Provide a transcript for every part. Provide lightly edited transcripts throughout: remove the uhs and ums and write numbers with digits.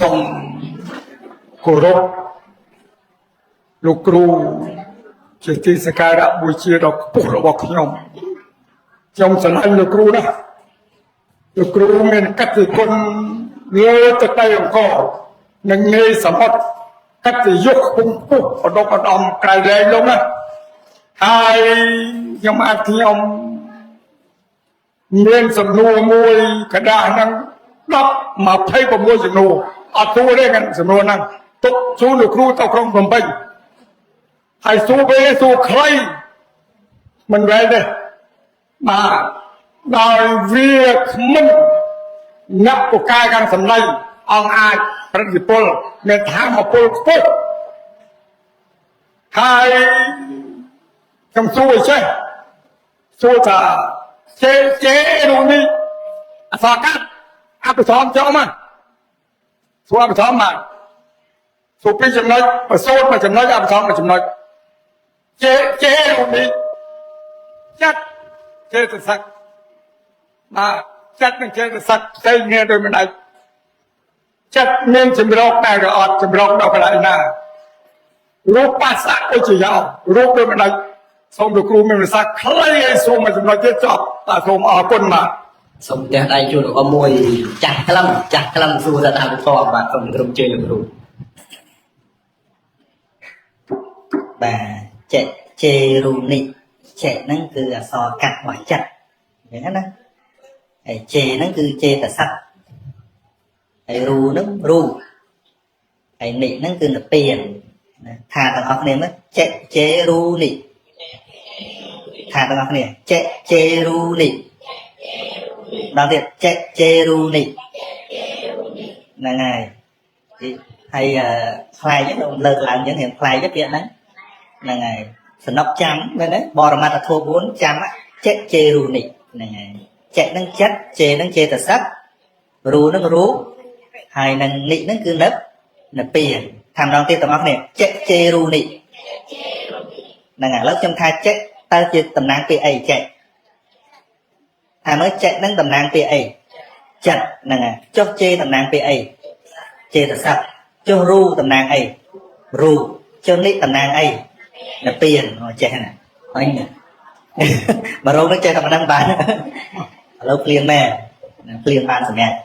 សូមគោរពលោកគ្រូជាទីសក្ការៈបូជាដ៏ខ្ពស់របស់ខ្ញុំស្រឡាញ់លោកគ្រូណាស់លោកគ្រូមានកតញ្ញគុណលើទឹកដីអង្គរនិងងាយសមុទ្រកតញ្ញយុគខ្ពង់ខ្ពស់ឧត្តមឧត្តមក្រៃលែងលោកណាហើយខ្ញុំមានសំណួរមួយកដាស់ហ្នឹង10-26សំណួរអត់ទួទេហ្នឹងសំណួរហ្នឹងទុកសួរលោកគ្រូទៅក្រុងភ្នំពេញហើយសួរពេលសួរខ្លីមិនវែងទេបាទដោយវាគ្មិនអ្នកពូកែខាងសម្លេងអង្គអាចប្រតិពលមានធម៌ពលខ្ពស់ហើយខ្ញុំសួរចេះសួរថាចេនោះនេះអសកាត់អបសំចោមកសួរអបសំមកសួរពីចំណុចប្រសូតមួយចំណុចអបសំមួយចំណុចចេនោះនេះចាត់ចេតសិកបាទចាត់នឹងចេតសិកផ្សេងគ្នាដោយមិនដាច់ចាត់មានចម្រោកតែក៏អត់ចម្រោកដល់កន្លែងណារូបបាសាឧជាយោរូបដោយមិនដាច់សូមលោកគ្រូមានភាសាខ្លីឲ្យសូមមួយចំណុចទៀតចប់បាទសូមអរគុណបាទសូមផ្ទះដៃជួនលោកអ៊ំមួយចាស់ក្លឹមសួរថាវិធមបាទសូមក្រុមជើញលោកគ្រូបាទចេរូនេះចេហ្នឹងគឺអក្សរកាត់របស់ចិត្តអញ្ចឹងណាហើយចេហ្នឹងគឺចេតសិកហើយរូហ្នឹងរូហើយនិហ្នឹងគឺនិព្វានថាទាំងអស់គ្នាមើលចេរូនេះថាទាំងអស់គ្នាចេរូនេះដល់ទៀតចេរូនេះហ្នឹងហើយផ្លែហ្នឹងលើកឡើងអញ្ចឹងរៀងផ្លែទៅពាក្យហ្នឹងហ្នឹងហើយសំណុកចាំមែនទេបរមត្ថធម៌4ចាំចេរូនេះហ្នឹងហើយចេហ្នឹងចិត្តចេហ្នឹងចេតសិករូហ្នឹងរូបហើយនឹងនិហ្នឹងគឺនិព្វានថាម្ដងទៀតទាំងអស់គ្នាចេរូនេះហ្នឹងហើយឥឡូវខ្ញុំថាចេតើជាតំណាងពាក្យអីចេថាមើលចេហ្នឹងតំណាងពាក្យអីចិត្តហ្នឹងហើយចុះចេតំណាងពាក្យអីចេតសិកចុះរូតំណាងអីរូបចុះនិតំណាងអីនិព្វានចេះណាអញមករោងនឹងចេះតែប៉ុណ្្នឹងបានឥឡូវភ្លៀងមែនភ្លៀងបានសម្រាប់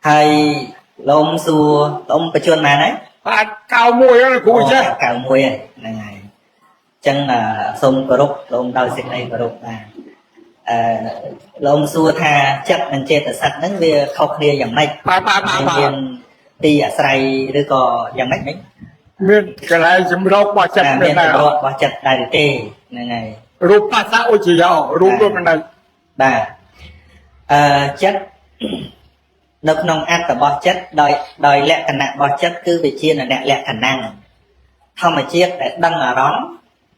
ហើយលោមសួរលោមបញ្ជនបានហើយបាទ91ហ្នឹងគ្រូចេះ91ហ្នឹងហើយអញ្ចឹងសូមគោរពលោមដោយសេចក្តីគោរពបាទលោមសួរថាចិត្តនិងចេតសិកហ្នឹងវាខុសគ្នាយ៉ាងម៉េចបាទមានទីអាស្រ័យឬក៏យ៉ាងម៉េចមិញមានកន្លែងចម្រោករបស់ចិត្តមានចម្រោករបស់ចិត្តដែរទេហ្នឹងហើយរូបបាសាឧជាយោរូបមិនដាច់បាទចិត្តនៅក្នុងអត្តរបស់ចិត្តដោយលក្ខណៈរបស់ចិត្តគឺវាជាអ្នកលក្ខណៈធម្មជាតិដែលដឹងអារម្មណ៍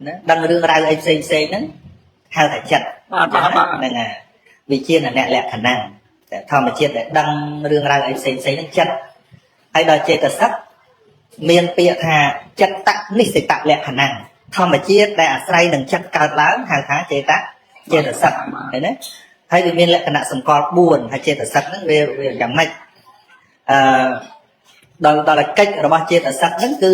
ណាដឹងរឿងរ៉ាវអីផ្សេងហ្នឹងហៅថាចិត្តហ្នឹងហើយវាជាអ្នកលក្ខណៈតែធម្មជាតិដែលដឹងរឿងរ៉ាវអីផ្សេងហ្នឹងចិត្តហើយដល់ចេតសិកមានពាក្យថាចិត្តនិសិតលក្ខណៈធម្មជាតិដែលអាស្រ័យនឹងចិត្តកើតឡើងហៅថាចេតសិកឃើញទេហើយវាមានលក្ខណៈសម្គាល់4ហើយចេតសិកហ្នឹងវាយ៉ាងម៉េចដល់កិច្ចរបស់ចេតសិកហ្នឹងគឺ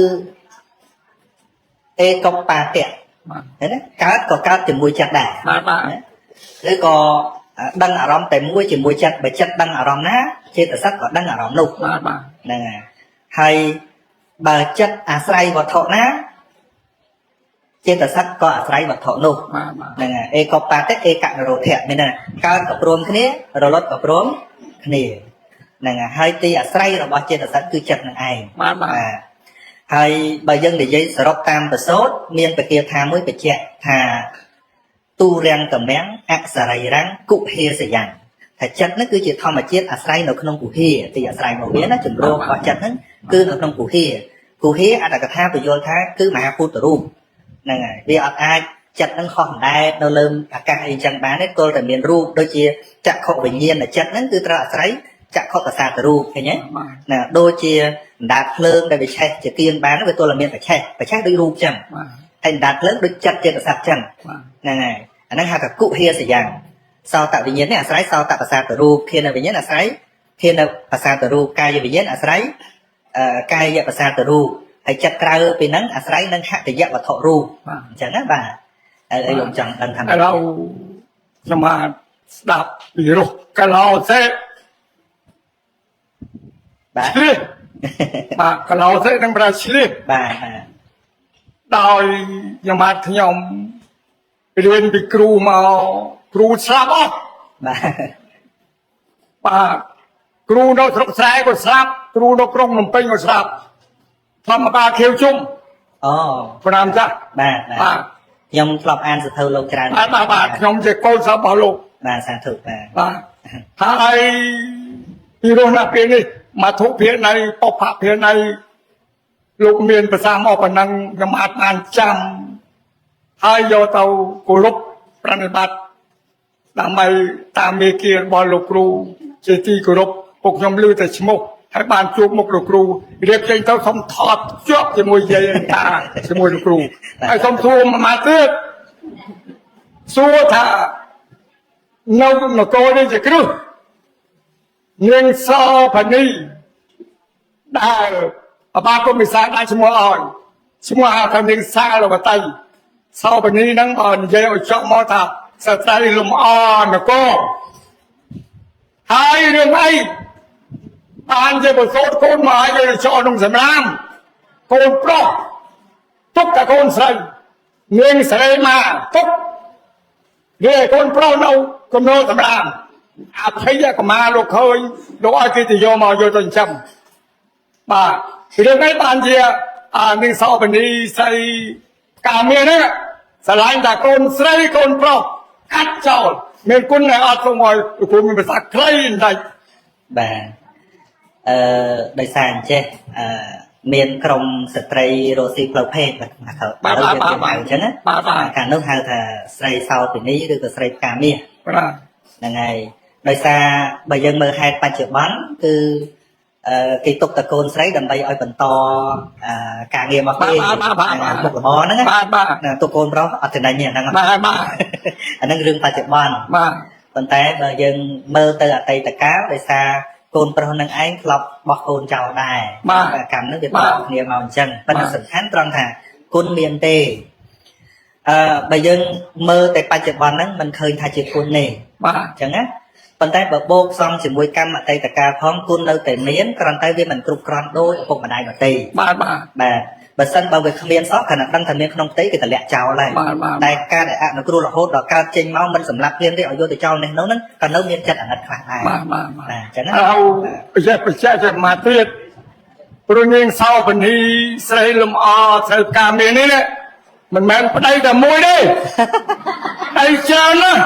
អេកបបាតៈឃើញទេកើតក៏កើតជាមួយចិត្តដែរឬក៏ដឹងអារម្មណ៍តែមួយជាមួយចិត្តបើចិត្តដឹងអារម្មណ៍ណាចេតសិកក៏ដឹងអារម្មណ៍នោះហ្នឹងហើយបើចិត្តអាស្រ័យវត្ថុណាចេតសិកក៏អាស្រ័យវត្ថុនោះហ្នឹងហើយអេកបបាតៈអេកនិរោធៈមានន័យកើតក៏ព្រមគ្នារលត់ក៏ព្រមគ្នាហ្នឹងហើយទីអាស្រ័យរបស់ចេតសិកគឺចិត្តនឹងឯងបាទហើយបើយើងនិយាយសរុបតាមប្រសូតមានពគាថាមួយបញ្ជាក់ថាទូរាំងកម្មាំងអសរិរាំងគុហេសយ៉ាងថាចិត្តហ្នឹងគឺជាធម្មជាតិអាស្រ័យនៅក្នុងគុហេទីអាស្រ័យមកវាណាជំរងរបស់ចិត្តហ្នឹងគឺនៅក្នុងគុហេអត្តកថាបញ្យល់ថាគឺមហាពុទ្ធរូបហ្នឹងហើយវាអត់អាចចិត្តហ្នឹងខុសដែរនៅលើអាកាសអីចឹងបានទេគល់តែមានរូបដូចជាចក្ខុវិញ្ញាណចិត្តហ្នឹងគឺត្រូវអាស្រ័យចក្ខុប្រសាទរូបឃើញទេណាដូចជាអណ្ដាតភ្លើងដែលវាឆេះជាទៀនបានវាទល់តែមានប្រឆេះដូចរូបចឹងហើយអណ្ដាតភ្លើងដូចចិត្តចេតសិកចឹងហ្នឹងហើយអាហ្នឹងហៅថាគុហេសយ៉ាងសោតវិញ្ញាណនេះអាស្រ័យសោតប្រសាទរូបធានវិញ្ញាណអាស្រ័យ ធានភាសាទៅរូបកាយវិញ្ញាណអាស្រ័យកាយភាសាទៅរូបហើយចិត្តក្រៅពីហ្នឹងអាស្រ័យនឹងហតិយវត្ថុរូបអញ្ចឹងណាបាទហើយលោកចង់ដឹងថាឥឡូវខ្ញុំបានស្ដាប់ពីរោះកឡោសេបាទឆ្លៀសបាទកឡោសេនឹងប្រើឆ្លៀសបាទដោយខ្ញុំបាទខ្ញុំរៀនពីគ្រូមកគ្រូស្លាប់អស់បាទគ្រូនៅស្រុកស្រែក៏ស្លាប់គ្រូនៅក្រុងភ្នំពេញក៏ស្លាប់ធម្មតាខៀវជុំអូ5ចាស់បាទខ្ញុំធ្លាប់អានសភៅលោកច្រើនបាទខ្ញុំជាកូនសិស្សរបស់លោកបាទសាធុបាទហើយពីរោះណាពេលនេះមកធុភានៃបពភានៃលោកមានប្រសាសន៍មកប៉ុណ្ណឹងខ្ញុំអាចបានចាំហើយយកទៅគោរពប្រណិប័តដើម្បីតាមមេគារបស់លោកគ្រូជាទីគោរពពួកខ្ញុំឮតែឈ្មោះហើយបានជួបមុខលោកគ្រូរៀបចេញទៅសុំថតជាប់ជាមួយយាយតាជាមួយលោកគ្រូហើយសុំសួរមកទៀតសួរថានៅនគរនេះជាគ្រឹះនាងសផានីដែលអបាគុំវិសាដាក់ឈ្មោះឲ្យឈ្មោះហៅថានាងសាលវតីសផានីហ្នឹងបាននិយាយឲ្យចប់មកថាស្ត្រីលំអនគរហើយរឿងអីបានជាប្រសូតកូនមកឲ្យចោលក្នុងសម្រាមកូនប្រុសទុកតែកូនស្រីនាងស្រីមកទុកវាកូនប្រុសនៅកំណោសម្រាមអភ័យកមាលោកឃើញលោកឲ្យគេទៅយកមកយកទៅចិញ្ចឹមបាទរឿងនេះបានជានាងសោបនីស្រីកាមានហ្នឹងស្រឡាញ់តែកូនស្រីកូនប្រុសកាត់ចោលមានគុណតែអត់សូមឲ្យគ្រូមានភាសាខ្លីបន្តិចបាទដោយសារអញ្ចេះមានក្រុមស្ត្រីរស់ស៊ីផ្លូវភេទបាទអញ្ចឹងណាកាលនោះហៅថាស្រីសោពីនីឬក៏ស្រីផ្កាមាសបាទហ្នឹងហើយដោយសារបើយើងមើលហេតុបច្ចុប្បន្នគឺគេទុកតកូនស្រីដើម្បីឲ្យបន្តការងារមកគេមុខរបរហ្នឹងបាទទុកកូនប្រុសអត់ចំណេញទេហ្នឹងបាទអាហ្នឹងរឿងបច្ចុប្បន្នបាទប៉ុន្តែបើយើងមើលទៅអតីតកាលដោយសារកូនប្រុសនឹងឯងធ្លាប់បោះកូនចោលដែរកម្មនឹងវាតគ្នាមកអញ្ចឹងប៉ុន្តែសំខាន់ត្រង់ថាគុណមានទេបើយើងមើលតែបច្ចុប្បន្នហ្នឹងមិនឃើញថាជាគុណទេបាទអញ្ចឹងណាប៉ុន្តែបើបូកសំជាមួយកម្មអតីតកាលផងគុណនៅតែមានគ្រាន់តែវាមិនគ្រប់គ្រាន់ដូចឪពុកម្ដាយដទៃបាទបើសិនបើវាគ្មានសោះគ្រាន់តែដឹងថាមានក្នុងផ្ទៃគេតម្លាក់ចោលហើយតែការដែលអនុគ្រោះរហូតដល់កើតចេញមកមិនសម្លាប់គ្នាទេឲ្យយកទៅចោលនេះនោះហ្នឹងក៏នៅមានចិត្តអាណិតខ្លះដែរបាទអញ្ចឹងណាបច្ចេកចេះមកទៀតព្រោះនាងសោបនីស្រីលំអស្រីកាមាននេះមិនមែនប្តីតែមួយទេហើយច្រើនណាស់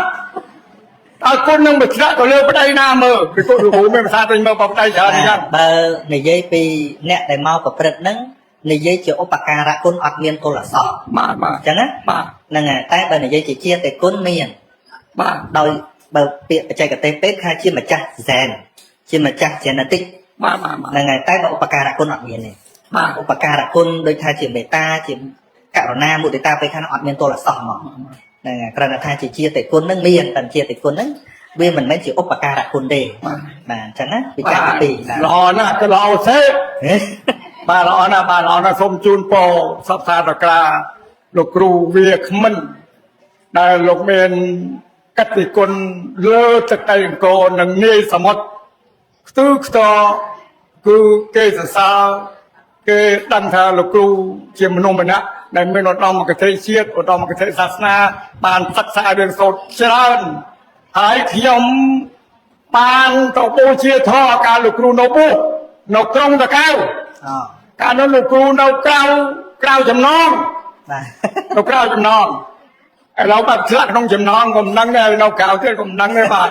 អើគុណនឹងបច្ចាក់ទៅលើប្តីណាមើលពីគុណគ្រូមានភាសាទៅមើលប្តីច្រើនអញ្ចឹងបើនិយាយពីអ្នកដែលមកប្រព្រឹត្តហ្នឹងនិយាយជាឧបការៈគុណអត់មានទល់អសោះបាទអញ្ចឹងណាបាទហ្នឹងហើយតែបើនិយាយជាជាតិគុណមានបាទដោយបើពាក្យបច្ចេកទេសពេទ្យថាជាម្ចាស់ហ្សែនជាម្ចាស់ genetic បាទហ្នឹងហើយតែបើឧបការៈគុណអត់មានទេបាទឧបការៈគុណដូចថាជាមេត្តាជាករុណាមុទិតាពេលខាងអត់មានទល់អសោះមកហ្នឹងហើយគ្រាន់តែថាជាជាតិគុណហ្នឹងមានតែជាតិគុណហ្នឹងវាមិនមែនជាឧបការៈគុណទេបាទអញ្ចឹងណាវិចារទីល្អណាស់ក៏ល្អទេបាទល្អណាស់សូមជូនពរសពសាតក្រាលោកគ្រូវាគ្មិនដែលលោកមានកតេគុណលើទឹកដីអង្គរនិងនាយសមុទ្រខ្ទឺខ្ទគឺគេសរសើរគេដឹងថាលោកគ្រូជាមនុស្សម្នាក់ដែលមានឧត្តមគតិជាតិឧត្តមគតិសាសនាបានសិក្សារឿងសូត្រច្រើនហើយខ្ញុំបានទៅបូជាធម៌ការលោកគ្រូនៅពុះនៅក្រុងតាកែវកាលនោះលោកគ្រូនៅក្រៅចំណងនៅក្រៅចំណងឥឡូវបាត់ឆ្លាក់ក្នុងចំណងក៏មិនដឹងដែរនៅក្រៅទៀតក៏មិនដឹងដែរបាទ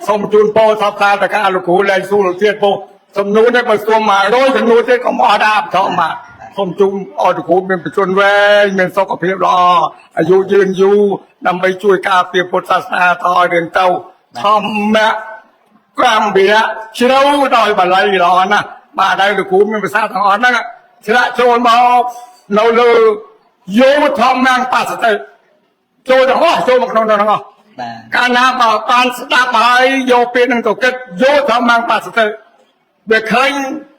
សូមជូនពរសពសាតកាលោកគ្រូលែងសួរទៀតពោះសំណួរនេះបើសួរមក100សំណួរទៀតក៏អត់ដែរធម្មតាសូមជូនអរគ្រូមានប្រជញ្ញវែងមានសុខភាពល្អអាយុយឺនយូរដើម្បីជួយការពារពុទ្ធសាសនាតឲ្យរៀងទៅធម្មកម្មវិរៈជ្រៅដោយបាលីល្អណាស់បាទហើយលោកគ្រូមានភាសាទាំងអស់ហ្នឹងឆ្លាក់ចូលមកនៅលើយោធម្មងបស្សតិចូលទាំងអស់ចូលមកក្នុងទាំងអស់កាលណាបើបានស្ដាប់ហើយយកពេលនឹងទៅគិតយោធម្មងបស្សតិ việc khơi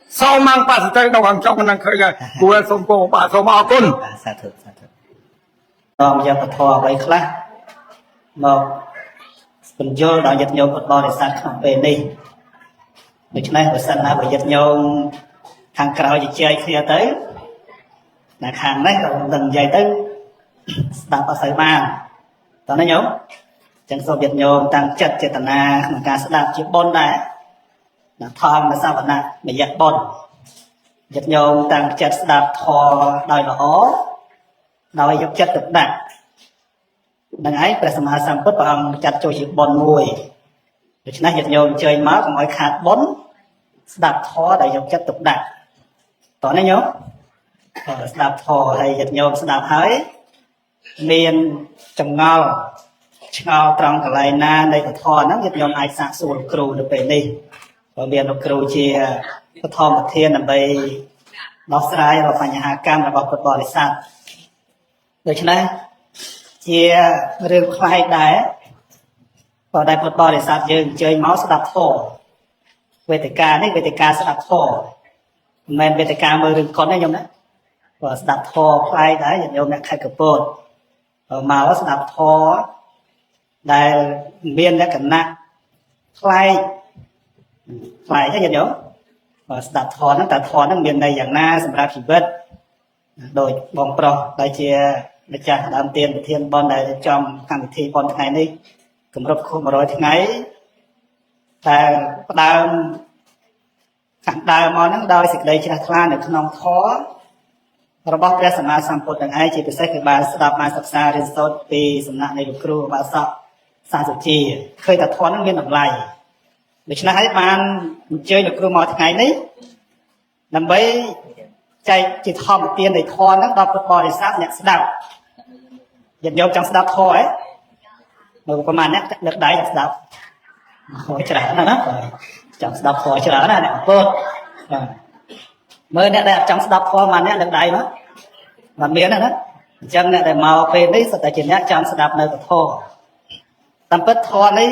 sau mang ba tới đâu hàng trong năng khơi này của sông cô bà sông ao côn សាធុសាធុតាមយកពធអ្វីខ្លះមកបញ្យល់ដល់ញាតិញោមពុទ្ធបរិស័ទក្នុងពេលនេះដូច្នេះបើសិនណាបើញាតិញោមខាងក្រៅជជែកគ្នាទៅនៅខាងនេះក៏មិននិយាយទៅស្ដាប់អត់សូវបានតើណាញោមចឹងសូមញាតិញោមតាំងចិត្តចេតនាក្នុងការស្ដាប់ជាបុណ្យដែរដល់ធម្មសវនៈមយៈបុណ្យញាតិញោមតាំងចិត្តស្ដាប់ធម៌ដោយល្អដោយយកចិត្តទុកដាក់នឹងឯងព្រះសម្មាសម្ពុទ្ធព្រះអង្គចាត់ចូលជាបុណ្យមួយដូច្នេះញាតិញោមអញ្ជើញមកកុំឲ្យខាតបុណ្យស្ដាប់ធម៌ដោយយកចិត្តទុកដាក់តោះណាញោមស្ដាប់ធម៌ហើយញាតិញោមស្ដាប់ហើយមានចម្ងល់ឆ្ងល់ត្រង់កន្លែងណានៃពធហ្នឹងញាតិញោមអាចសាកសួរលោកគ្រូនៅពេលនេះបើមានលោកគ្រូជាបឋមប្រធានដើម្បីដោះស្រាយរាល់បញ្ហាកម្មរបស់ពុទ្ធបរិស័ទដូច្នេះជារឿងខ្លែកដែរក៏ដែលពុទ្ធបរិស័ទយើងអញ្ជើញមកស្ដាប់ធម៌វេទិកានេះវេទិកាស្ដាប់ធម៌មិនមែនវេទិកាមើលរឿងកុនទេញោមណាក៏ស្ដាប់ធម៌ខ្លែកដែរញោមអ្នកខេត្តកពតមកស្ដាប់ធម៌ដែលមានលក្ខណៈខ្លែកខ្លែកទេញោមស្ដាប់ធម៌ហ្នឹងតើធម៌ហ្នឹងមានន័យយ៉ាងណាសម្រាប់ជីវិតដោយបងប្រុសដែលជាម្ចាស់ដើមទានប្រធានបនដែលរៀបចំកម្មវិធីបនថ្ងៃនេះគម្រប់ខួប100ថ្ងៃតែផ្ដើមខាងដើមមកហ្នឹងដោយសេចក្តីជ្រះថ្លានៅក្នុងធម៌របស់ព្រះសម្មាសម្ពុទ្ធទាំងឯងជាពិសេសគឺបានស្ដាប់បានសិក្សារៀនសូត្រពីសំណាក់នៃលោកគ្រូបាសកសាសុជាឃើញថាធម៌ហ្នឹងមានតម្លៃដូច្នេះហើយបានអញ្ជើញលោកគ្រូមកថ្ងៃនេះដើម្បីចែកជាធម្មទាននៃធម៌ហ្នឹងដល់ពុទ្ធបរិស័ទអ្នកស្ដាប់ញាតិញោមចង់ស្ដាប់ធម៌ហ៎មើលប្រហែលអ្នកលើកដៃចង់ស្ដាប់អូច្រើនណាស់ចង់ស្ដាប់ធម៌ច្រើនណាស់អ្នកពុទ្ធមើលអ្នកដែលចង់ស្ដាប់ធម៌មកអ្នកលើកដៃមកមិនមានណាអញ្ចឹងអ្នកដែលមកពេលនេះសុទ្ធតែជាអ្នកចង់ស្ដាប់នៅពធតាមពិតធម៌នេះ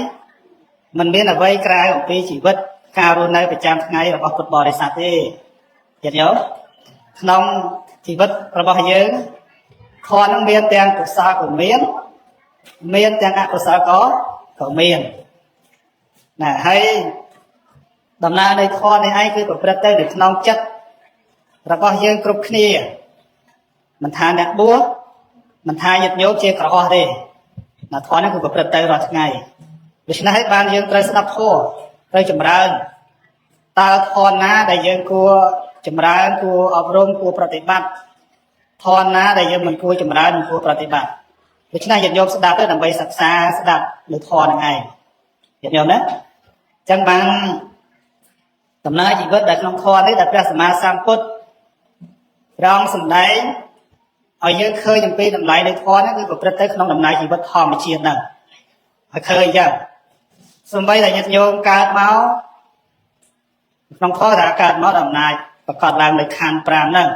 មិនមានអ្វីក្រៅអំពីជីវិតការរស់នៅប្រចាំថ្ងៃរបស់ពុទ្ធបរិស័ទទេញាតិញោមក្នុងជីវិតរបស់យើងធម៌នឹងមានទាំងកុសលក៏មានទាំងអកុសលក៏មានណាហើយដំណើរនៃធម៌នេះឯងគឺប្រព្រឹត្តទៅនៅក្នុងចិត្តរបស់យើងគ្រប់គ្នាមិនថាអ្នកបួសមិនថាញាតិញោមជាក្រហមទេណាធម៌នេះគឺប្រព្រឹត្តទៅរាល់ថ្ងៃដូច្នេះហើយបានយើងត្រូវស្ដាប់ធម៌ត្រូវចម្រើនតើធម៌ណាដែលយើងគួរចម្រើនគួរអប់រំគួរប្រតិបត្តិធម៌ណាដែលយើងមិនគួរចម្រើនមិនគួរប្រតិបត្តិដូច្នេះញាតិញោមស្ដាប់ទៅដើម្បីសិក្សាស្ដាប់លើធម៌នឹងឯងញាតិញោមណាអញ្ចឹងបានដំណើរជីវិតដែលក្នុងធម៌នេះដែលព្រះសម្មាសម្ពុទ្ធព្រះអង្គសម្ដែងឲ្យយើងឃើញអំពីតម្លៃនៃធម៌នេះគឺប្រព្រឹត្តទៅក្នុងដំណើរជីវិតធម្មជាតិហ្នឹងឲ្យឃើញអញ្ចឹងសូម្បីតែញាតិញោមកើតមកក្នុងធម៌ថាកើតមកដំណាចប្រកបឡើងនៅខណ្ឌ5ហ្នឹង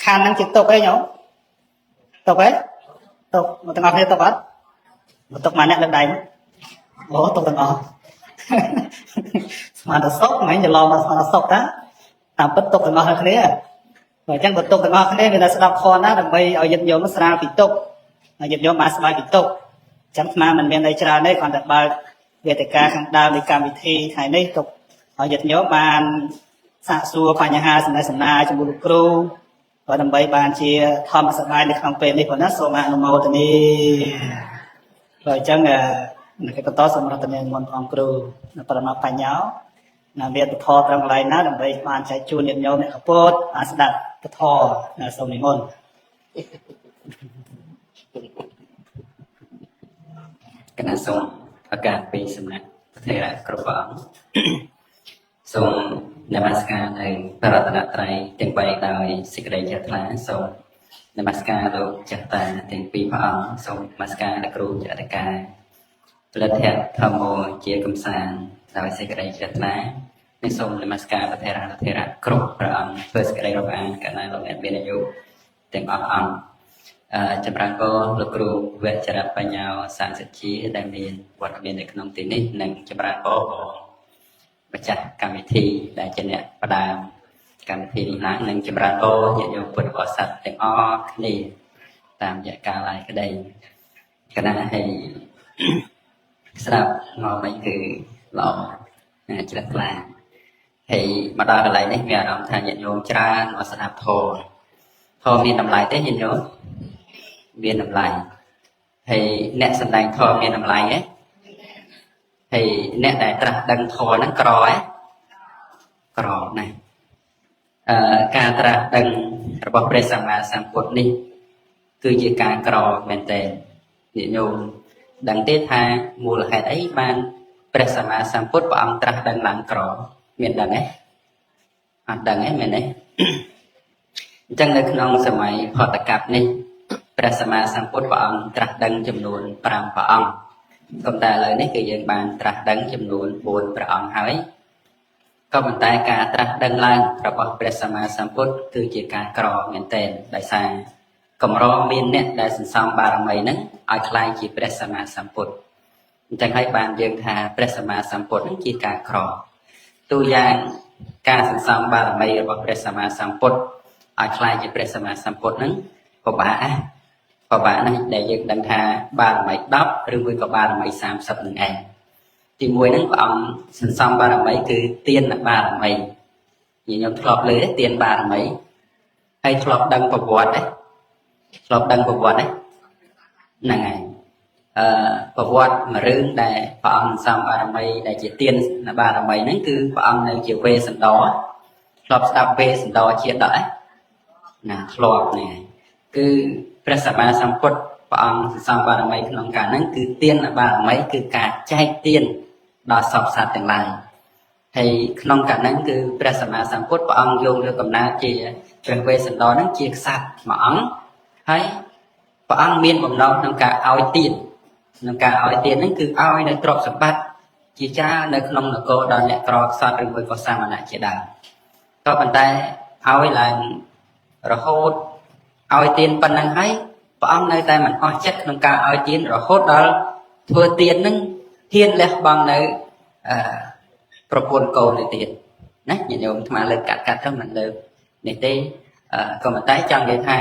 ខណ្ឌហ្នឹងជាទុកអីញោមទុកអីទុកមកទាំងអស់គ្នាទុកអត់មកទុកមកអ្នកលើកដៃអូទុកទាំងអស់ស្មានតែសុកមិនច្រឡំមកស្មានតែសុកតាមពិតទុកទាំងអស់គ្នាបើអញ្ចឹងបើទុកទាំងអស់គ្នាមានតែស្ដាប់ខនណាដើម្បីឲ្យញាតិញោមស្រាលពីទុកញាតិញោមបានស្បាយពីទុកអញ្ចឹងស្មានមិនមានអីច្រើនទេគ្រាន់តែបើកវេទិកាខាងដើមនៃកម្មវិធីថ្ងៃនេះទុកឲ្យញាតិញោមបានសាកសួរបញ្ហាសំណេះសំណាលជាមួយលោកគ្រូក៏ដើម្បីបានជាធម្មសបាយនៅក្នុងពេលនេះប៉ុណ្ណាសូមអនុមោទនាបើអញ្ចឹងនៅគេបន្តសម្រាប់តំណែងមន្តផងគ្រូនៅប្រមាបបញ្ញោណាមានពធត្រង់កន្លែងណាដើម្បីបានចែកជូនញាតិញោមអ្នកកពុទ្ធបានស្ដាប់ពធសូមនិមន្តគណៈសូមឱកាសពីសំណាក់ព្រះថេរៈគ្រប់ព្រះអង្គសូមនមស្ការនៅព្រះរតនត្រ័យទាំង3ដោយសេចក្តីជ្រះថ្លាសូមនមស្ការលោកចាស់តាទាំងពីរព្រះអង្គសូមនមស្ការលោកគ្រូចតិកាផលិតធម្មោជាកំសាន្តដោយសេចក្តីជ្រះថ្លានិងសូមនមស្ការព្រះថេរៈគ្រប់ព្រះអង្គធ្វើសេចក្តីរាប់អានកណ្ដាលលោកអ្នកមានអាយុទាំងអស់អង្គចម្រើនពរលោកគ្រូវេជ្ជរបញ្ញោសាសិជាដែលមានវត្តមាននៅក្នុងទីនេះនិងចម្រើនពរ ម្ចាស់កម្មវិធីដែលជាអ្នកផ្ដើមកម្មវិធីនេះឡើងនឹងចម្រើនអូញាតិញោមពុទ្ធបរិស័ទទាំងអស់គ្នាតាមរយៈការឡាយក្តីគណៈឲ្យស្ដាប់មកវិញគឺល្អជ្រះថ្លាហើយមកដល់កន្លែងនេះមានអារម្មណ៍ថាញាតិញោមច្រើនមកស្ដាប់ធម៌មានតម្លៃទេញាតិញោមមានតម្លៃហើយអ្នកសម្ដែងធម៌មានតម្លៃទេហើយអ្នកដែលត្រាស់ដឹងធម៌ហ្នឹងក្រណាស់ការត្រាស់ដឹងរបស់ព្រះសម្មាសម្ពុទ្ធនេះគឺជាការក្រមែនទែនញាតិញោមដឹងទេថាមូលហេតុអីបានព្រះសម្មាសម្ពុទ្ធព្រះអង្គត្រាស់ដឹងឡើងក្រមានដឹងទេអត់ដឹងទេមែនទេអញ្ចឹងនៅក្នុងសម័យផតកັບនេះព្រះសម្មាសម្ពុទ្ធព្រះអង្គត្រាស់ដឹងចំនួន5ព្រះអង្គក៏តែឥឡូវនេះគឺយើងបានត្រាស់ដឹងចំនួន4ព្រះអង្គហើយក៏ប៉ុន្តែការត្រាស់ដឹងឡើងរបស់ព្រះសម្មាសម្ពុទ្ធគឺជាការក្រមែនទែនដោយសារកម្រមានអ្នកដែលសន្សំបារមីហ្នឹងឲ្យខ្លាយជាព្រះសម្មាសម្ពុទ្ធអញ្ចឹងហើយបានយើងថាព្រះសម្មាសម្ពុទ្ធហ្នឹងជាការក្រទូយ៉ាងការសន្សំបារមីរបស់ព្រះសម្មាសម្ពុទ្ធឲ្យខ្លាយជាព្រះសម្មាសម្ពុទ្ធហ្នឹងពិបាកណាស់ដែលយើងដឹងថាបារមី10ឬមួយក៏បារមី30នឹងឯងទី1ហ្នឹងព្រះអង្គសន្សំបារមីគឺទានបារមីខ្ញុំធ្លាប់លើទានបារមីហើយធ្លាប់ដឹងប្រវត្តិហ្នឹងហើយប្រវត្តិមួយរឿងដែលព្រះអង្គសន្សំបារមីដែលជាទានបារមីហ្នឹងគឺព្រះអង្គនៅជាវេសន្តរធ្លាប់ស្ដាប់វេសន្តរជាដកណាធ្លាប់នេះគឺព្រះសម្មាសម្ពុទ្ធព្រះអង្គសន្សំបារមីក្នុងការហ្នឹងគឺទានបារមីគឺការចែកទានដល់សពសត្វទាំងឡាយហើយក្នុងការហ្នឹងគឺព្រះសម្មាសម្ពុទ្ធព្រះអង្គយកកំណើតជាព្រះវេស្សន្តរហ្នឹងជាក្សត្រមួយអង្គហើយព្រះអង្គមានបំណងក្នុងការឲ្យទានហ្នឹងគឺឲ្យនៅទ្រព្យសម្បត្តិជាច្រើននៅក្នុងនគរដល់អ្នកក្រខ្សត់ឬមួយក៏សាមណៈជាដើមក៏ប៉ុន្តែឲ្យឡើងរហូតឲ្យទានប៉ុណ្ណឹងហើយព្រះអង្គនៅតែមិនអស់ចិត្តក្នុងការឲ្យទានរហូតដល់ធ្វើទានហ្នឹងហ៊ានលះបង់នៅប្រពន្ធកូនទៅទៀតណាញាតិញោមអាត្មាលើកកាត់ទៅមិនលើកនេះទេក៏ប៉ុន្តែចង់និយាយថា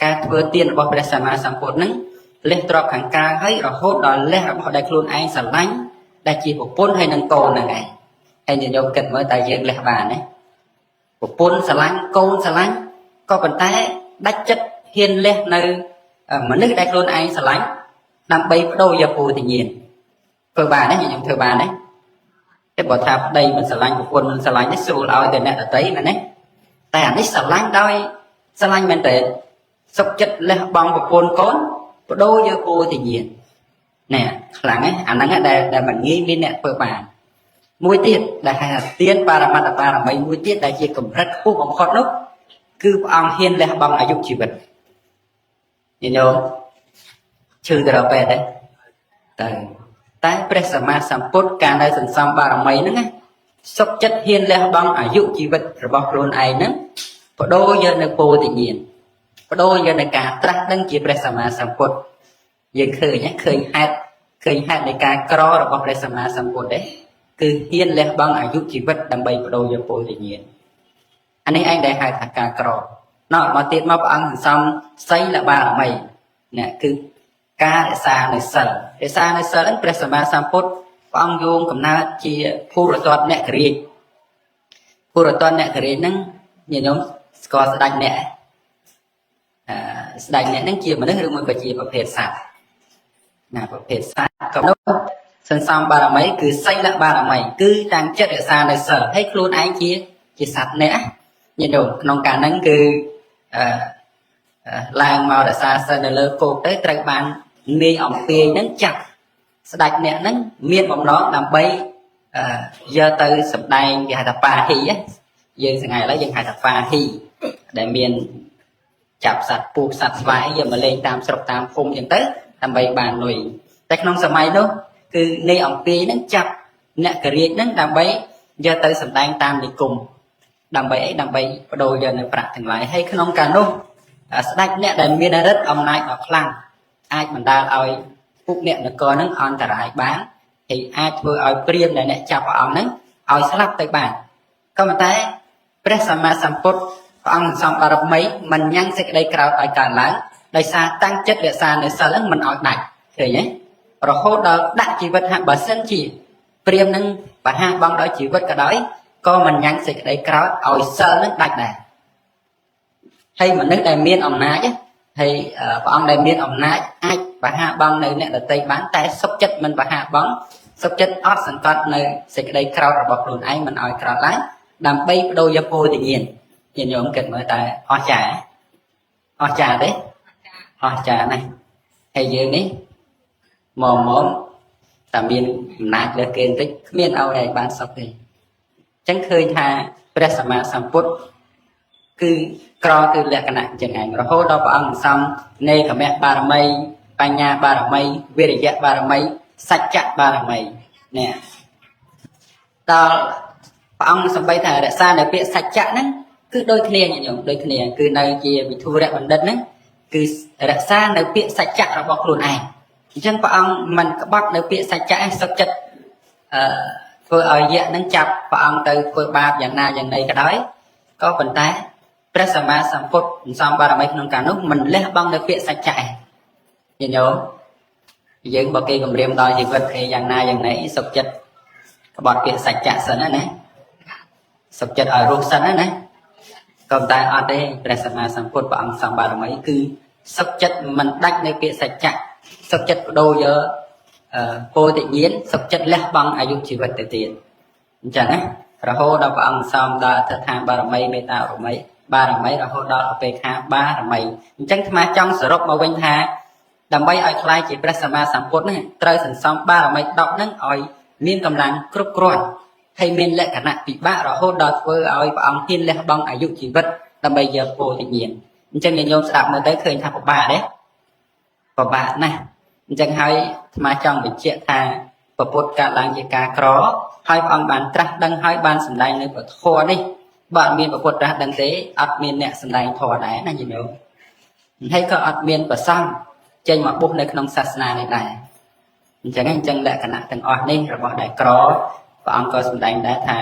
ការធ្វើទានរបស់ព្រះសម្មាសម្ពុទ្ធហ្នឹងលះទ្រព្យខាងកាយហើយរហូតដល់លះរបស់ដែលខ្លួនឯងស្រឡាញ់ដែលជាប្រពន្ធហើយនឹងកូនហ្នឹងឯងហើយញាតិញោមគិតមើលតើយើងលះបានទេប្រពន្ធស្រឡាញ់កូនស្រឡាញ់ក៏ប៉ុន្តែដាច់ចិត្តហ៊ានលះនៅមនុស្សដែលខ្លួនឯងស្រឡាញ់ដើម្បីបដូរយកពូតិញាណធ្វើបានទេខ្ញុំធ្វើបានទេតែបើថាប្តីមិនស្រឡាញ់ប្រពន្ធមិនស្រឡាញ់នេះស្រួលឲ្យតែអ្នកដតីមែនទេតែអានេះស្រឡាញ់ដោយស្រឡាញ់មែនទេសុខចិត្តលះបង់ប្រពន្ធកូនបដូរយកពូតិញាណណែខ្លាំងណាស់អាហ្នឹងដែលមិនងាយមានអ្នកធ្វើបានមួយទៀតដែលហៅថាទានបារមត្តបារមីមួយទៀតដែលជាកម្រិតខ្ពស់បំផុតនោះគឺព្រះអង្គហ៊ានលះបង់អាយុជីវិតញញោមឈឺទៅដល់ពេទ្យទេតែព្រះសម្មាសម្ពុទ្ធការនៅសន្សំបារមីហ្នឹងណាសុខចិត្តហ៊ានលះបង់អាយុជីវិតរបស់ខ្លួនឯងហ្នឹងបដូរយកនៅពោធិញ្ញាណបដូរយកនៅការត្រាស់ដឹងជាព្រះសម្មាសម្ពុទ្ធយើងឃើញហេតុនៃការក្ររបស់ព្រះសម្មាសម្ពុទ្ធទេគឺហ៊ានលះបង់អាយុជីវិតដើម្បីបដូរយកពោធិញ្ញាណអានេះឯងដែលហៅថាការក្រណោះមកទៀតមកព្រះអង្គសន្សំសីលបារមីនេះគឺការរក្សានៅសិលហ្នឹងព្រះសម្មាសម្ពុទ្ធព្រះអង្គយោងកំណើតជាភូរតតអ្នកគរាជហ្នឹងញាតិញោមស្គាល់ស្ដេចអ្នកហ្នឹងជាមនុស្សឬមួយក៏ជាប្រភេទសត្វណាប្រភេទសត្វក៏នោះសន្សំបារមីគឺសីលបារមីគឺតាំងចិត្តរក្សានៅសិលហើយខ្លួនឯងជាសត្វអ្នកញាតិញោមក្នុងការហ្នឹងគឺឡើងមករក្សាសិលនៅលើគោកទៅត្រូវបាននាយអំពាយហ្នឹងចាប់ស្ដេចអ្នកហ្នឹងមានបំណងដើម្បីយកទៅសម្ដែងគេហៅថាបាហីយើងថ្ងៃឥឡូវយើងហៅថាបាហីដែលមានចាប់សត្វពូកសត្វស្វាយយកមកលេងតាមស្រុកតាមភូមិអញ្ចឹងទៅដើម្បីបានលុយតែក្នុងសម័យនោះគឺនាយអំពាយហ្នឹងចាប់អ្នកករាជហ្នឹងដើម្បីយកទៅសម្ដែងតាមនិគមដើម្បីអីដើម្បីបដូរយកនៅប្រាក់ទាំងឡាយហើយក្នុងការនោះស្ដេចអ្នកដែលមានឫទ្ធិអំណាចដ៏ខ្លាំងអាចបណ្ដាលឲ្យពួកអ្នកនគរហ្នឹងអន្តរាយបានហើយអាចធ្វើឲ្យព្រាហ្មណ៍ដែលអ្នកចាប់ព្រះអង្គហ្នឹង ឲ្យស្លាប់ទៅបានក៏ប៉ុន្តែព្រះសម្មាសម្ពុទ្ធព្រះអង្គសំបារមីមិនញ៉ាំងសេចក្តីក្រោធឲ្យកើតឡើងដោយសារតាំងចិត្តរក្សានៅសិលហ្នឹងមិនឲ្យដាច់ឃើញទេរហូតដល់ដាក់ជីវិតហាក់បើសិនជាព្រាមនឹងបរហាបងដោយជីវិតក៏ដោយក៏មិនញ៉ាំងសេចក្តីក្រោធឲ្យសិលហ្នឹងដាច់ដែរហើយមនុស្សដែលមានអំណាចហើយព្រះអង្គដែលមានអំណាចអាចបរហាបងនៅអ្នកដទៃបានតែសុខចិត្តមិនបរហាបងសុខចិត្តអត់សង្កត់នៅសេចក្តីក្រោធរបស់ខ្លួនឯងមិនឲ្យក្រោធឡើងដើម្បីបដូរយកពោធិញ្ញាណញាតិញោមគិតមើលតែអស្ចារ្យទេអស្ចារ្យណាស់ហើយយើងនេះមកតែមានអំណាចលើគេបន្តិចគ្មានឲ្យឯងបានសុខទេអញ្ចឹងឃើញថាព្រះសម្មាសម្ពុទ្ធគឺក្រគឺលក្ខណៈអញ្ចឹងឯងរហូតដល់ព្រះអង្គសំនេកមៈបារមីបញ្ញាបារមីវិរិយៈបារមីសច្ចៈបារមីនេះដល់ព្រះអង្គសំបីថារក្សានៅពាក្យសច្ចៈហ្នឹងគឺដូចគ្នាញាតិញោមដូចគ្នាគឺនៅជាវិធុរៈបណ្ឌិតហ្នឹងគឺរក្សានៅពាក្យសច្ចៈរបស់ខ្លួនឯងអញ្ចឹងព្រះអង្គមិនក្បត់នៅពាក្យសច្ចៈឯងសុខចិត្តធ្វើឲ្យយៈហ្នឹងចាប់ព្រះអង្គទៅធ្វើបាបយ៉ាងណាយ៉ាងណីក៏ដោយក៏ប៉ុន្តែព្រះសម្មាសម្ពុទ្ធសំបារមីក្នុងការនោះមិនលះបង់នៅពាក្យសច្ចៈឯងញាតិញោមយើងបើគេគម្រាមដល់ជីវិតគេយ៉ាងណាយ៉ាងណីសុខចិត្តក្បត់ពាក្យសច្ចៈសិនណាសុខចិត្តឲ្យរស់សិនណាក៏តែអត់ទេព្រះសម្មាសម្ពុទ្ធព្រះអង្គសំបារមីគឺសុខចិត្តមិនដាច់នៅពាក្យសច្ចៈសុខចិត្តបដូរយកពោធិញ្ញាណសុខចិត្តលះបង់អាយុជីវិតទៅទៀតអញ្ចឹងណារហូតដល់ព្រះអង្គសំដល់អធិដ្ឋានបារមីមេត្តាបារមីរហូតដល់ឧបេក្ខាបារមីអញ្ចឹងអាត្មាចង់សរុបមកវិញថាដើម្បីឲ្យខ្លាយជាព្រះសម្មាសម្ពុទ្ធនេះត្រូវសន្សំបារមី10ហ្នឹងឲ្យមានកម្លាំងគ្រប់គ្រាន់ហើយមានលក្ខណៈពិបាករហូតដល់ធ្វើឲ្យព្រះអង្គហ៊ានលះបង់អាយុជីវិតដើម្បីយកពោធិញ្ញាណអញ្ចឹងញោមស្ដាប់មើលទៅឃើញថាពិបាកទេពិបាកណាស់អញ្ចឹងហើយអាត្មាចង់បញ្ជាក់ថាពុទ្ធកើតឡើងជាការក្រហើយព្រះអង្គបានត្រាស់ដឹងហើយបានសម្ដែងនៅពធនេះបើអត់មានពុទ្ធត្រាស់ដឹងទេអត់មានអ្នកសម្ដែងធម៌ដែរណាញោមហើយក៏អត់មានប្រសង្ឃចេញមកបុះនៅក្នុងសាសនានេះដែរអញ្ចឹងលក្ខណៈទាំងអស់នេះរបស់ដែលក្រព្រះអង្គក៏សម្ដែងដែរថា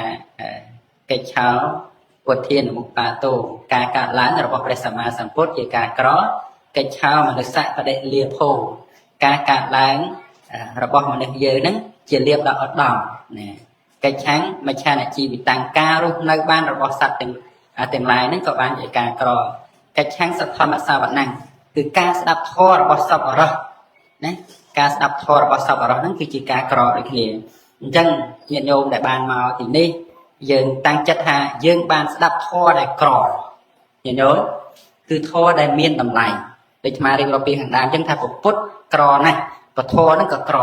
កិច្ចឆោពុទ្ធានមុបាតោការកើតឡើងរបស់ព្រះសម្មាសម្ពុទ្ធជាការក្រកិច្ចឆោមនុស្សបដិលាភោការកើតឡើងរបស់មនុស្សយើងហ្នឹងជាលៀបដល់ឧត្តមណាកិច្ចឆាំងមច្ឆានជីវិតាំងការរស់នៅបានរបស់សត្វទាំងឡាយហ្នឹងក៏បានជាការក្រកិច្ចឆាំងសទ្ធម្មសាវណ្ណគឺការស្ដាប់ធម៌របស់សពអរោះណាការស្ដាប់ធម៌របស់សពអរោះហ្នឹងគឺជាការក្រដូចគ្នាអញ្ចឹងញាតិញោមដែលបានមកទីនេះយើងតាំងចិត្តថាយើងបានស្ដាប់ធម៌ដែលក្រញាតិញោមគឺធម៌ដែលមានតម្លៃដូចអារៀបរាប់ពីខាងដើមអញ្ចឹងថាពុទ្ធក្រណាស់ពធហ្នឹងក៏ក្រ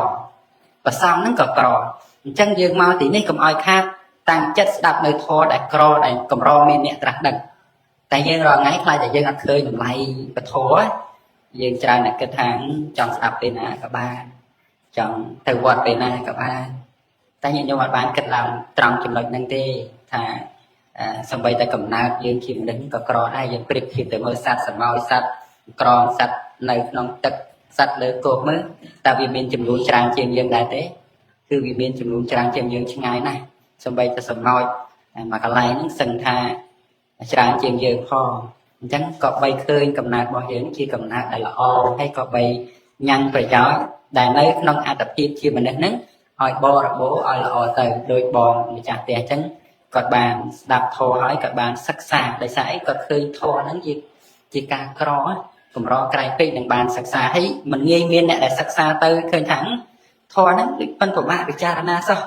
ប្រសំហ្នឹងក៏ក្រអញ្ចឹងយើងមកទីនេះកុំឲ្យខាតតាំងចិត្តស្ដាប់នៅធម៌ដែលក្រដែលកម្រមានអ្នកត្រាស់ដឹងតែយើងរាល់ថ្ងៃខ្លាចតែយើងអត់ឃើញតម្លៃពធយើងច្រើនតែគិតថាចង់ស្ដាប់ពេលណាក៏បានចង់ទៅវត្តពេលណាក៏បានតែញាតិញោមអត់បានគិតឡើងត្រង់ចំណុចហ្នឹងទេថាសម្បីតែកំណើតយើងជាមនុស្សក៏ក្រដែរយើងប្រៀបធៀបទៅមើលសត្វសម្ោយសត្វក្រងសត្វនៅក្នុងទឹកសត្វលើគោកមើលតើវាមានចំនួនច្រើនជាងយើងដែរទេគឺវាមានចំនួនច្រើនជាងយើងឆ្ងាយណាស់សម្បីតែសម្ោយមួយកន្លែងហ្នឹងសឹងថាច្រើនជាងយើងផងអញ្ចឹងក៏បីឃើញកំណើតរបស់យើងជាកំណើតដែលល្អហើយក៏បីញ៉ាំងប្រយោជន៍ដែលនៅក្នុងអត្តភាពជាមនុស្សហ្នឹងឲ្យបរិបូរឲ្យល្អទៅដោយបងម្ចាស់ផ្ទះអញ្ចឹងគាត់បានស្ដាប់ធម៌ហើយគាត់បានសិក្សាដោយសារអីគាត់ឃើញធម៌ហ្នឹងជាការក្រកម្រក្រៃពេកនឹងបានសិក្សាហើយមិនងាយមានអ្នកដែលសិក្សាទៅឃើញថាធម៌ហ្នឹងដូចមិនពិបាកពិចារណាសោះ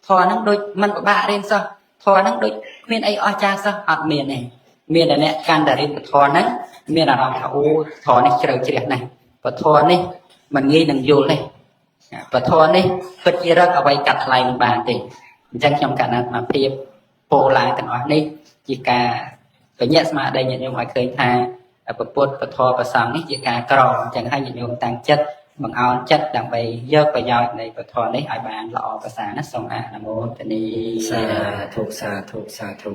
ធម៌ហ្នឹងដូចមិនពិបាករៀនសោះធម៌ហ្នឹងដូចគ្មានអីអស្ចារ្យសោះអត់មានទេមានតែអ្នកកាន់តែរៀនពធហ្នឹងមានអារម្មណ៍ថាអូធម៌នេះជ្រៅជ្រះណាស់ពធនេះមិនងាយនឹងយល់ទេពធនេះពិតជារកអ្វីកាត់ថ្លៃមិនបានទេអញ្ចឹងខ្ញុំកណាត់មកព្រៀបពោលឡើងទាំងអស់នេះជាការបញ្ញាស្មារតីញាតិញោមឲ្យឃើញថាពុទ្ធពធប្រសង្ឃនេះជាការក្រអញ្ចឹងហើយញាតិញោមតាំងចិត្តបង្អោនចិត្តដើម្បីយកប្រយោជន៍នៃពធនេះឲ្យបានល្អប្រសើរណាសូមអនុមោទនីសាធុសាធុ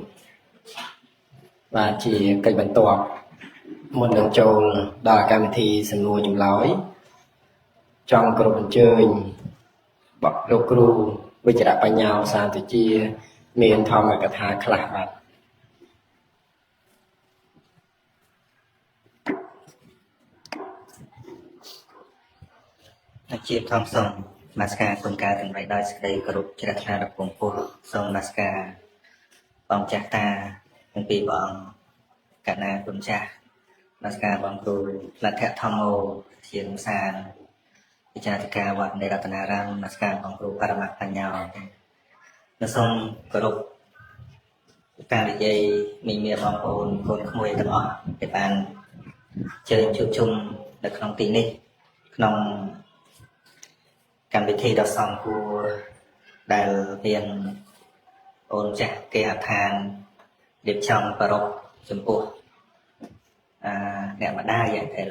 បាទជាកិច្ចបន្ទាប់មុននឹងចូលដល់កម្មវិធីសំណួរចម្លើយចង់គោរពអញ្ជើញលោកគ្រូវិជ្ជបញ្ញាសាទជា មានធម្មកថាខ្លះបាទ ជាធម្មសូមនមស្ការគុណការទាំងឡាយដោយសេចក្តីគោរពជ្រះថ្លាដល់ពងពោះសូមនមស្ការបងចាស់តាទាំងពីរព្រះអង្គកណាគុណចាស់នមស្ការបងគ្រូលទ្ធធម្មោជានុសានវិចារធិការវត្តនៃរតនារាមនមស្ការបងគ្រូបរមត្តបញ្ញោសូមគោរពការនិយាយមានបងប្អូនកូនក្មួយទាំងអស់ដែលបានជើញជួបជុំនៅក្នុងទីនេះក្នុងកម្មវិធីដ៏សំគួរដែលមានអូនចាស់គេអឋានរៀបចំប្ររពចំពោះអ្នកម្ដាយដែល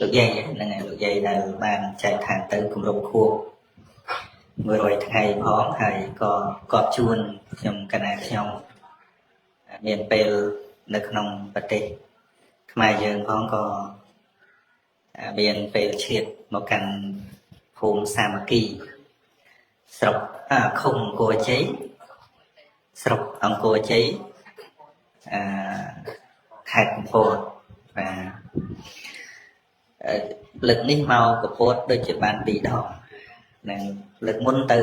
លោកយាយហ្នឹងហើយលោកយាយដែលបានចែកឋានទៅគម្រប់ខួប100ថ្ងៃផងហើយក៏កប់ជួនខ្ញុំកណាខ្ញុំមានពេលនៅក្នុងប្រទេសខ្មែរយើងផងក៏មានពេលឈាតមកកាន់ភូមិសាមគ្គីស្រុកឃុំអង្គរជ័យស្រុកអង្គរជ័យខេត្តកំពតបាទលើកនេះមកកំពតដូចជាបាន2ដងនឹងលើកមុនទៅ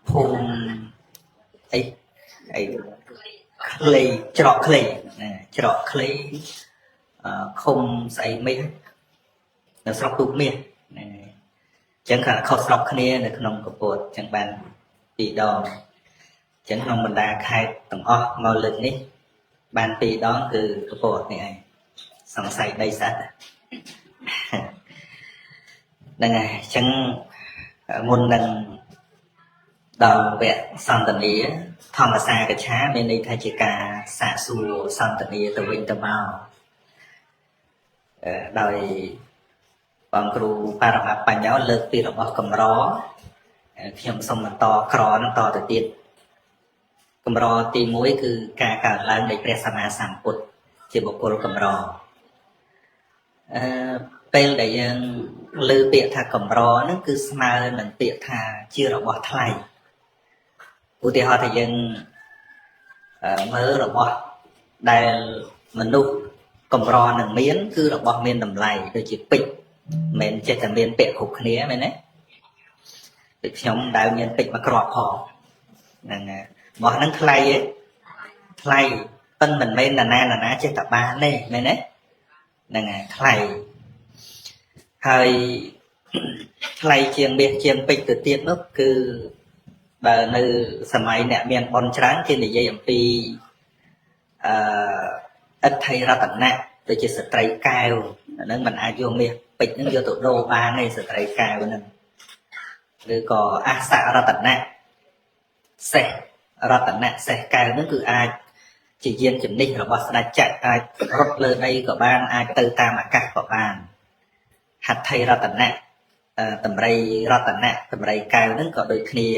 ភូមិអីខ្លីច្រកខ្លីច្រកខ្លីឃុំស្អីមិញនៅស្រុកទូកមាសអញ្ចឹងគាត់ខុសស្រុកគ្នានៅក្នុងកំពតអញ្ចឹងបាន2ដងអញ្ចឹងក្នុងបណ្ដាខេត្តទាំងអស់មកលើកនេះបាន2ដងគឺកំពតនេះឯងសង្ស័យដីសត្វហ្នឹងហើយអញ្ចឹងមុននឹងដល់វគ្គសន្ទនាធម្មសាកច្ឆាមានន័យថាជាការសាកសួរសន្ទនាទៅវិញទៅមកដោយបងគ្រូបរមត្តបញ្ញោលើកពីរបស់កម្រខ្ញុំសូមបន្តក្រនឹងតទៅទៀតកម្រទី1គឺការកើតឡើងនៃព្រះសម្មាសម្ពុទ្ធជាបុគ្គលកម្រពេលដែលយើងលើពាក្យថាកម្រហ្នឹងគឺស្មើនឹងពាក្យថាជារបស់ថ្លៃឧទាហរណ៍ថាយើងមើលរបស់ដែលមនុស្សកម្រនឹងមានគឺរបស់មានតម្លៃដូចជាពេជ្រមិនចេះតែមានពាក្យគ្រប់គ្នាមែនទេដូចខ្ញុំដែលមានពេជ្រមួយគ្រាប់ផងហ្នឹងរបស់ហ្នឹងថ្លៃទេថ្លៃប៉ុន្តែមិនមែនណាណាចេះតែបានទេមែនទេហ្នឹងថ្លៃហើយថ្លៃជាងមាសជាងពេជ្រទៅទៀតនោះគឺបើនៅសម័យអ្នកមានបុណ្យច្រើនគេនិយាយអំពីអិដ្ឋិរតនៈដូចជាស្ត្រីកែវហ្នឹងมันអាចយកមាសពេជ្រហ្នឹងយកទៅដូរបានទេស្ត្រីកែវហ្នឹងឬក៏អសរតនៈសេះរតនៈសេះកែវហ្នឹងគឺអាចជាយានជំនិះរបស់ស្ដេចចក្រអាចរត់លើដីក៏បានអាចទៅតាមអាកាសក៏បានហត្ថិរតនៈតម្រៃរតនៈតម្រៃកែវហ្នឹងក៏ដូចគ្នា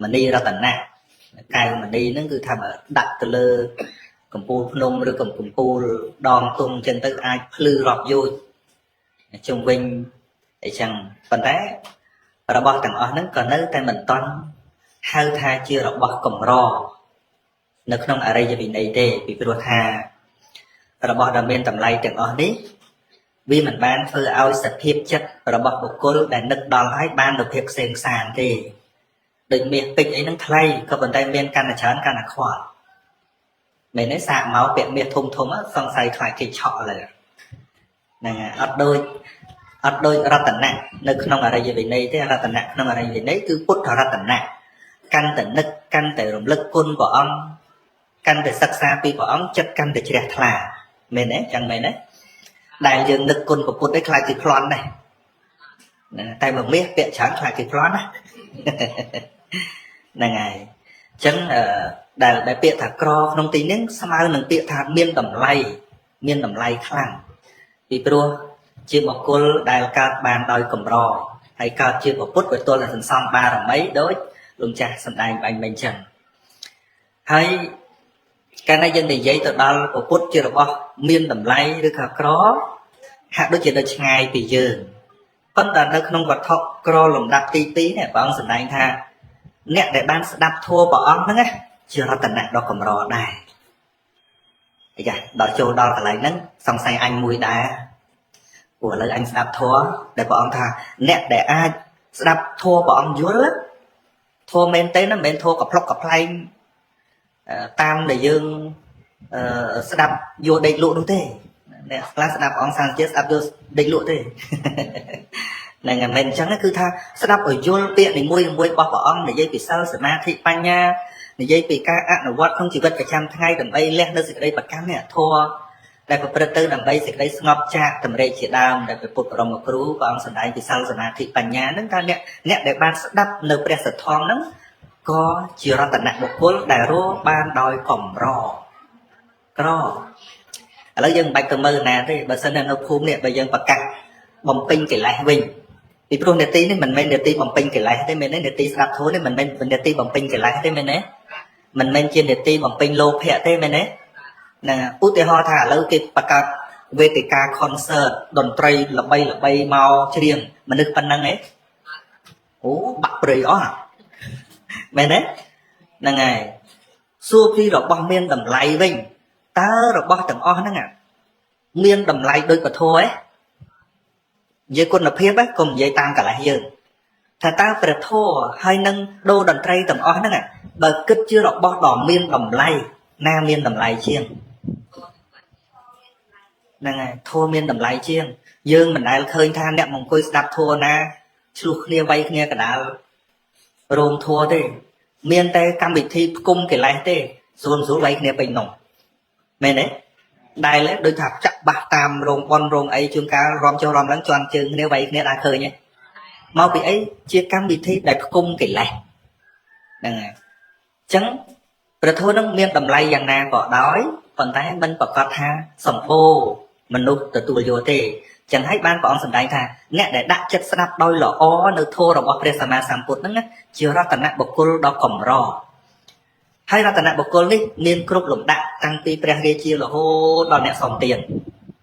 មณีរតនៈកែវមณีហ្នឹងគឺថាដាក់ទៅលើកំពូលភ្នំឬកំពូលដងទុំអញ្ចឹងទៅអាចភ្លឺរាប់យោជជុំវិញអញ្ចឹងប៉ុន្តែរបស់ទាំងអស់ហ្នឹងក៏នៅតែមិនតាន់ហៅថាជារបស់កម្រនៅក្នុងអរិយវិន័យទេពីព្រោះថារបស់ដែលមានតម្លៃទាំងអស់នេះវាមិនបានធ្វើឲ្យសភាពចិត្តរបស់បុគ្គលដែលនឹកដល់ហើយបាននូវភាពផ្សេងផ្សានទេដូចមាសពេជ្រអីហ្នឹងថ្លៃក៏ប៉ុន្តែមានកាន់តែច្រើនកាន់តែខ្វល់មែនទេសាកមកពាក់មាសធំធំសង្ស័យខ្លាចគេឆក់លើហ្នឹងហើយអត់ដូចរតនៈនៅក្នុងអរិយវិន័យទេរតនៈក្នុងអរិយវិន័យគឺពុទ្ធរតនៈកាន់តែនឹកកាន់តែរំលឹកគុណព្រះអង្គកាន់តែសិក្សាពីព្រះអង្គចិត្តកាន់តែជ្រះថ្លាមែនទេចឹងមែនទេដែលយើងនឹកគុណព្រះពុទ្ធឯងខ្លាចគេប្លន់ដែរតែមកមាសពាក់ច្រើនខ្លាចគេប្លន់ណាហ្នឹងហើយអញ្ចឹងដែលពាក្យថាក្រក្នុងទីនេះស្មើនឹងពាក្យថាមានតម្លៃខ្លាំងពីព្រោះជាបុគ្គលដែលកើតបានដោយកម្រហើយកើតជាពុទ្ធវាទល់តែសន្សំបារមីដោយលោកចាស់សម្ដែងបាញ់មិញចឹងហើយកាលណាយើងនិយាយទៅដល់ពុទ្ធជារបស់មានតម្លៃឬក៏ក្រហាក់ដូចជានៅឆ្ងាយពីយើងប៉ុន្តែនៅក្នុងវត្ថុក្រលំដាប់ទី2នេះព្រះអង្គសម្ដែងថា nè để ban đáp thua bỏ ông đó nghe chưa ra tận nặng đó cầm rò này bây giờ đó châu đó là lấy nắng xong say anh mùi đá của lời anh đáp thua để bỏ ông thà nè để ai đáp thua bỏ ông dưới lắm thua men tế nó men thua cặp play tam để dương đáp vô đầy lụa đúng thế nè class đáp ông sang chết đáp vô đầy lụa thế này ngày mình chẳng cứ tha sẽ đáp ở vô tiện để môi bỏ ông để dây bị sao sẽ ma thị pan nha để dây bị ca nó vót không chỉ vật phải chăm thay đầm bay lên nơi sự đây bật cam nè thua đại phải bật tư đầm bay sự đây ngọc cha tầm đây chỉ đam đại phải bột rồng một cú và ông sẽ đại bị sao sẽ ma thị pan nha nâng ta nè để ban sẽ đáp nơi bè sẽ thong nâng có chiều ra tận nặng một cuốn đại rô ban đòi cổng rò ở dân bạch cầm mơ nè thì bà sân là nó phun nè bây giờ bật cắt bồng pin cái lại mình thì pro nè tí này mình men nè tí bồng pin cái lại thế mình nè tí sắp thối này mình nè tí bồng pin cái lại thế mình nè mình men trên nè tí bồng pin lô phẹ thế mình nè út thì ho thả lâu cái bạc cắt VTK concert đòn tray là bay màu riêng mình được phần năng ấy bạc bưởi ó mình nè ngày xua khi rồi bao miên đầm lại vinh ta rồi bao tầng o nè miên đầm lại đôi bờ thô ấy dây quân lập hiếp ấy cùng dây tăng cả lại dương thà ta phải thô hai nâng đô đần tray tầm ó nè bờ kích chưa đọc bao đỏ miên đầm lay nam miên đầm lay chiêng nè ngày thô miên đầm lay chiêng dương mình lại khơi than đẹp mong coi đạp thô na chụp kia vay kia cả đá rôm thô thế miên tây cam bị thi cung cái lại thế xuống vay kia bình nồng mẹ đấy đại lẽ đôi thạp chắc bạc tam rồng ấy chương cá ròm cho ròm lắng choan chương nếu vậy nếu đã khơi nhé mau bị ấy chia cam bị thi đại cung cái lại này chẳng rồi thôi nó miên đầm lay dạng nào bỏ đói còn tay bên bỏ cọt ha sòng phô mình nụ từ tù vô thì chẳng thấy ban bọn sầm đại thà nè để đặt chất sắp đôi lọ ó nơi thô rồi bỏ presama samput nó chưa ra tận nặng bọc cô đó cổng rò hay ra tận nặng bọc cô đi miên cướp lủng đạn tăng pi pre chia là hô đòn nè sòng tiền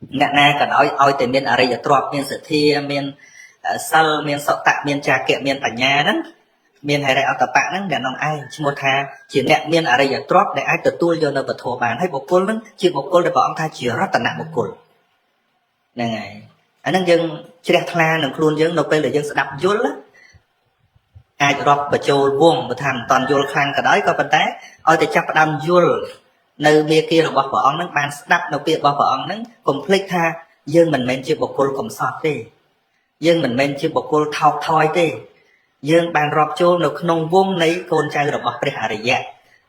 nè na cả nói oi tiền miên ở đây giờ trọp miên sự thi miên sal miên sọ tạ miên trà kẹo miên tả nhà đó miên hay đại ở tập bạn đó để nông ai một tha chỉ nè miên ở đây giờ trọp để ai tự tôi vô nơi bật thổ bàn hay bọc cô đó chỉ bọc cô để bọn tha chưa ra tận nặng bọc cô nè ngày anh đang dân chỉ đẹp thà nâng luôn dân nộp bên là dân sẽ đập vô á ai đọc và châu vuông và thành toàn vô khăn cả đấy có vấn đề ôi thì chắc đâm vô nơi bia kia là bỏ ông nó bàn đập đầu kia bỏ ông nó complete tha dân mình men chưa bọc cô cùng sọt đi dân mình men chưa bọc cô thao thoi đi dân bàn rọp châu nó nông vuông lấy con trai rồi bỏ đi hạ để dạ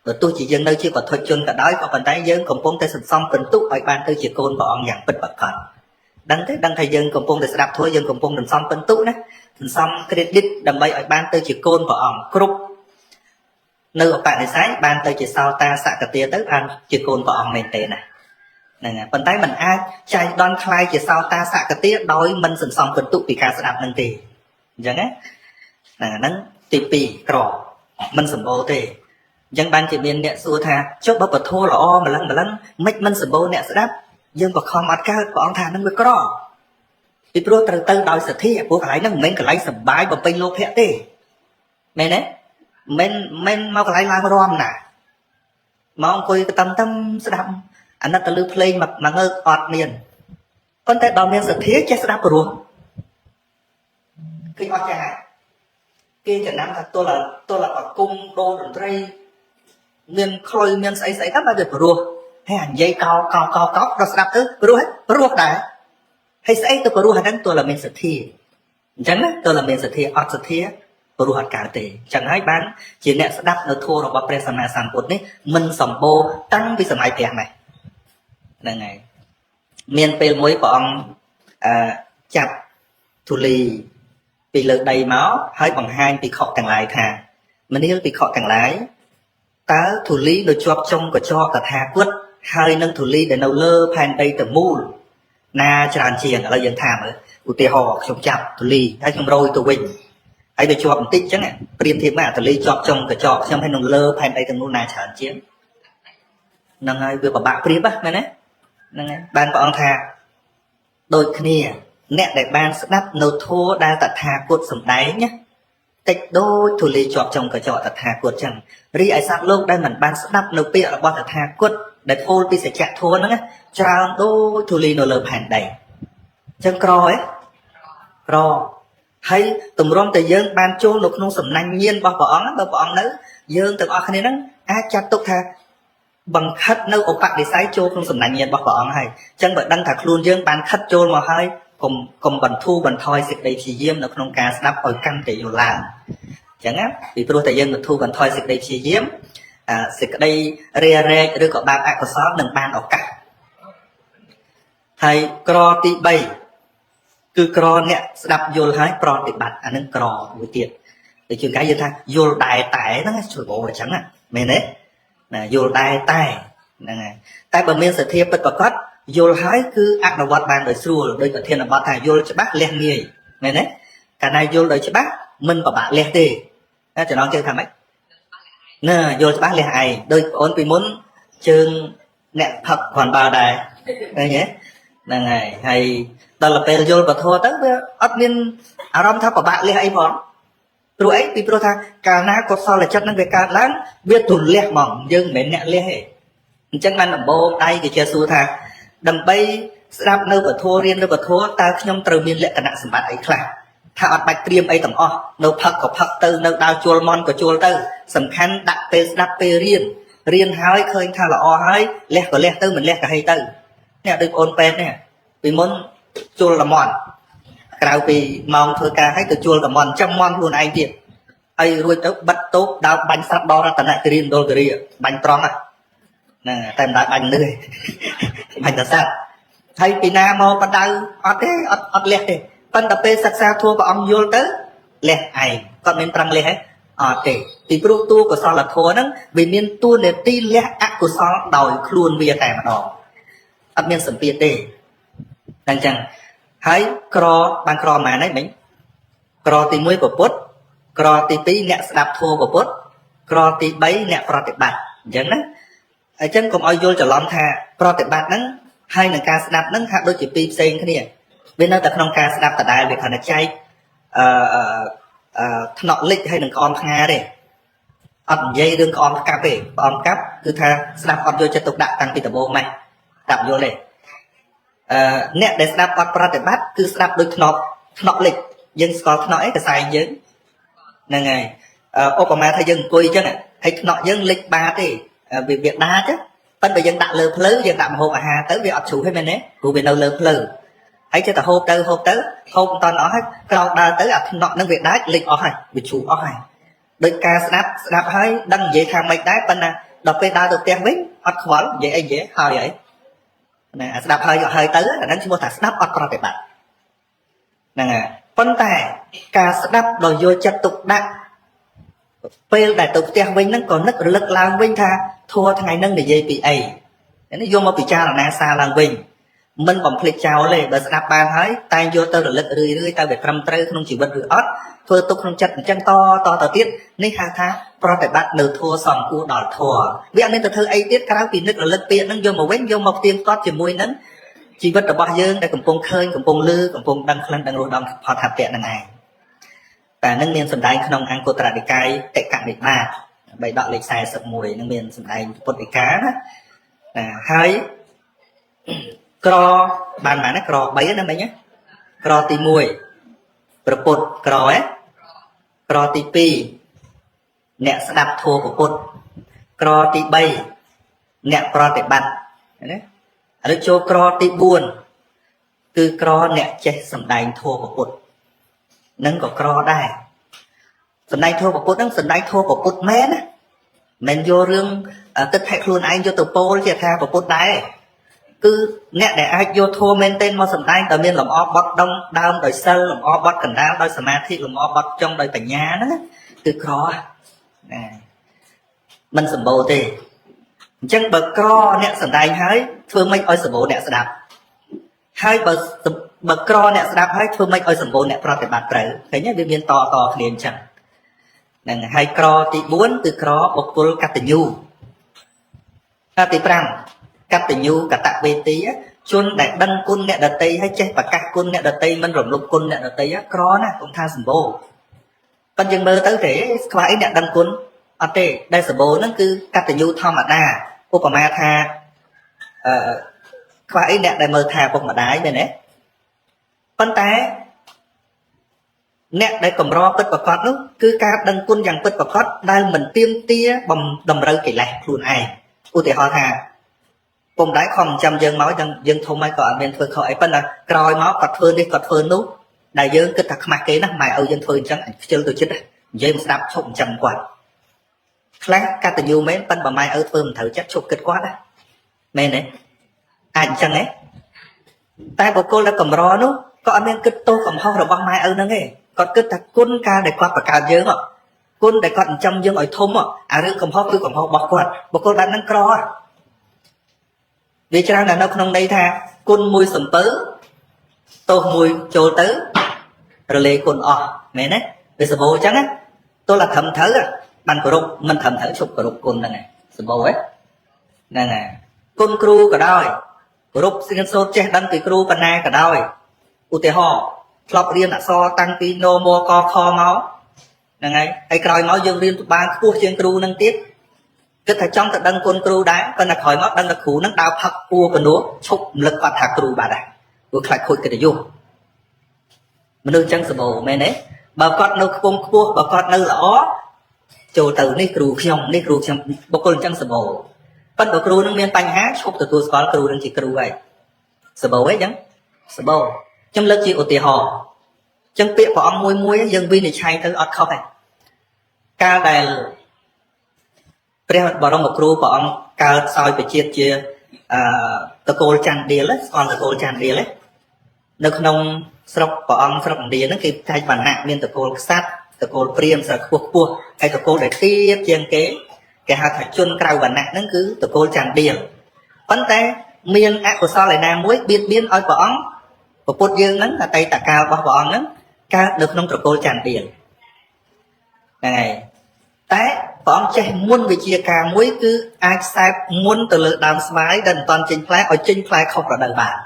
rồi tôi chỉ dân nơi chưa có thôi chân cả đấy có vấn đề dân cùng phong tay sừng xong tình túc bài ban tôi chỉ côn bỏ ông dạng bật bật còn đăng thầy dân cùng phong để đạp thôi dân cùng phong đừng xong tình túc đấy xong credit đầm bay ở ban tôi chỉ côn vào ỏng group nơi ở bạn thì sáng ban tôi chỉ sau ta xạ cả tia tới ban chỉ côn vào ỏng nền tệ này nè phần tay mình ai chạy đón khai chỉ sau ta xạ cả tia đói mình sừng xong tình túc vì cả sẽ đạp nâng tì chẳng á nè nâng tì pì cỏ mình sừng bố tì dân ban chỉ biên nè xua tha chốt bắp bật thô là o mà lăng mấy mình sừng bố nè sẽ đáp dân vào kho mặt cao của ông thà nâng mới có thì pro từ từ đòi sự thi của cái nó mình cái lấy sầm bái bằng pin lô phẹ tê mày đấy mình mau cái lấy lai rom nè mong coi cái tâm sẽ đâm anh ta lưu play mà ngơ ọt miền con tay đòn miền sự thi chết sẽ đâm rồi cái ọt chả kia chẳng nắm thật tôi là ở cung đô đồn tây miền khôi miền sấy các bao giờ rồi hay hành dây cao nó sẽ đâm thứ rồi đấy hay sẽ tôi có ruột hắn tôi là mình sự thi chẳng á tôi là mình sự thi ở sự thi ruột cả tệ chẳng hay bán chỉ nè sẽ đắp nó thua rồi bắp presama samput đấy mình sòng bô tăng với sầm ai tiền này là ngày miền tây muối của ông chặt thủ lì vì lượng đầy máu hai bằng hai bị khọ càng lại thà mình đi bị khọ càng lái tá thủ lý nó chọp trong của cho cả thà quất hai nâng thủ lý để nấu lơ pan đây tầm mù na tràn chiền là dân tham ở của tề họ trong chặt thủ lý hay trong rồi tụ bình hay được chọp tích chắc này priêm thêm mà thủ lý chọp trong cái chọp trong hay nông lơ pan đây tầm mù na tràn chiền nâng ai vừa bảo bạn priêm á này nâng ban của ông thà đôi kia nè để ban sẽ đắp nấu thô đa tạ thà cột sầm đáy nhé តិចដូចធូលីជាប់trongកញ្ចក់តថាគតចឹងរីឯសត្វលោកដែលមិនបានស្ដាប់នៅពាក្យរបស់តថាគតដែលពោលពីសច្ចធម៌ហ្នឹងច្រើនដូចធូលីនៅលើផែនដីចឹងក្រហ៎ក្រហើយទម្រាំតែយើងបានចូលនៅក្នុងសំណាញ់ញាណរបស់ព្រះអង្គបើព្រះអង្គនៅយើងទាំងអស់គ្នាហ្នឹងអាចចាត់ទុកថាបង្ខិតនៅឧបនិស្ស័យចូលក្នុងសំណាញ់ញាណរបស់ព្រះអង្គហើយចឹងបើដឹងថាខ្លួនយើងបានខិតចូលមកហើយកុំបន្ធូរបន្ថយសេចក្តីព្យាយាមនៅក្នុងការស្ដាប់ឲ្យកាន់តែយល់ឡើងអញ្ចឹងណាពីព្រោះតែយើងបន្ធូរបន្ថយសេចក្តីព្យាយាមសេចក្តីរារែកឬក៏បាបអកុសលនឹងបានឱកាសហើយក្រទី3គឺក្រអ្នកស្ដាប់យល់ហើយប្រតិបត្តិអានឹងក្រមួយទៀតដូចជាកាយយើងថាយល់តែហ្នឹងជួយបោអញ្ចឹងណាមែនទេណាយល់តែហ្នឹងហើយតែបើមានសទ្ធាពិតប្រាកដយល់ហើយគឺអនុវត្តបានដោយស្រួលដោយប្រធានបទថាយល់ច្បាស់លះងាយមែនទេកាលណាយល់ដោយច្បាស់មិនពិបាកលះទេចំណងជើងថាម៉េចណាយល់ច្បាស់លះឯងដោយបងអូនពីមុនជើងអ្នកផឹកគ្រាន់បើដែរឃើញទេហ្នឹងហើយហើយដល់ពេលយល់ពធទៅវាអត់មានអារម្មណ៍ថាពិបាកលះអីផងព្រោះអីពីព្រោះថាកាលណាកុសលចិត្តនឹងវាកើតឡើងវាទលះហ្មងយើងមិនមែនអ្នកលះទេអញ្ចឹងបានដំបូងដៃគេចេះសួរថាដើម្បីស្ដាប់នៅពធរៀននៅពធតើខ្ញុំត្រូវមានលក្ខណៈសម្បត្តិអីខ្លះថាអត់បាច់ត្រៀមអីទាំងអស់នៅផឹកក៏ផឹកទៅនៅដើរជួលមន់ក៏ជួលទៅសំខាន់ដាក់ពេលស្ដាប់ពេលរៀនហើយឃើញថាល្អហើយលះក៏លះទៅមិនលះក៏ហីទៅនេះដូចបងអូនពេទ្យនេះពីមុនជួលតែមន់ក្រៅពីម៉ោងធ្វើការហើយទៅជួលតែមន់ចាំមន់ខ្លួនឯងទៀតហើយរួចទៅបិទតូបដើរបាញ់ស្រាប់ដល់រតនគិរីមណ្ឌលគិរីបាញ់ត្រង់ហ្នឹងតែមិនដាច់បាញ់លឺទេបាញ់តែសត្វហើយពីណាមកបដៅអត់ទេអត់លះទេប៉ុន្តែពេលសិក្សាធម៌ព្រះអង្គយល់ទៅលះឯងគាត់មានប្រឹងលះទេអត់ទេពីព្រោះតួកុសលធម៌ហ្នឹងវាមានតួនាទីលះអកុសលដោយខ្លួនវាតែម្ដងអត់មានសម្ពាធទេតែអញ្ចឹងហើយក្របានក្រប៉ុន្មានហើយមិញក្រទី1ពុទ្ធក្រទី2អ្នកស្ដាប់ធម៌ពុទ្ធក្រទី3អ្នកប្រតិបត្តិអញ្ចឹងណាអញ្ចឹងកុំឲ្យយល់ច្រឡំថាប្រតិបត្តិហ្នឹងហើយនឹងការស្ដាប់ហ្នឹងហាក់ដូចជាពីរផ្សេងគ្នាវានៅតែក្នុងការស្ដាប់ដដែលវាគ្រាន់តែចែកថ្នាក់លិចហើយនឹងក្អមផ្ងាទេអត់និយាយរឿងក្អមផ្កាប់ទេក្អមផ្កាប់គឺថាស្ដាប់អត់យកចិត្តទុកដាក់តាំងពីដំបូងមកស្ដាប់យល់ទេអ្នកដែលស្ដាប់អត់ប្រតិបត្តិគឺស្ដាប់ដូចថ្នាក់លិចយើងស្គាល់ថ្នាក់អីកសែងយើងហ្នឹងហើយឧបមាថាយើងអង្គុយអញ្ចឹងហើយថ្នាក់យើងលិចបាតទេវាដាច់ប៉ុន្តែយើងដាក់លើភ្លៅយើងដាក់ម្ហូបអាហារទៅវាអត់ជ្រុះទេមែនទេព្រោះវានៅលើភ្លៅហើយចេះតែហូបទៅហូបមិនតាន់អស់ហើយក្រោកដើរទៅអាថ្នាក់នឹងវាដាច់លិចអស់ហើយវាជ្រុះអស់ហើយដោយការស្ដាប់ហើយដឹងនិយាយថាម៉េចដែរប៉ុន្តែដល់ពេលដើរទៅផ្ទះវិញអត់ខ្វល់និយាយអីនិយាយហើយហីណាស្ដាប់ហើយក៏ហើយទៅអាហ្នឹងឈ្មោះថាស្ដាប់អត់ប្រតិបត្តិហ្នឹងហើយប៉ុន្តែការស្ដាប់ដោយយកចិត្តទុកដាក់ពេលដែលទៅផ្ទះវិញហ្នឹងក៏នឹករលឹកឡើងវិញថាធัวថ្ងៃហ្នឹងនិយាយពីអីនេះយកមកពិចារណាសារឡើងវិញមិនបំភ្លេចចោលទេបើស្ដាប់បានហើយតែយកទៅរលឹករឿយទៅវាត្រឹមត្រូវក្នុងជីវិតឬអត់ធ្វើទុកក្នុងចិត្តអញ្ចឹងតទៅទៀតនេះហៅថាប្រតិបត្តិនៅធัวសំគួរដល់ធัวវាអត់មានទៅធ្វើអីទៀតក្រៅពីនឹករលឹកពាក្យហ្នឹងយកមកវិញយកមកផ្ទៀងផ្ទាត់ជាមួយនឹងជីវិតរបស់យើងដែលកំពុងឃើញកំពុងលឺកំពុងដឹងក្លិនដឹងរសដល់ផតថាពៈហ្នឹងឯងតែនឹងមានសម្ដែងក្នុងអង្គុត្តរនិកាយតិកនិបាតបៃដកលេខ41នឹងមានសម្ដែងពុទ្ធិកាណាហើយក្របានណាក្រ3ណាមិញណាក្រទី1ប្រពុតក្រក្រទី2អ្នកស្ដាប់ធម៌ពុទ្ធក្រទី3អ្នកប្រតិបត្តិណាឥឡូវចូលក្រទី4គឺក្រអ្នកចេះសម្ដែងធម៌ពុទ្ធនឹងក៏ក្រដែរសម្ដែងធម៌ពុទ្ធហ្នឹងសម្ដែងធម៌ពុទ្ធមែនណាមិនយករឿងគិតថាខ្លួនឯងយកទៅពោលជាថាពុទ្ធដែរគឺអ្នកដែលអាចយកធម៌មែនទែនមកសម្ដែងតែមានលំអបត់ដើមដោយសិលលំអបត់កណ្ដាលដោយសមាធិលំអបត់ចុងដោយបញ្ញាហ្នឹងគឺក្រណាមិនសម្បូរទេអញ្ចឹងបើក្រអ្នកសម្ដែងហើយធ្វើម៉េចឲ្យសម្បូរអ្នកស្ដាប់ហើយបើក្រអ្នកស្ដាប់ហើយធ្វើម៉េចឲ្យសម្បូរអ្នកប្រតិបត្តិត្រូវឃើញទេវាមានតគ្នាអញ្ចឹងហ្នឹងហើយក្រទី4គឺក្របុគ្គលកតញ្ញូទី5កតញ្ញូកតវេទីជនដែលដឹងគុណអ្នកដតីហើយចេះប្រកាសគុណអ្នកដតីមិនរំលោភគុណអ្នកដតីក្រណាគុំថាសម្បូរ ប៉ុន្តែយើងមើលទៅទេខ្វះអីអ្នកដឹងគុណអត់ទេដែលសម្បូរហ្នឹងគឺកតញ្ញូធម្មតាឧបមាថាខ្វះអីអ្នកដែលមើលថាពុកម្ដាយមែនទេប៉ុន្តែអ្នកដែលកម្រពិតប្រកបនោះគឺការដឹងគុណយ៉ាងពិតប្រកបដែលមិនទៀមទាតម្រូវកិលេសខ្លួនឯងឧទាហរណ៍ថាពុកម្ដាយខំចាំយើងមកយើងធំហើយក៏អត់មានធ្វើខុសអីប៉ុន្តែក្រោយមកគាត់ធ្វើនេះគាត់ធ្វើនោះដែលយើងគិតថាខ្មាស់គេណាម៉ែឲ្យយើងធ្វើអញ្ចឹងខ្ជិលទៅចិត្តនិយាយមិនស្ដាប់ឈប់អញ្ចឹងគាត់ខ្លះកតញ្ញូមែនប៉ុន្តែបើម៉ែឲ្យធ្វើមិនត្រូវចិត្តឈប់គិតគាត់ណាមែនទេអាចអញ្ចឹងទេតែបុគ្គលដែលកម្រនោះក៏អត់មានគិតទោសកំហុសរបស់ម៉ែឪហ្នឹងទេគាត់គិតថាគុណការដែលគាត់បង្កើតយើងគុណដែលគាត់ចិញ្ចឹមយើងឲ្យធំអារឿងកំហុសគឺកំហុសរបស់គាត់បុគ្គលបែបហ្នឹងក្រវាច្រើនតែនៅក្នុងន័យថាគុណមួយសំពើទោសមួយចូលទៅរលាយគុណអស់មែនទេវាសម្បូរអញ្ចឹងណាទោះតែត្រឹមត្រូវបានគោរពមិនត្រឹមត្រូវឈប់គោរពគុណហ្នឹងឯងសម្បូរហ្នឹងហើយគុណគ្រូក៏ដោយគោរពរៀនសូត្រចេះដឹងពីគ្រូបណ្ណាក៏ដោយឧទាហរណ៍ធ្លាប់រៀនអក្សរតាំងពីណូមកខមកហ្នឹងហើយក្រោយមកយើងរៀនបានខ្ពស់ជាងគ្រូហ្នឹងទៀតគិតថាចង់ទៅដឹងគុណគ្រូដែរប៉ុន្តែក្រោយមកដឹងថាគ្រូហ្នឹងដើរផឹកពួរពនួឈប់រំលឹកគាត់ថាគ្រូបាត់ដែរព្រោះខ្លាចខូចកិត្តិយសមនុស្សចឹងសម្បូរមែនទេបើគាត់នៅខ្ពង់ខ្ពស់បើគាត់នៅល្អចូលទៅនេះគ្រូខ្ញុំនេះគ្រូខ្ញុំបុគ្គលចឹងសម្បូរប៉ុន្តែបើគ្រូនឹងមានបញ្ហាឈប់ទទួលស្គាល់គ្រូនឹងជាគ្រូហើយសម្បូរអីចឹងសម្បូរខ្ញុំលើកជាឧទាហរណ៍ចឹងពាក្យព្រះអង្គមួយយើងវិនិច្ឆ័យទៅអត់ខុសទេកាលដែលព្រះបរមគ្រូព្រះអង្គកើតសោយប្រជាជាតកូលច័ន្ទឌៀលស្គាល់តកូលច័ន្ទឌៀលនៅក្នុងស្រុកព្រះអង្គស្រុកឥណ្ឌាហ្នឹងគេចែកវណ្ណៈមានតកូលក្សត្រតកូលព្រាហ្មណ៍ស្រុកខ្ពស់ខ្ពស់ហើយតកូលដែលទាបជាងគេហៅថាជនក្រៅវណ្ណៈហ្នឹងគឺតកូលច័ន្ទឌៀលប៉ុន្តែមានអកុសលឯណាមួយបៀតបៀនឲ្យព្រះអង្គពុទ្ធយើងហ្នឹងអតីតកាលរបស់ព្រះអង្គហ្នឹងកើតនៅក្នុងតកូលច័ន្ទឌៀលហ្នឹងហើយតែព្រះអង្គចេះមុនវិជាការមួយគឺអាចខ្សែបមុនទៅលើដើមស្វាយដែលមិនតាន់ចេញផ្លែឲ្យចេញផ្លែខុសរដូវបាន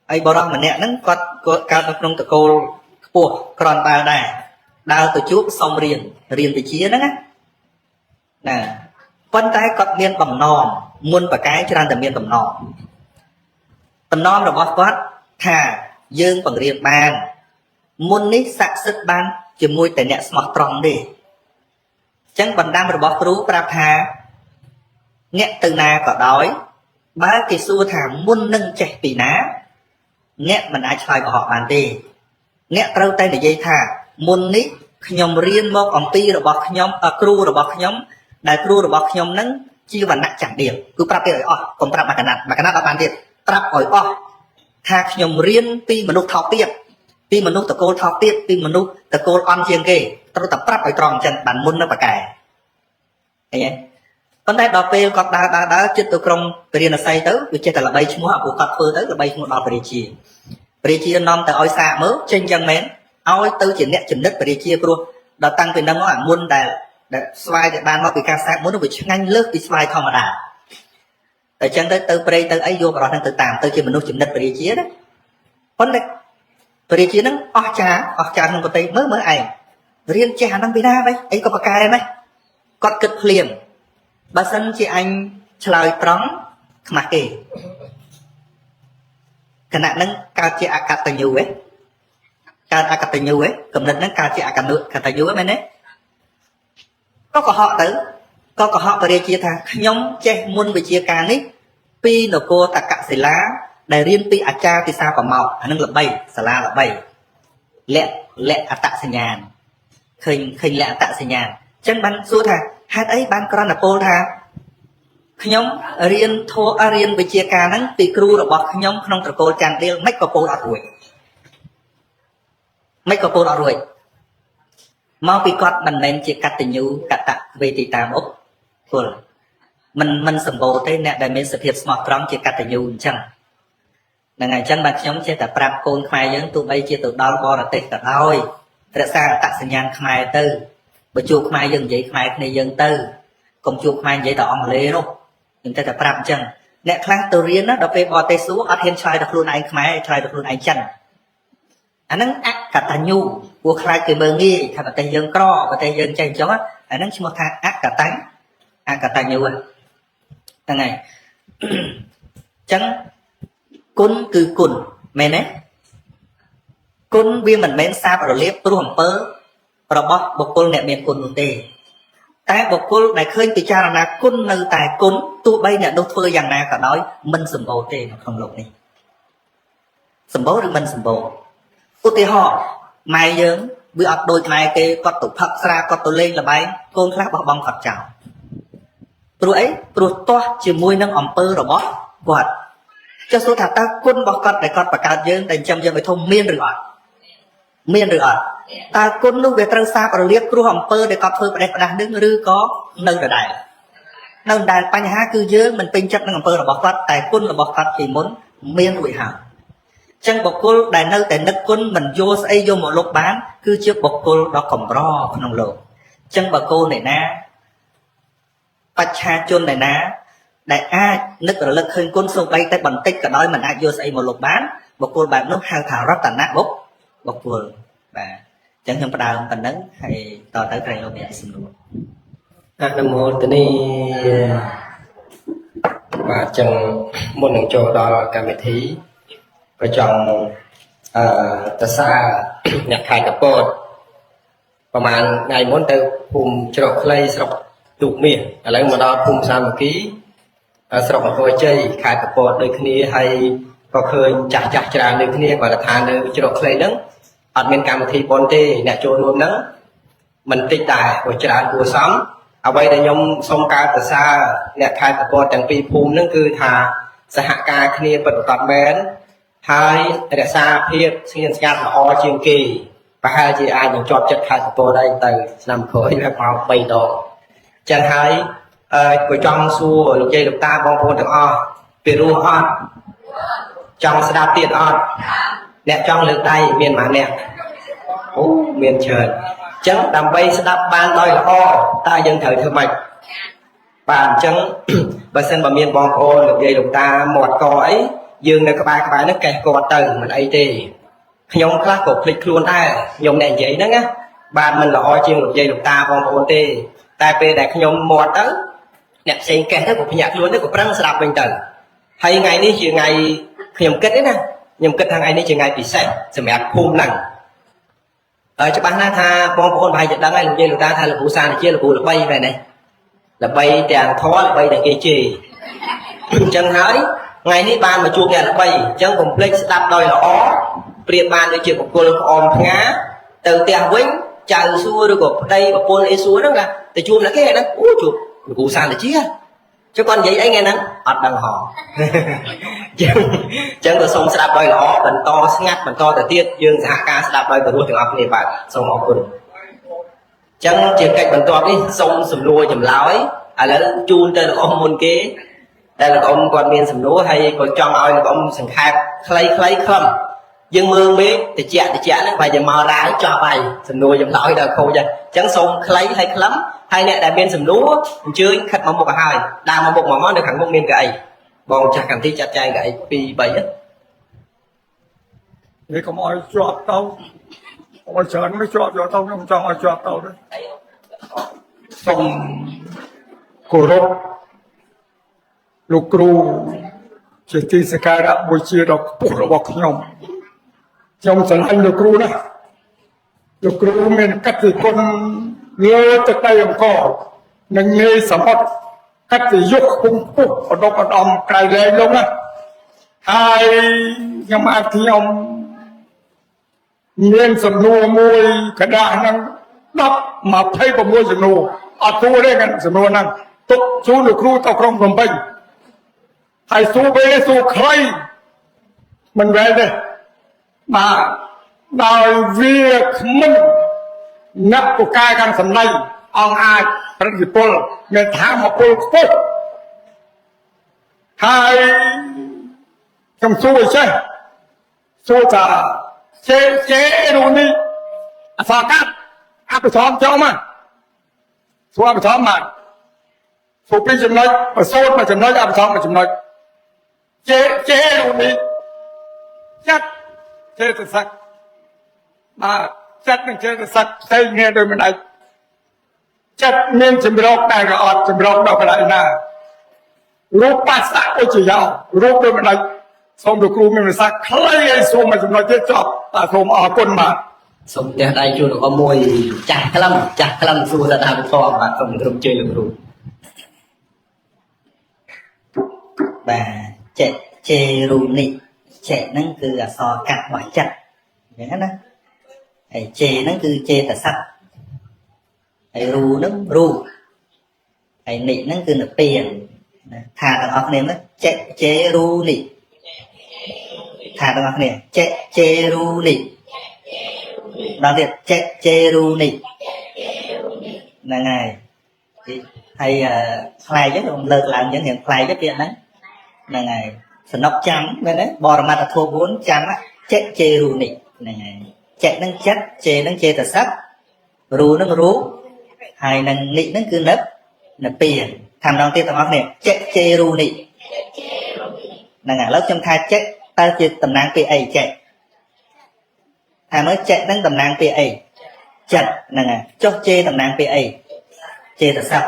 ហើយបរិសម្នាក់ហ្នឹងគាត់កើតនៅក្នុងតកូលខ្ពស់ក្រនបាល់ដែរដើរទៅជួបសុំរៀនវិជាហ្នឹងណាប៉ុន្តែគាត់មានបំណងមុនបកែច្រើនតែមានបំណងរបស់គាត់ថាយើងបង្រៀនបានមុននេះស័ក្តិសិទ្ធិបានជាមួយតែអ្នកស្មោះត្រង់ទេអញ្ចឹងបណ្ដាំរបស់គ្រូប្រាប់ថាអ្នកទៅណាក៏ដោយបើគេសួរថាមុននឹងចេះពីណាអ្នកមិនអាចឆ្លើយកុហកបានទេអ្នកត្រូវតែនិយាយថាមុននេះខ្ញុំរៀនមកអំពីរបស់ខ្ញុំគ្រូរបស់ខ្ញុំដែលគ្រូរបស់ខ្ញុំនឹងជាវណ្ណៈចាស់ដៀលគឺប្រាប់គេឲ្យអស់កុំប្រាប់មកកណាត់អត់បានទៀតប្រាប់ឲ្យអស់ថាខ្ញុំរៀនពីមនុស្សថោកទាបពីមនុស្សតកូលថោកទាបពីមនុស្សតកូលអន់ជាងគេត្រូវតែប្រាប់ឲ្យត្រង់អញ្ចឹងបានមុននៅបកែអីហ៎ប៉ុន្តែដល់ពេលគាត់ដើរចិត្តទៅក្រុងពរិណស័យទៅវាចេះតែល្បីឈ្មោះពួកគាត់ធ្វើទៅល្បីឈ្មោះដល់ព្រះរាជានាំទៅឲ្យសាកមើលចេញយ៉ាងមែនឲ្យទៅជាអ្នកចំណិតព្រះរាជាព្រោះដល់តាំងពីហ្នឹងមកអាមុនដែលស្វាយដែលបានមកពីការសាកមុននោះវាឆ្ងាញ់លើសពីស្វាយធម្មតាតែអញ្ចឹងទៅព្រៃទៅអីយកបរិះហ្នឹងទៅតាមទៅជាមនុស្សចំណិតព្រះរាជាណាប៉ុន្តែព្រះរាជាហ្នឹងអស់ចាក្នុងប្រទេសមើលឯងរៀនចេះអាហ្នឹងពីណាវិញអីក៏បកកែដែរគាត់គិតភ្លាមបើសិនជាអញឆ្លើយត្រង់ខ្មាស់គេគណៈហ្នឹងកើតជាអកតញ្ញូកើតអកតញ្ញូកំណត់ហ្នឹងកើតជាអកតញ្ញូមែនទេក៏កុហកទៅក៏កុហកព្រះរាជាថាខ្ញុំចេះមុនវិជាការនេះពីនគរតកសិលាដែលរៀនពីអាចារ្យពិសាប្រមោកអានឹងល្បីសាលាល្បីលក្ខអត្តសញ្ញាណឃើញលក្ខអត្តសញ្ញាណអញ្ចឹងបានសួរថាហេតុអីបានក្រណពលថាខ្ញុំរៀនវិជាការហ្នឹងពីគ្រូរបស់ខ្ញុំក្នុងត្រកូលច័ន្ទឌៀលមិនក៏ពោលអត់រួចមកពីគាត់មិនមែនជាកតញ្ញូកតវេទិតាមុខគល់មិនសម្បូរទេអ្នកដែលមានសភាពស្មោះត្រង់ជាកតញ្ញូអញ្ចឹងហ្នឹងហើយអញ្ចឹងបាទខ្ញុំចេះតែប្រាប់កូនខ្មែរយើងទោះបីជាទៅដល់បរទេសក៏ដោយរក្សាអត្តសញ្ញាណខ្មែរទៅបើជួបខ្មែរយើងនិយាយខ្មែរគ្នាយើងទៅកុំជួបខ្មែរនិយាយតែអង់គ្លេសនោះខ្ញុំតែប្រាប់អញ្ចឹងអ្នកខ្លះទៅរៀនណាដល់ពេលបរទេសសួរអត់ហ៊ានឆ្លើយដល់ខ្លួនឯងខ្មែរឆ្លើយដល់ខ្លួនឯងចិនអាហ្នឹងអកតញ្ញូ ពួកខ្លាចគេមើងងាយថាប្រទេសយើងក្រប្រទេសយើងចេះអញ្ចឹងអាហ្នឹងឈ្មោះថាអកតញ្ញូហ្នឹងហើយអញ្ចឹងគុណគឺគុណមែនទេគុណវាមិនមែនសាបរលាបព្រោះអំពើរបស់បុគ្គលអ្នកមានគុណនោះទេតែបុគ្គលដែលឃើញពិចារណាគុណនៅតែគុណទោះបីអ្នកនោះធ្វើយ៉ាងណាក៏ដោយមិនសម្បូរទេនៅក្នុងโลกនេះសម្បូរឬមិនសម្បូរឧទាហរណ៍ម៉ែយើងវាអត់ដូចម៉ែគេគាត់ទៅផឹកស្រាគាត់ទៅលេងល្បែងកូនខ្លះបោះបង់គាត់ចោលព្រោះអីព្រោះទាស់ជាមួយនឹងអំពើរបស់គាត់ចុះសួរថាតើគុណរបស់គាត់ដែលគាត់បង្កើតយើងតែចិញ្ចឹមយើងឲ្យធំមានឬអត់មានឬអត់តើគុណនោះវាត្រូវសាបរលាបគ្រោះអំពើដែលគាត់ធ្វើប្រទេសផ្ដាស់នឹងឬក៏នៅដដែលនៅដែលបញ្ហាគឺយើងមិនពេញចិត្តនឹងអំពើរបស់គាត់តែគុណរបស់គាត់ពីមុនមានរួចហើយចឹងបុគ្គលដែលនៅតែនឹកគុណមិនយកស្អីយកមកលុបបានគឺជាបុគ្គលដ៏កម្រក្នុងโลกចឹងបើកូនឯណាបច្ឆាជនឯណាដែលអាចនឹករលឹកឃើញគុណសូម្បីតែបន្តិចក៏ដោយមិនអាចយកស្អីមកលុបបានបុគ្គលបែបនោះហៅថារតនៈបុគ្គលបាទចឹងខ្ញុំផ្ដើមប៉ុណ្ណឹងហើយតទៅក្រែងលោកអ្នកសំណួរអនុមោទនីបាទចឹងមុននឹងចូលដល់កម្មវិធីក៏ចង់ទៅសារអ្នកខេត្តកពតប្រហែលថ្ងៃមុនទៅភូមិច្រកខ្លីស្រុកទូកមាសឥឡូវមកដល់ភូមិសាមគ្គីស្រុកអង្គរជ័យខេត្តកពតដូចគ្នាហើយក៏ឃើញចាស់ច្រើនដូចគ្នាគាត់ថានៅច្រកខ្លីហ្នឹងអត់មានកម្មវិធីប៉ុនទេអ្នកចូលរួមហ្នឹងមិនតិចដែរព្រោះច្រើនគួរសមអ្វីដែលខ្ញុំសូមការប្រសើរអ្នកខេត្តកពតទាំងពីរភូមិហ្នឹងគឺថាសហការគ្នាពិតប្រាកដមែនហើយរក្សាភាពស្ងៀមស្ងាត់ល្អជាងគេប្រហែលជាអាចនឹងជាប់ចិត្តខេត្តកពតដែរទៅឆ្នាំក្រោយវាមក3ដងចឹងហើយក៏ចង់សួរលោកយាយលោកតាបងប្អូនទាំងអស់ពីរស់អត់ចង់ស្ដាប់ទៀតអត់អ្នកចង់លើកដៃមានប៉ុន្មានអ្នកអូមានច្រើនចឹងដើម្បីស្ដាប់បានដោយល្អតើយើងត្រូវធ្វើម៉េចបាទអញ្ចឹងបើសិនបើមានបងប្អូនលោកយាយលោកតាមាត់កអីយើងនៅក្បែរហ្នឹងកេះគាត់ទៅមិនអីទេខ្ញុំខ្លះក៏ភ្លេចខ្លួនដែរខ្ញុំអ្នកនិយាយហ្នឹងណាបាទមិនល្អជាងលោកយាយលោកតាបងប្អូនទេតែពេលដែលខ្ញុំមាត់ទៅអ្នកផ្សេងកេះទៅក៏ភ្ញាក់ខ្លួនទៅក៏ប្រឹងស្ដាប់វិញទៅហើយថ្ងៃនេះជាថ្ងៃខ្ញុំគិតទេណាខ្ញុំគិតថាថ្ងៃនេះជាថ្ងៃពិសេសសម្រាប់ភូមិហ្នឹងច្បាស់ណាស់ថាបងប្អូនប្រហែលជាដឹងហើយលោកយាយលោកតាថាលោកគ្រូសានជាលោកគ្រូល្បីមែនទេល្បីទាំងធម៌ល្បីទាំងគេជេរអញ្ចឹងហើយថ្ងៃនេះបានមកជួបអ្នកល្បីអញ្ចឹងកុំភ្លេចស្ដាប់ដោយល្អប្រៀបបានដូចជាបុគ្គលក្អមផ្ងាទៅផ្ទះវិញចៅសួរឬក៏ប្តីប្រពន្ធអីសួរហ្នឹងណាទៅជួបអ្នកគេហ្នឹងអូជួបលោកគ្រូសានជាចុះគាត់និយាយអីថ្ងៃហ្នឹងអត់ដឹងហងចឹងក៏សូមស្ដាប់ដោយល្អបន្តស្ងាត់បន្តទៅទៀតយើងសហការស្ដាប់ដោយព្រោះទាំងអស់គ្នាបាទសូមអរគុណចឹងជាកិច្ចបន្ទាប់នេះសូមសំណួរចម្លើយឥឡូវជូនទៅលោកអ៊ំមុនគេតែលោកអ៊ំគាត់មានសំណួរហើយក៏ចង់ឲ្យលោកអ៊ំសង្ខេបខ្លីខ្លឹមយើងមើលមេឃតិចហ្នឹងបើយើងមករាយចប់ហើយសំណួរចម្លើយដល់ខូចហើយចឹងសូមខ្លីហើយខ្លឹមហើយអ្នកដែលមានសំណួរអញ្ជើញខិតមកមុខឲ្យហើយដើរមកមុខមកនៅខាងមុខមានកៅអីបងចាស់កម្មវិធីចាត់ចែងកៅអី2 3នេះកុំឲ្យជាប់ទៅអត់ច្រើនមិនជាប់យកទៅខ្ញុំចង់ឲ្យជាប់ទៅទេសូមគោរពលោកគ្រូជាទីសក្ការៈបូជាដ៏ខ្ពស់របស់ខ្ញុំស្រឡាញ់លោកគ្រូណាស់លោកគ្រូមានកិត្តិគុណលើទឹកដីអង្គរនិងនាយសមុទ្រកិត្តិយសខ្ពង់ខ្ពស់ឧត្តមឧត្តមក្រៃលែងលោកណាហើយខ្ញុំមានសំណួរមួយកដាស់ហ្នឹង10 26សំណួរអត់ទូទេសំណួរហ្នឹងទុកជូនលោកគ្រូទៅក្រុងភ្នំពេញហើយសួរពេលសួរខ្លីមិនវែងទេបាទដោយវាគ្មិនអ្នកពូកែខាងសម្ដីអង្គអាចប្រតិពលមានធម៌ពលខ្ពស់ហើយខ្ញុំសួរចេះសួរថាចេរូនេះអសកាត់អបធមចូលមកសួរអបធមមកសួរពីចំណុចប្រសូតមកចំណុចអបធមមកចំណុចចេរូនេះចាត់ចេតសឹកបាទ ចិត្តនឹងចេតសិកផ្សេងគ្នាដោយមិនដាច់ចិត្តមានចម្រោកតែក៏អត់ចម្រោកដល់កន្លែងណារូបបាសៈឧចយោរូបដោយមិនដាច់សូមលោកគ្រូមានប្រសាសន៍ខ្លីឲ្យសូមមកចំណុចទៀតចប់បាទសូមអរគុណបាទ សូមផ្ទះដៃជួនរបស់មួយចាស់ក្លឹមសួរទៅតាមធម៌បាទសូមក្រុមជើងលោកគ្រូបាទចេជេរូនេះចេហ្នឹងគឺអក្សរកាត់របស់ចិត្តអញ្ចឹងណាហើយជេហ្នឹងគឺចេតសិកហើយរូហ្នឹងរូបហើយនេះហ្នឹងគឺនិព្វានថាទាំងអស់គ្នាណាចេជេរូនេះថាទាំងអស់គ្នាចេជេរូនេះដល់ទៀតចេជេរូនេះហ្នឹងហើយផ្លែចឹងខ្ញុំលើកឡើងចឹងរៀងផ្លែចឹងពាក្យហ្នឹងហ្នឹងហើយសំណុកចាំមែនទេបរមត្ថធម៌4ចាំចេជេរូនេះហ្នឹងហើយចេហ្នឹងចិត្តជេហ្នឹងចេតសិករូហ្នឹងរូបហើយនឹងនេះហ្នឹងគឺនិព្វានថាម្ដងទៀតទាំងអស់គ្នាចេជេរូនេះហ្នឹងហើយឥឡូវខ្ញុំថាចេតើជាតំណាងពាក្យអីចេថាមើលចេហ្នឹងតំណាងពាក្យអីចិត្តហ្នឹងហើយចុះជេតំណាងពាក្យអីចេតសិក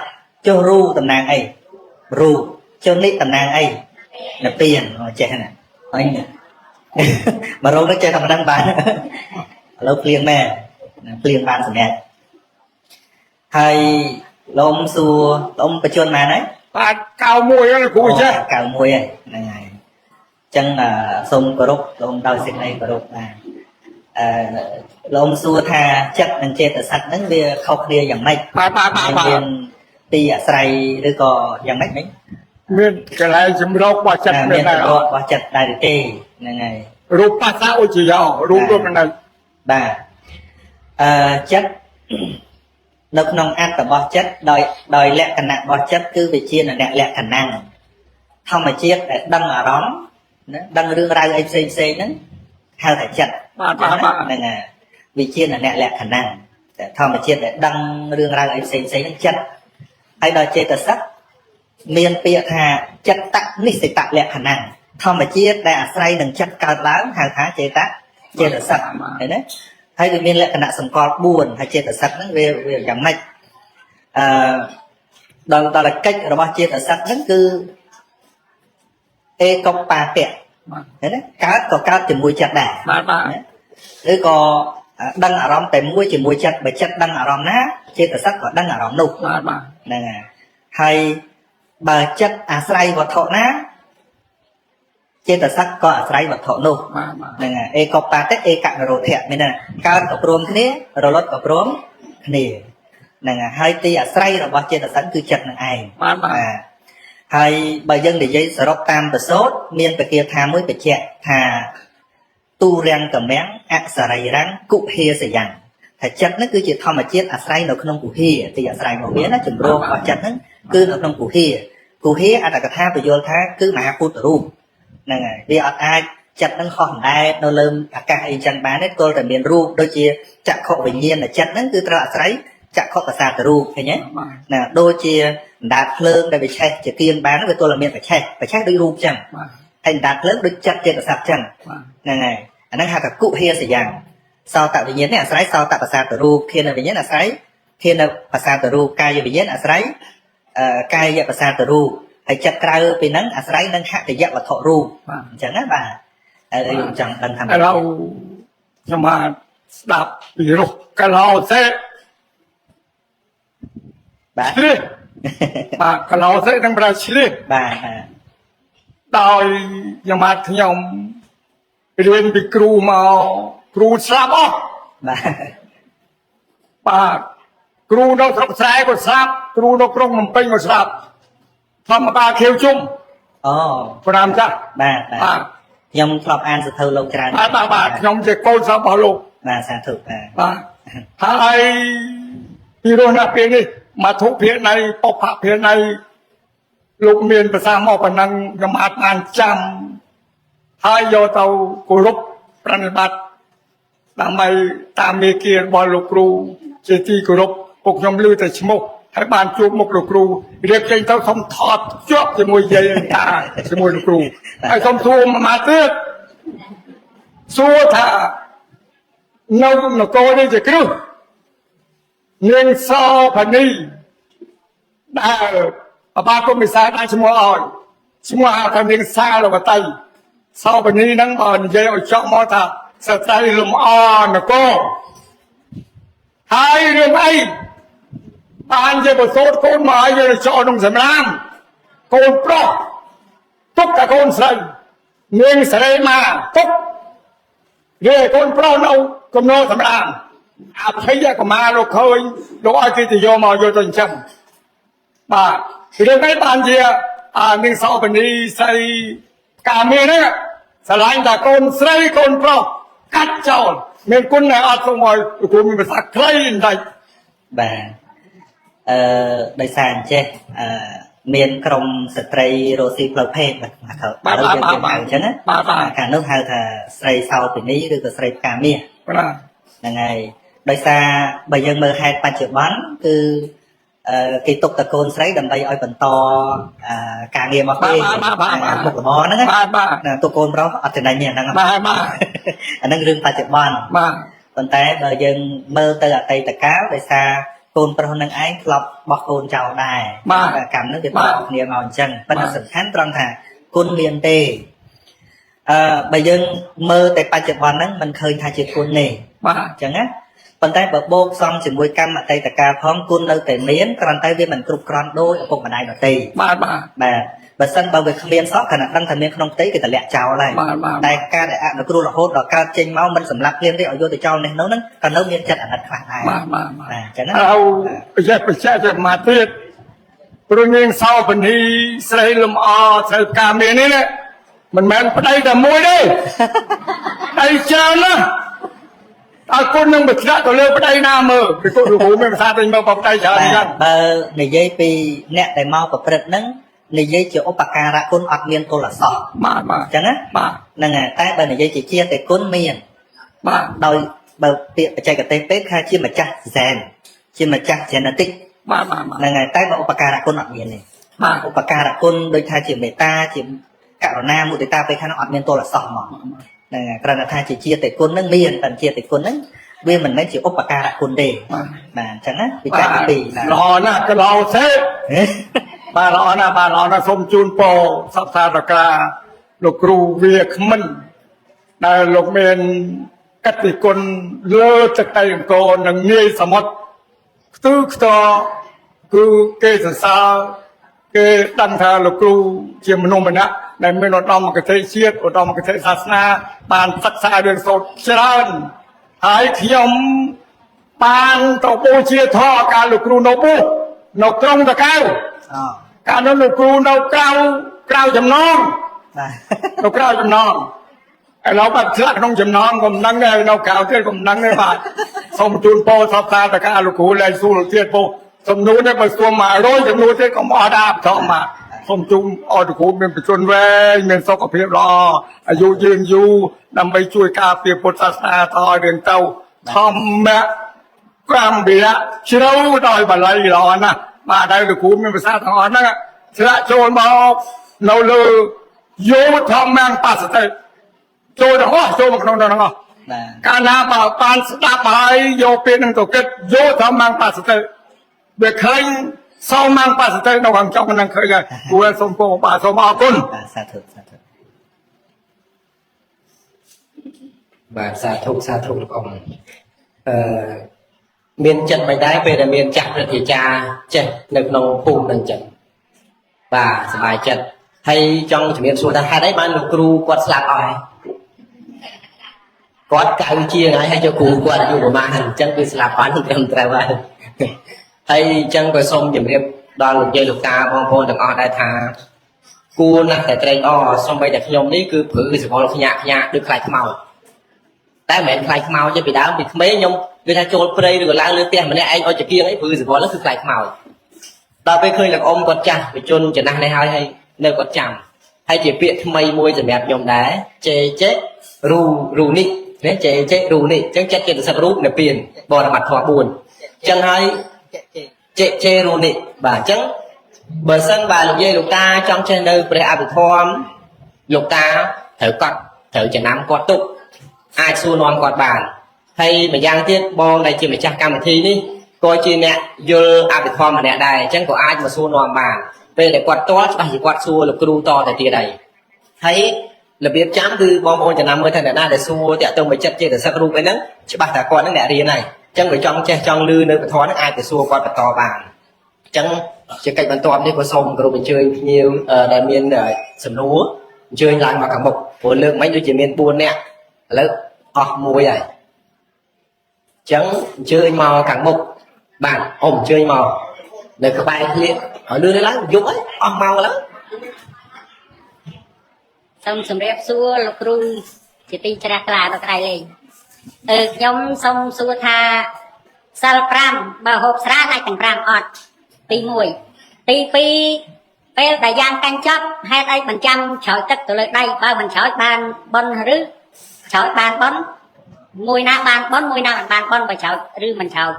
ចុះរូតំណាងអីរូបចុះនេះតំណាងអីនិព្វានចេះណាអញមករោនឹងចេះតែប៉ុណ្្នឹងបានឥឡូវភ្លៀងមែនភ្លៀងបានសម្រាប់ហើយលោកសួរលោកបញ្ជនណានហើយ បាទ91ហ្នឹងគ្រូចេះ 91ហ្នឹងហើយអញ្ចឹងសូមគោរពលោកដោយសេចក្តីគោរពបាទលោកសួរថាចិត្តនិងចេតសិកហ្នឹងវាខុសគ្នាយ៉ាងម៉េច បាទមានទីអាស្រ័យឬក៏យ៉ាងម៉េច មានកន្លែងចម្រោករបស់ចិត្តមានដែររបស់ចិត្តដែរទេហ្នឹងហើយ រូបបាសៈឧចយោរូបដូចមិនដាច់ បាទចិត្តនៅក្នុងអត្តរបស់ចិត្តដោយលក្ខណៈរបស់ចិត្តគឺវាជាអ្នកលក្ខណៈធម្មជាតិដែលដឹងអារម្មណ៍ណាដឹងរឿងរ៉ាវអីផ្សេងហ្នឹងហៅថាចិត្ត បាទហ្នឹងហើយវាជាអ្នកលក្ខណៈតែធម្មជាតិដែលដឹងរឿងរ៉ាវអីផ្សេងហ្នឹងចិត្តហើយដល់ចេតសិកមានពាក្យថាចិត្តនិសិតលក្ខណៈធម្មជាតិដែលអាស្រ័យនឹងចិត្តកើតឡើងហៅថាចេតសិកឃើញទេហើយវាមានលក្ខណៈសម្គាល់4ហើយចេតសិកហ្នឹងវាយ៉ាងម៉េចដល់កិច្ចរបស់ចេតសិកហ្នឹងគឺអេកុបបាពៈឃើញទេកើតក៏កើតជាមួយចិត្តដែរឬក៏ដឹងអារម្មណ៍តែមួយជាមួយចិត្តបើចិត្តដឹងអារម្មណ៍ណាចេតសិកក៏ដឹងអារម្មណ៍នោះហ្នឹងហើយបើចិត្តអាស្រ័យវត្ថុណាចេតសិកក៏អាស្រ័យវត្ថុនោះហ្នឹងហើយអេកុបបាតិអេកនរោធៈមានន័យកើតក៏ព្រមគ្នារលត់ក៏ព្រមគ្នាហ្នឹងហើយទីអាស្រ័យរបស់ចេតសិកគឺចិត្តនឹងឯងហើយបើយើងនិយាយសរុបតាមប្រសូតមានពគាថាមួយបញ្ជាក់ថាទូរាំងកម្មាំងអសរិរាំងគុហេសយ៉ាងថាចិត្តហ្នឹងគឺជាធម្មជាតិអាស្រ័យនៅក្នុងគុហេទីអាស្រ័យរបស់វាណាជំរងរបស់ចិត្តហ្នឹងគឺនៅក្នុងគុហេអត្តកថាបញ្យល់ថាគឺមហាពុទ្ធរូបហ្នឹងហើយវាអត់អាចចិត្តហ្នឹងខុសអណ្ដែតនៅលើអាកាសអីចឹងបានទេទល់តែមានរូបដូចជាចក្ខុវិញ្ញាណចិត្តហ្នឹងគឺត្រូវអាស្រ័យចក្ខុប្រសាទរូបឃើញទេណាដូចជាអណ្ដាតភ្លើងដែលវាឆេះជាទៀនបានវាទល់តែមានប្រឆេះដូចរូបចឹងហើយអណ្ដាតភ្លើងដូចចិត្តចេតសិកចឹងហ្នឹងហើយអាហ្នឹងហៅថាគុហេសយ៉ាងសោតវិញ្ញាណនេះអាស្រ័យសោតប្រសាទរូបធានវិញ្ញាណអាស្រ័យធានប្រសាទរូបកាយវិញ្ញាណអាស្រ័យកាយប្រសាទរូបហើយចិត្តក្រៅពីហ្នឹងអាស្រ័យនឹងហតយវត្ថុរូបអញ្ចឹងណាបាទហើយខ្ញុំចង់ដឹងថាឥឡូវខ្ញុំបានស្ដាប់ពីរោះកន្លោសេបាទបាទកន្លោសេនឹងប្រើឆ្លៀសបាទដោយខ្ញុំបាទខ្ញុំរៀនពីគ្រូមកគ្រូស្លាប់អស់បាទគ្រូនៅស្រុកស្រែក៏ស្លាប់គ្រូនៅក្រុងភ្នំពេញក៏ស្លាប់ធម្មតាខៀវជុំអូ5ចាស់បាទខ្ញុំធ្លាប់អានសភៅលោកច្រើនបាទខ្ញុំជាកូនសិស្សរបស់លោកបាទសាធុបាទហើយពីរោះណាពេលនេះមកធុភាណីបុព្វភាណីលោកមានប្រសាសន៍មកប៉ុណ្ណឹងខ្ញុំអាចបានចាំហើយយកទៅគោរពប្រណិប័តដើម្បីតាមមេគារបស់លោកគ្រូជាទីគោរពពួកខ្ញុំឮតែឈ្មោះហើយបានជួបមុខលោកគ្រូរៀបចេញទៅខ្ញុំថតជាប់ជាមួយយាយតាជាមួយលោកគ្រូហើយខ្ញុំសួរមកទៀតសួរថា nó cô đi chỉ cứ nhưng so phần đi đã ba cô mình sai đã chúng ta phần đi xa rồi vào tay sau phần đi nắng bờn dây ở trong mò thà sợ tay lùm nó cô hai đứa ấy bạn dây một số con mà ai giờ cho đồng sầm lam con pro tất cả con sợi nhưng sợi mà tất về con pro đâu con nó sầm lam thấy ra còn mà nó khơi nó ai kia thì vô tình chậm bà thì đừng thấy bạn gì nhưng sau phần đi xây cả miền đấy sợi lại là con xây con pro cắt tròn miền quân này ăn xong rồi của mình phải sạc cây này បាទដោយសារអញ្ចេះមានក្រុមស្ត្រីរស់ស៊ីផ្លូវភេទបាទយើងហៅអញ្ចឹងណាខាងនោះហៅថាស្រីសោពិនីឬក៏ស្រីផ្កាមាសហ្នឹងហើយដោយសារបើយើងមើលហេតុបច្ចុប្បន្នគឺគេទុកតកូនស្រីដើម្បីឲ្យបន្តការងារមកគេមុខរបរហ្នឹងណាទុកកូនប្រុសអត់ចំណេញទេហ្នឹងបាទអាហ្នឹងរឿងបច្ចុប្បន្នបាទប៉ុន្តែបើយើងមើលទៅអតីតកាលដោយសារ កូនប្រុសនឹងឯងធ្លាប់បោះកូនចោលដែរកម្មនឹងគេបោះគ្នាមកអញ្ចឹងប៉ុន្តែសំខាន់ត្រង់ថាគុណមានទេបើយើងមើលតែបច្ចុប្បន្នហ្នឹងមិនឃើញថាជាគុណទេបាទអញ្ចឹងណាប៉ុន្តែបើបូកសំជាមួយកម្មអតីតកាលផងគុណនៅតែមានគ្រាន់តែវាមិនគ្រប់គ្រាន់ដោយឪពុកម្ដាយដទៃបាទបើសិនបើវាគ្មានសោះគណៈដឹងថាមានក្នុងផ្ទៃគេតម្លាក់ចោលហើយតែការដែលអនុគ្រោះរហូតដល់កើតចេញមកមិនសម្រាប់ព្រៀនទេឲ្យយកទៅចោលនេះនោះហ្នឹងក៏នៅមានចិត្តអាណិតខ្លះដែរបាទអញ្ចឹងណាចេះបច្ចេកមកទៀតព្រោះនាងសោបនីស្រីលំអត្រូវការមាននេះណាមិនមែនប្តីតែមួយទេដៃច្រើនណាអើគុណនឹងបច្ចាក់ទៅលើប្តីណាមើលពីគុណគ្រូមានភាសាទៅមកប្តីច្រើនចឹងបើនិយាយពីអ្នកដែលមកប្រព្រឹត្តហ្នឹងនិយាយជាឧបការៈគុណអត់មានទោលសោះបាទអញ្ចឹងណាបាទហ្នឹងហើយតែបើនិយាយជាជាតែគុណមានបាទដោយបើពាក្យបច្ចេកទេសពេទ្យថាជាម្ចាស់ហ្សែនជាម្ចាស់ genetic បាទហ្នឹងហើយតែបើឧបការៈគុណអត់មានទេបាទឧបការៈគុណដូចថាជាមេត្តាជាករុណាមុទិតាពេលខាងនោះអត់មានទោលសោះហ្មងហ្នឹងហើយគ្រាន់តែថាជាតែគុណហ្នឹងមានតែជាតែគុណហ្នឹងវាមិនមែនជាឧបការៈគុណទេបាទអញ្ចឹងណាវិចារទី 2ល្អណាស់ក៏ល្អទេបាទល្អណាស់សូមជូនពរសព្វសាធការលោកគ្រូវាគ្មិនដែលលោកមានកិត្តិគុណលើទឹកដីអង្គរនិងនាយសមុទ្រខ្ទឺខ្ទគឺគេសរសើរគេដឹងថាលោកគ្រូជាមនុស្សម្នាក់ដែលមានឧត្តមគតិជាតិឧត្តមគតិសាសនាបានសិក្សារៀនសូត្រច្រើនហើយខ្ញុំបានទៅបូជាធម៌ការលោកគ្រូនៅពុះនៅក្រុងតាកែវការនោះលោកគ្រូនៅក្រៅចំណងនៅក្រៅចំណងឥឡូវបាត់ឆ្លាក់ក្នុងចំណងក៏មិនដឹងដែរនៅក្រៅទៀតក៏មិនដឹងដែរបាទសូមជូនពរសពតាតកាលោកគ្រូលែងសួរទៀតពោសំណួរនេះបើសួរមក100ចំនួនទៀតក៏អត់ដែរធម្មតាសូមជូនអរលោកគ្រូមានប្រជជនវែងមានសុខភាពល្អអាយុយឺនយូរដើម្បីជួយការពារពុទ្ធសាសនាតឲ្យរៀងទៅធម្មកម្មវិរៈជ្រៅដោយបល័យល្អណាស់បាទហើយលោកគ្រូមានភាសាទាំងអស់ហ្នឹងឆ្លាក់ចូលមកនៅលើយោធម្មងបស្សតិចូលទាំងអស់ចូលមកក្នុងទាំងអស់កាលណាបើបានស្ដាប់ហើយយកពេលនឹងទៅគិតយោធម្មងបស្សតិវាឃើញសោមងបស្សតិនៅខាងចុងហ្នឹងឃើញហើយគួរសូមពរបាទសូមអរគុណសាធុបាទសាធុលោកអង្គមានចិត្តមិនដែរពេលដែលមានចាស់ព្រឹទ្ធាចារ្យចេះនៅក្នុងភូមិនឹងចឹងបាទសប្បាយចិត្តហើយចង់ជំរាបសួរថាហេតុអីបានលោកគ្រូគាត់ស្លាប់អស់ហើយគាត់កៅជាងហើយយកគ្រូគាត់អាយុប្រហែលអញ្ចឹងគឺស្លាប់អស់នឹងត្រឹមត្រូវហើយហើយអញ្ចឹងក៏សូមជំរាបដល់លោកយាយលោកតាបងប្អូនទាំងអស់ដែរថាគួរណាស់តែត្រេកអរសូម្បីតែខ្ញុំនេះគឺព្រឺសវល់ខ្ញាក់ដូចខ្លាចខ្មោចតែមិនមែនខ្លាចខ្មោចទេពីដើមពីក្មេងខ្ញុំគឺថាចូលព្រៃឬក៏ឡើងលើផ្ទះម្នាក់ឯងអុចចង្គៀងអីព្រឺសវល់ហ្នឹងគឺខ្លាចខ្មោចដល់ពេលឃើញលោកអ៊ំគាត់ចាស់វិជនចំណាស់នេះហើយនៅគាត់ចាំហើយជាពាក្យថ្មីមួយសម្រាប់ខ្ញុំដែរចេរូនេះណាចេរូនេះអញ្ចឹងចិត្តចិត្តសឹករូបនៅពៀនបរមត្ថធម៌4អញ្ចឹងហើយចេរូនេះបាទអញ្ចឹងបើសិនបាទលោកយាយលោកតាចង់ចេះនៅព្រះអភិធម្មលោកតាត្រូវចំណាំគាត់ទុកអាចសួរនាំគាត់បាន hay mà giang tiết bon này chỉ mà chắc cam thi đi coi chi nè vô áp được form mà nè đây chẳng có ai mà xua nòm bàn về để quạt to chỉ quạt xua là kêu to tại tia đây thấy là biết chám từ bom bom cho năm mươi thằng đã để xua tại tôi mới chất chơi để sao kêu cái nấng chứ bà ta con nó nè đi này chẳng phải trong che trong lư nơi thó nó ai để xua quạt to bàn chẳng chỉ cách bàn to đi có sông rồi mình chơi nhiều đại miền sầm lúa chơi lại mà cả một của lượng mấy đứa chỉ miền buồn nè lớn mùi vậy chẳng chơi mò cả một bạn ôm chơi mò để các bạn liền họ đưa đến lắm giúp ấy màu lắm xong sầm rep xua lục ru chỉ tin chả là được cái lên nhóm xong xua tha sal pram bà hộp sra lại thành pram ọt tí mùi tí pi pel đại giang canh chấp hai đây phần trăm chọi tất từ lời đây ba mình chọi bàn bon rứ chọi bàn bón mùi na bàn bón mùi na bàn bon và chọi rứ mình chọi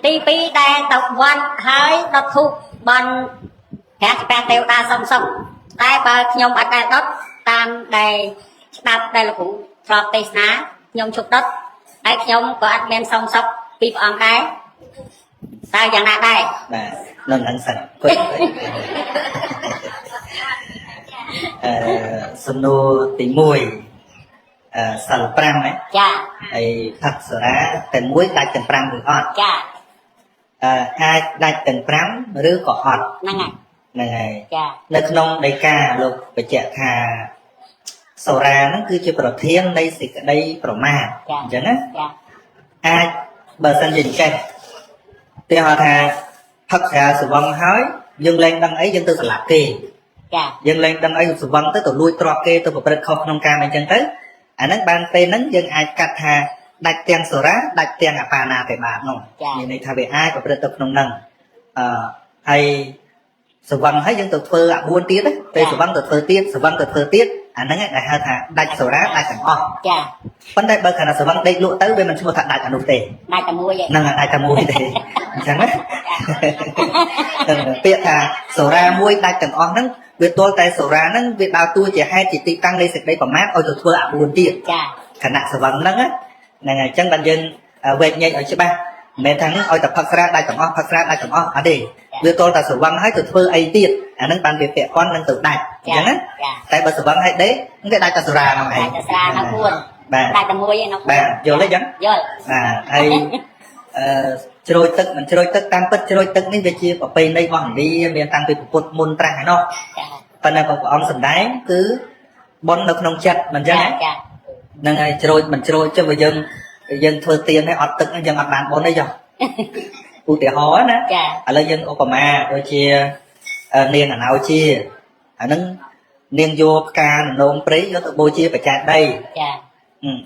tí pi đại tộc văn hai đợt thu bon các bạn đều đa song song đại ba nhom ở đây đất tam đầy đạp đây là cũng trọt tây ná nhom chục đất đại nhom có ăn men song song pi on cái ta dạng nào đây nên anh sạch quên sum nô tí mùi sal pram ấy dạ ai thật sự ra tên muối đại tên pram được ọt dạ ai đại tên pram rứa có ọt năng này dạ nơi nông đầy ca lục phải chạy thà sầu ra nó cứ chưa pro thiên đây xịt đây pro ma chẳng á ai bờ sân dình cây thì họ thà thật ra sự vong hói dừng lên đăng ấy dân tư lạc kì dừng lên đăng ấy sự vong tới tụi lui trọ kê tôi phải không nông ca này chân tới anh ấy ban tê nắng dân ai cắt thà đặt tiền sổ rá đặt tiền à bà nà phải bà nông như này thà về ai có phải tập nông nâng hay sự vong hết dân tụi phơ ạ buôn tiết đấy về sự vong tụi phơ tiết sự vong tụi phơ tiết anh ấy đại hai thà đặt sổ rá đặt cảnh o vấn đề bây giờ là sự vong đây lụa tới bên mình chưa thật đặt cả nụ tệ đại cả mua vậy năng là đại cả mua thế chẳng đấy tiện thà sổ ra muối đại cảnh o nắng việc tôi tại sổ ra nắng việc đào tôi chỉ hai chỉ tị tăng đây sực đây còn mát ôi tụi phơ ạ buôn tiết khả năng sự vong nắng á này chân bạn dân về nhảy ở chế ba mẹ thắng ôi tập phật ra đại cảnh o ở đây việc tôi tại sự vong hết tụi phơ ấy tiết anh nắng ban việc vẽ con nắng tự đại chẳng đấy tại bởi sự vong hết đấy cái đại cả sổ ra nào này đại cả sổ ra nó buồn đại cả mua vậy nó bà vô lấy dẫn vô hay chơi tức mình chơi tức tam tích chơi tức nên về chia ở bên đây bằng đi miền tăng về cột môn trăng hay nó phần này của ông sầm đáy cứ bón được nông chặt mình chứ này nên ngày chơi mình chơi cho người dân thuê tiền hay ọt tức dân ọt bàn bón đây rồi cụ thể hóa nè ở đây dân Obama đôi chia niên là nào chia nâng niên vô ca nông prấy nó tự bôi chia phải chặt đây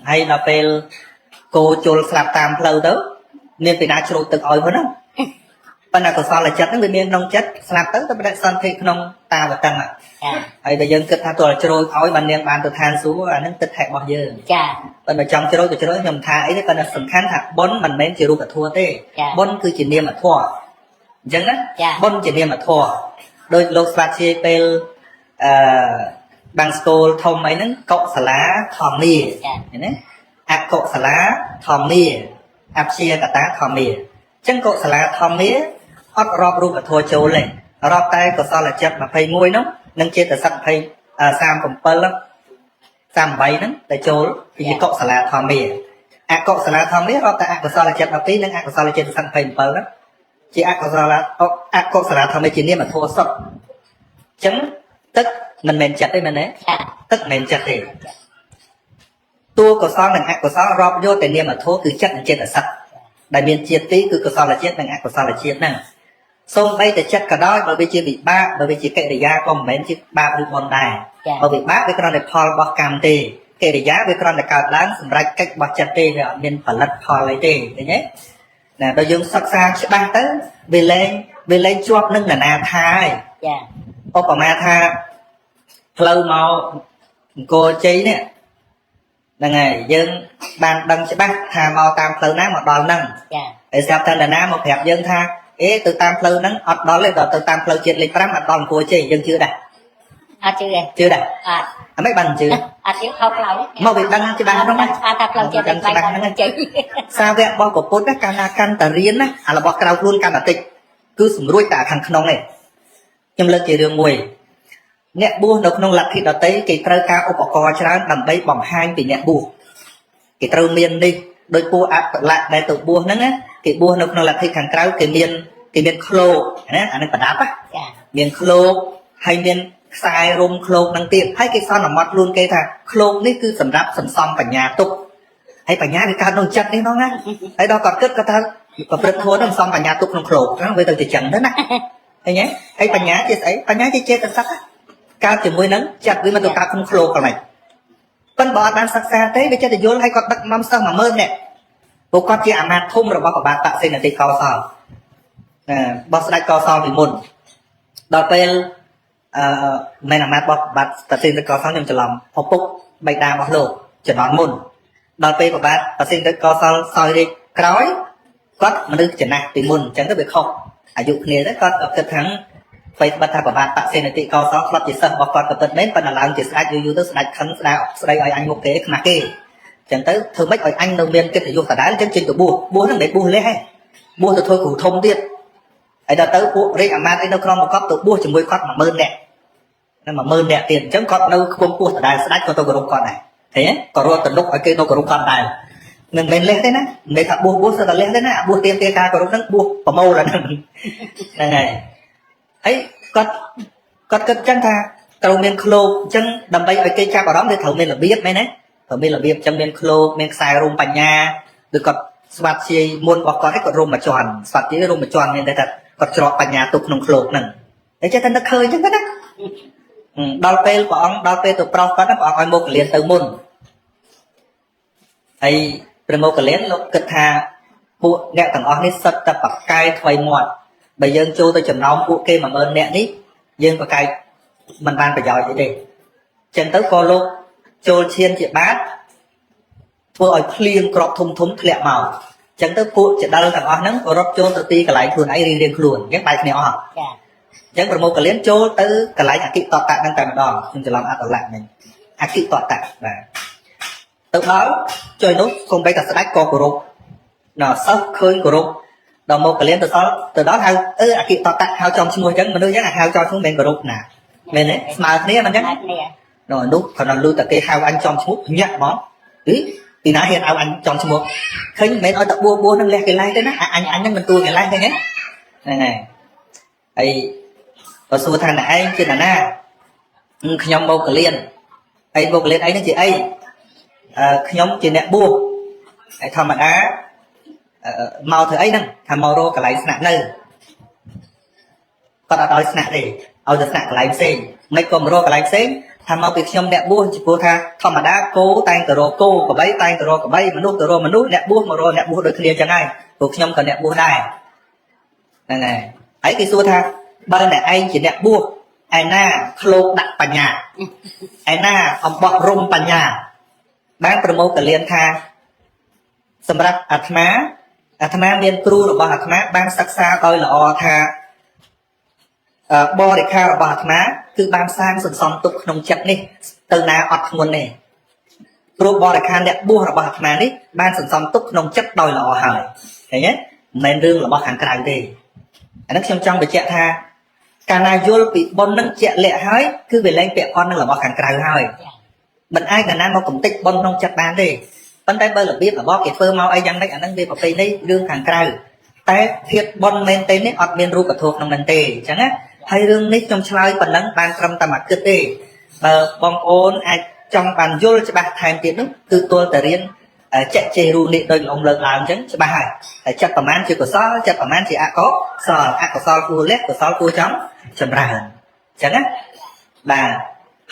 hay là về cô chôn slap tam lâu đó nên phải đa chôn tự ỏi hơn không bên nào còn sao là chất nó miền nông chất slap tới tới bên sân thị nông ta và tăng ạ hay là dân kết tha tôi là chôn ỏi ban niên ban từ than xuống và nó tích hẹn bao giờ bên ở trong chôn nhầm tha ấy bên là phần khán thật bón mình men chỉ đủ cả thua thế bón cứ chỉ niệm mà thua dân á bón chỉ niệm mà thua đôi lô slap chia pel bằng school thông mấy nó cọ xả lá thòm mì áp cọ xả lá thòm mì áp chia cả tá thòm mì chân cọ xả lá thòm mì hót rọp rụp ở thua châu lên rọp tay có sao là chất mà phây môi nó nâng chia từ sắc phây sam cầm pơ lắm sam bay nó tại châu thì cọ xả lá thòm mì áp cọ xả lá thòm mì rọp tay áp có sao là chất mà tí nâng áp có sao là chất sắc phây pơ lắm chỉ áp cọ xả lá thòm mì chỉ niệm mà thua sập chấm tức mình mền chặt đấy mình đấy tức mền chặt thì tua của sao đằng ác của sao rọp vô tại niệm mà thua cứ chất trên là sạch đại miền chiết tí cứ của sao là chết đằng ác của sao là chết nè xong đây thì chất cả đó bởi vì chưa bị ba bởi vì chỉ kệ để giá còn mền chứ ba được mòn đài bởi vì ba với con này Paul bọc cam tê kệ để giá với con này cao đáng sầm rạch cách bọc chặt tê rồi miền phần lật Paul lấy tê đấy nhé nè tôi dùng sắc xa sẽ ban tới về lên chuột nâng là na thai Obama tha lâu màu cô cháy nè là ngày dân ban đăng sẽ bắt thà màu tam lâu ná một đòn nâng để sao thân là ná một hẹp dân tha từ tam lâu nâng ọt đón lên rồi từ tam lâu chuyện lịch rắm ọt đòn cô cháy dân chưa đạt អត់ជឿទេ ជឿដែរ អត់ អាមិនបានជឿ អត់ជឿខុសផ្លូវ មកវាដឹងច្បាស់ហ្នឹងណា ស្អាតតែផ្លូវចិត្តតែបែកបានចេញ សាវករបស់ព្រះពុទ្ធណាកាលណាកាន់តែរៀនណាអារបស់ក្រៅខ្លួនកាន់តែតិចគឺសម្រួចតែខាងក្នុងនេះខ្ញុំលើកជារឿងមួយអ្នកបួសនៅក្នុងលទ្ធិដតីគេត្រូវការឧបករណ៍ច្រើនដើម្បីបង្ហាញពីអ្នកបួសគេត្រូវមាននេះដោយពួកអត្តលៈដែលទៅបួសហ្នឹងណាគេបួសនៅក្នុងលទ្ធិខាងក្រៅគេមានឃ្លោកណាអានេះប្រដាប់ណា ចា មានឃ្លោកហើយមានខ្សែរុំឃ្លោកហ្នឹងទៀតហើយគេសន្មត់ខ្លួនគេថាឃ្លោកនេះគឺសម្រាប់សន្សំបញ្ញាទុកហើយបញ្ញាវាកើតក្នុងចិត្តនេះហ្នឹងណាហើយដល់គាត់គិតគាត់ថាប្រព្រឹត្តធម៌ហ្នឹងសន្សំបញ្ញាទុកក្នុងឃ្លោកហ្នឹងវាទៅជាចឹងទៅណាឃើញទេហើយបញ្ញាជាស្អីបញ្ញាជាចេតសិកកើតជាមួយនឹងចិត្តវាមកទៅកើតក្នុងឃ្លោកកន្លែងប៉ុន្តែបើអត់បានសិក្សាទេវាចេះតែយល់ហើយគាត់ដឹកនាំសិស្ស10000នាក់ពួកគាត់ជាអាមាត្យធំរបស់ប្របាទបសេនតិកោសលបោះស្ដេចកោសលពីមុនដល់ពេលមិនអាមាត្យរបស់បាទបសេនតិកោសលខ្ញុំច្រឡំឪពុកបិតារបស់លោកជំនាន់មុនដល់ពេលប្របាទបសេនតិកោសលសោយរាជក្រោយគាត់មនុស្សចំណាស់ពីមុនអញ្ចឹងទៅវាខុសអាយុគ្នាទៅគាត់គិតថាអ្វីបាត់ថាប្របាទបសេនតិកោសលធ្លាប់ជាសិស្សរបស់គាត់ក៏ពិតមែនប៉ុន្តែឡើងជាស្ដេចយូរទៅស្ដេចខឹងស្ដីឲ្យអញមុខគេខ្មាស់គេអញ្ចឹងទៅធ្វើម៉េចឲ្យអញនៅមានកិត្តិយសដដែលអញ្ចឹងចេញទៅបួសហ្នឹងមិនបួសលេះទេបួសទៅធ្វើគ្រូធំទៀតហើយដល់ទៅពួករាជអាមាត្យអីនៅក្នុងប្រកបទៅបួសជាមួយគាត់10000នាក់នៅ10000នាក់ទៀតអញ្ចឹងគាត់នៅខ្ពង់ពោះដដែលស្ដេចក៏ទៅគោរពគាត់ដែរឃើញទេក៏រត់ទៅលុកឲ្យគេទៅគោរពគាត់ដែរមិនមែនលេះទេណាមិនថាបួសទៅតែលេះទេណាបួសទៀមទាការគោរពហ្នឹងបួសប្រមូលហ្នឹងហើយហើយគាត់គិតចឹងថាត្រូវមានឃ្លោកអញ្ចឹងដើម្បីឲ្យគេចាប់អារម្មណ៍វាត្រូវមានរបៀបមែនទេត្រូវមានរបៀបអញ្ចឹងមានឃ្លោកមានខ្សែរុំបញ្ញាឬគាត់ស្វាត់ជាយមុនរបស់គាត់គាត់រុំមួយជាន់ស្វាត់ជាយរុំមួយជាន់មានតែថាគាត់ច្រកបញ្ញាទុកក្នុងឃ្លោកហ្នឹងតែចេះតែនឹកឃើញចឹងណាដល់ពេលព្រះអង្គដល់ពេលទៅប្រោសគាត់ព្រះអង្គឲ្យមកកលៀនទៅមុនហើយព្រះមកកលៀនលោកគិតថាពួកអ្នកទាំងអស់នេះសិតតែបកកាយថ្មីមាត់បើយើងចូលទៅចំណោមពួកគេ10000នាក់នេះយើងបកកាយមិនបានប្រយោជន៍អីទេចឹងទៅក៏លោកចូលឈានជាបាតធ្វើឲ្យភ្លៀងក្របធំធ្លាក់មកចឹងទៅពួកចដិលទាំងអស់ហ្នឹងក៏រត់ចូលទៅទីកន្លែងខ្លួនឯងរៀងខ្លួនអញ្ចឹងបែកគ្នាអស់អញ្ចឹងប្រមូលកលៀនចូលទៅកន្លែងអគិតតតៈហ្នឹងតែម្ដងខ្ញុំច្រឡំអត្តលៈមិញអគិតតតៈបាទទៅដល់ជួយនោះកុំបីតែស្ដេចក៏គោរពដល់សិស្សឃើញគោរពដល់មកកលៀនទៅដល់ហៅអគិតតតៈហៅចំឈ្មោះអញ្ចឹងមនុស្សអញ្ចឹងហៅចំឈ្មោះមិនគោរពណាមែនទេស្មើគ្នាមិនអញ្ចឹងនោះគាត់ដល់លឺតែគេហៅអញចំឈ្មោះញាក់ហ្មងពីណាហ៊ានឲ្យអញចំឈ្មោះឃើញមិនមែនឲ្យតែបួសនឹងលះកន្លែងទេណាអញហ្នឹងមិនទួកន្លែងទេហ្នឹងហើយបើសួរថាអ្នកឯងជាណាខ្ញុំមកកលៀនហើយមកកលៀនអីហ្នឹងជាអីខ្ញុំជាអ្នកបួសហើយធម្មតាមកធ្វើអីហ្នឹងថាមករកកន្លែងស្នាក់នៅគាត់អត់ឲ្យស្នាក់ទេឲ្យទៅស្នាក់កន្លែងផ្សេងមិនក៏មករកកន្លែងផ្សេងថាមកពីខ្ញុំអ្នកបួសពីព្រោះថាធម្មតាគោតែងទៅរកគោក្របីតែងទៅរកក្របីមនុស្សទៅរកមនុស្សអ្នកបួសមករកអ្នកបួសដូចគ្នាចឹងហើយព្រោះខ្ញុំក៏អ្នកបួសដែរហ្នឹងហើយគេសួរថាបើអ្នកឯងជាអ្នកបួសឯណាឃ្លោកដាក់បញ្ញាឯណាអំបោះរុំបញ្ញាបានប្រមូលកលៀនថាសម្រាប់អាត្មាមានគ្រូរបស់អាត្មាបានសិក្សាដោយល្អថាបរិខារបស់អាត្មាគឺបានសាងសន្សំទុកក្នុងចិត្តនេះទៅណាអត់ធ្ងន់ទេព្រោះបរិខាអ្នកបួសរបស់អាត្មានេះបានសន្សំទុកក្នុងចិត្តដោយល្អហើយឃើញទេមិនមែនរឿងរបស់ខាងក្រៅទេអានេះខ្ញុំចង់បញ្ជាក់ថាកាលណាយល់ពីបុណ្យនឹងជាក់លាក់ហើយគឺវាលែងពាក់ព័ន្ធនឹងរបស់ខាងក្រៅហើយមិនអាចណាមកកំទេចបុណ្យក្នុងចិត្តបានទេប៉ុន្តែបើរបៀបរបស់គេធ្វើមកអីយ៉ាងម៉េចអាហ្នឹងវាប្រពៃណីរឿងខាងក្រៅតែធាតុបុណ្យមែនទេនេះអត់មានរូបធម៌ក្នុងហ្នឹងទេអញ្ចឹងណាហើយរឿងនេះខ្ញុំឆ្លើយប៉ុណ្ណឹងបានត្រឹមតែមកគិតទេបើបងប្អូនអាចចង់បានយល់ច្បាស់ថែមទៀតនោះគឺទល់តែរៀនចែកចេះរូបនេះដោយលោកលើកឡើងអញ្ចឹងច្បាស់ហើយតែចិត្តប្រមាណជាកុសលចិត្តប្រមាណជាអកុសលអកុសលគួរលះកុសលគួរចង់ចម្រើនអញ្ចឹងណាបាទ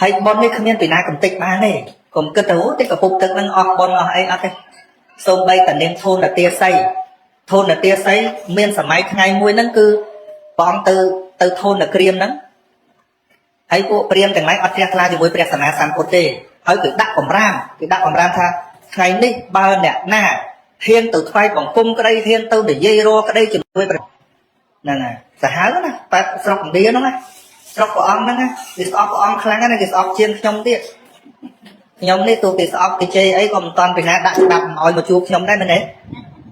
ហើយបុណ្យនេះគ្មានពីណាកំតិចបានទេកុំគិតទៅតិចកពុកទឹកនឹងអស់បុណ្យអស់អីអត់ទេសូម្បីតែនាងធូនទាស័យមានសម័យថ្ងៃមួយហ្នឹងគឺបងទៅធូនក្រៀមហ្នឹងហើយពួកព្រាហ្មណ៍ទាំងឡាយអត់ជ្រះថ្លាជាមួយព្រះសម្មាសម្ពុទ្ធទេហើយគឺដាក់បំរាមថាថ្ងៃនេះបើអ្នកណាហ៊ានទៅថ្វាយបង្គំក្តីហ៊ានទៅនិយាយរកក្តីជាមួយព្រះហ្នឹងហើយសាហាវណាបែបស្រុកឥណ្ឌាហ្នឹងណា ស្រុកព្រះអង្គហ្នឹងគេស្អប់ព្រះអង្គខ្លាំងណាស់គេស្អប់ជាងខ្ញុំទៀតខ្ញុំនេះទោះគេស្អប់គេជេរអីក៏មិនតាន់ពីណាដាក់ច្បាប់ឲ្យមកជួបខ្ញុំដែរមែនទេ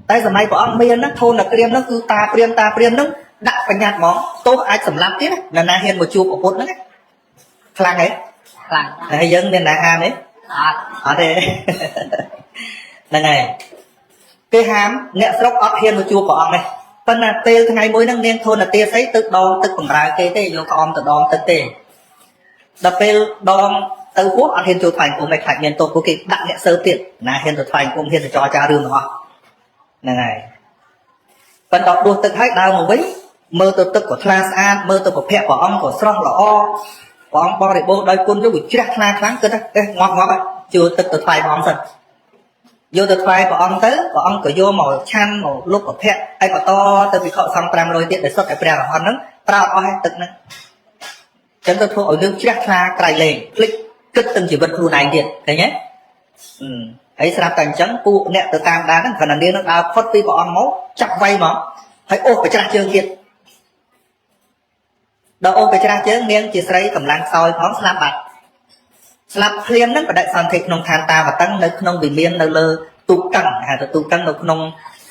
តែសម័យព្រះអង្គមានហ្នឹងធនក្រៀមហ្នឹងគឺតាព្រាមហ្នឹងដាក់បញ្ញត្តិហ្មងទោសអាចសម្លាប់ទៀតណាណាហ៊ានមកជួបឪពុតហ្នឹងខ្លាំងហីខ្លាំងហើយយើងមានណាហាមទេអត់ទេហ្នឹងហើយគេហាមអ្នកស្រុកអត់ហ៊ានមកជួបព្រះអង្គទេប៉ុន្តែពេលថ្ងៃមួយហ្នឹងនាងធនទាសីទៅដងទឹកបំរើគេទេយកក្អមទៅដងទឹកទេដល់ពេលដងទៅពោះអត់ហ៊ានចូលថ្វាយគុំឯខ្លាចមានទោសពួកគេដាក់អ្នកសើបទៀតណាហ៊ានទៅថ្វាយគុំហ៊ានទៅចរចារឿងទាំងអស់ហ្នឹងហើយប៉ុន្តែដួសទឹកហើយដើរមកវិញមើលទៅទឹកក៏ថ្លាស្អាតមើលទៅប្រភពព្រះអង្គក៏ស្រស់ល្អព្រះអង្គបរិបូរណ៍ដោយគុណយកវាជ្រះថ្លាខ្លាំងគិតថាងាប់ជួទឹកទៅថ្វាយព្រះអង្គសិនយកទៅថ្វាយព្រះអង្គទៅព្រះអង្គក៏យកមកឆាន់មកលុបប្រភពហើយបន្តទៅវិខសង្ឃ500ទៀតដែលសុទ្ធតែព្រះរហន្តហ្នឹងប្រោតអស់ហើយទឹកហ្នឹងចឹងទៅធ្វើឲ្យយើងជ្រះថ្លាក្រៃលែងភ្លេចគិតទាំងជីវិតខ្លួនឯងទៀតឃើញទេហើយស្រាប់តែអញ្ចឹងពួកអ្នកទៅតាមដានហ្នឹងគ្រាន់តែនាងនឹងដើរផុតពីព្រះអង្គមកចាប់វាយមកហើយអូសប្រច្រាស់ជើងទៀតដល់អូសប្រច្រាស់ជើងនាងជាស្រីកម្លាំងខ្សោយផងស្លាប់បាត់ស្លាប់ភ្លាមហ្នឹងបដិសន្ធិក្នុងឋានតាវតឹងនៅក្នុងវិមាននៅលើទូកឹងហៅថាទូកឹងនៅក្នុង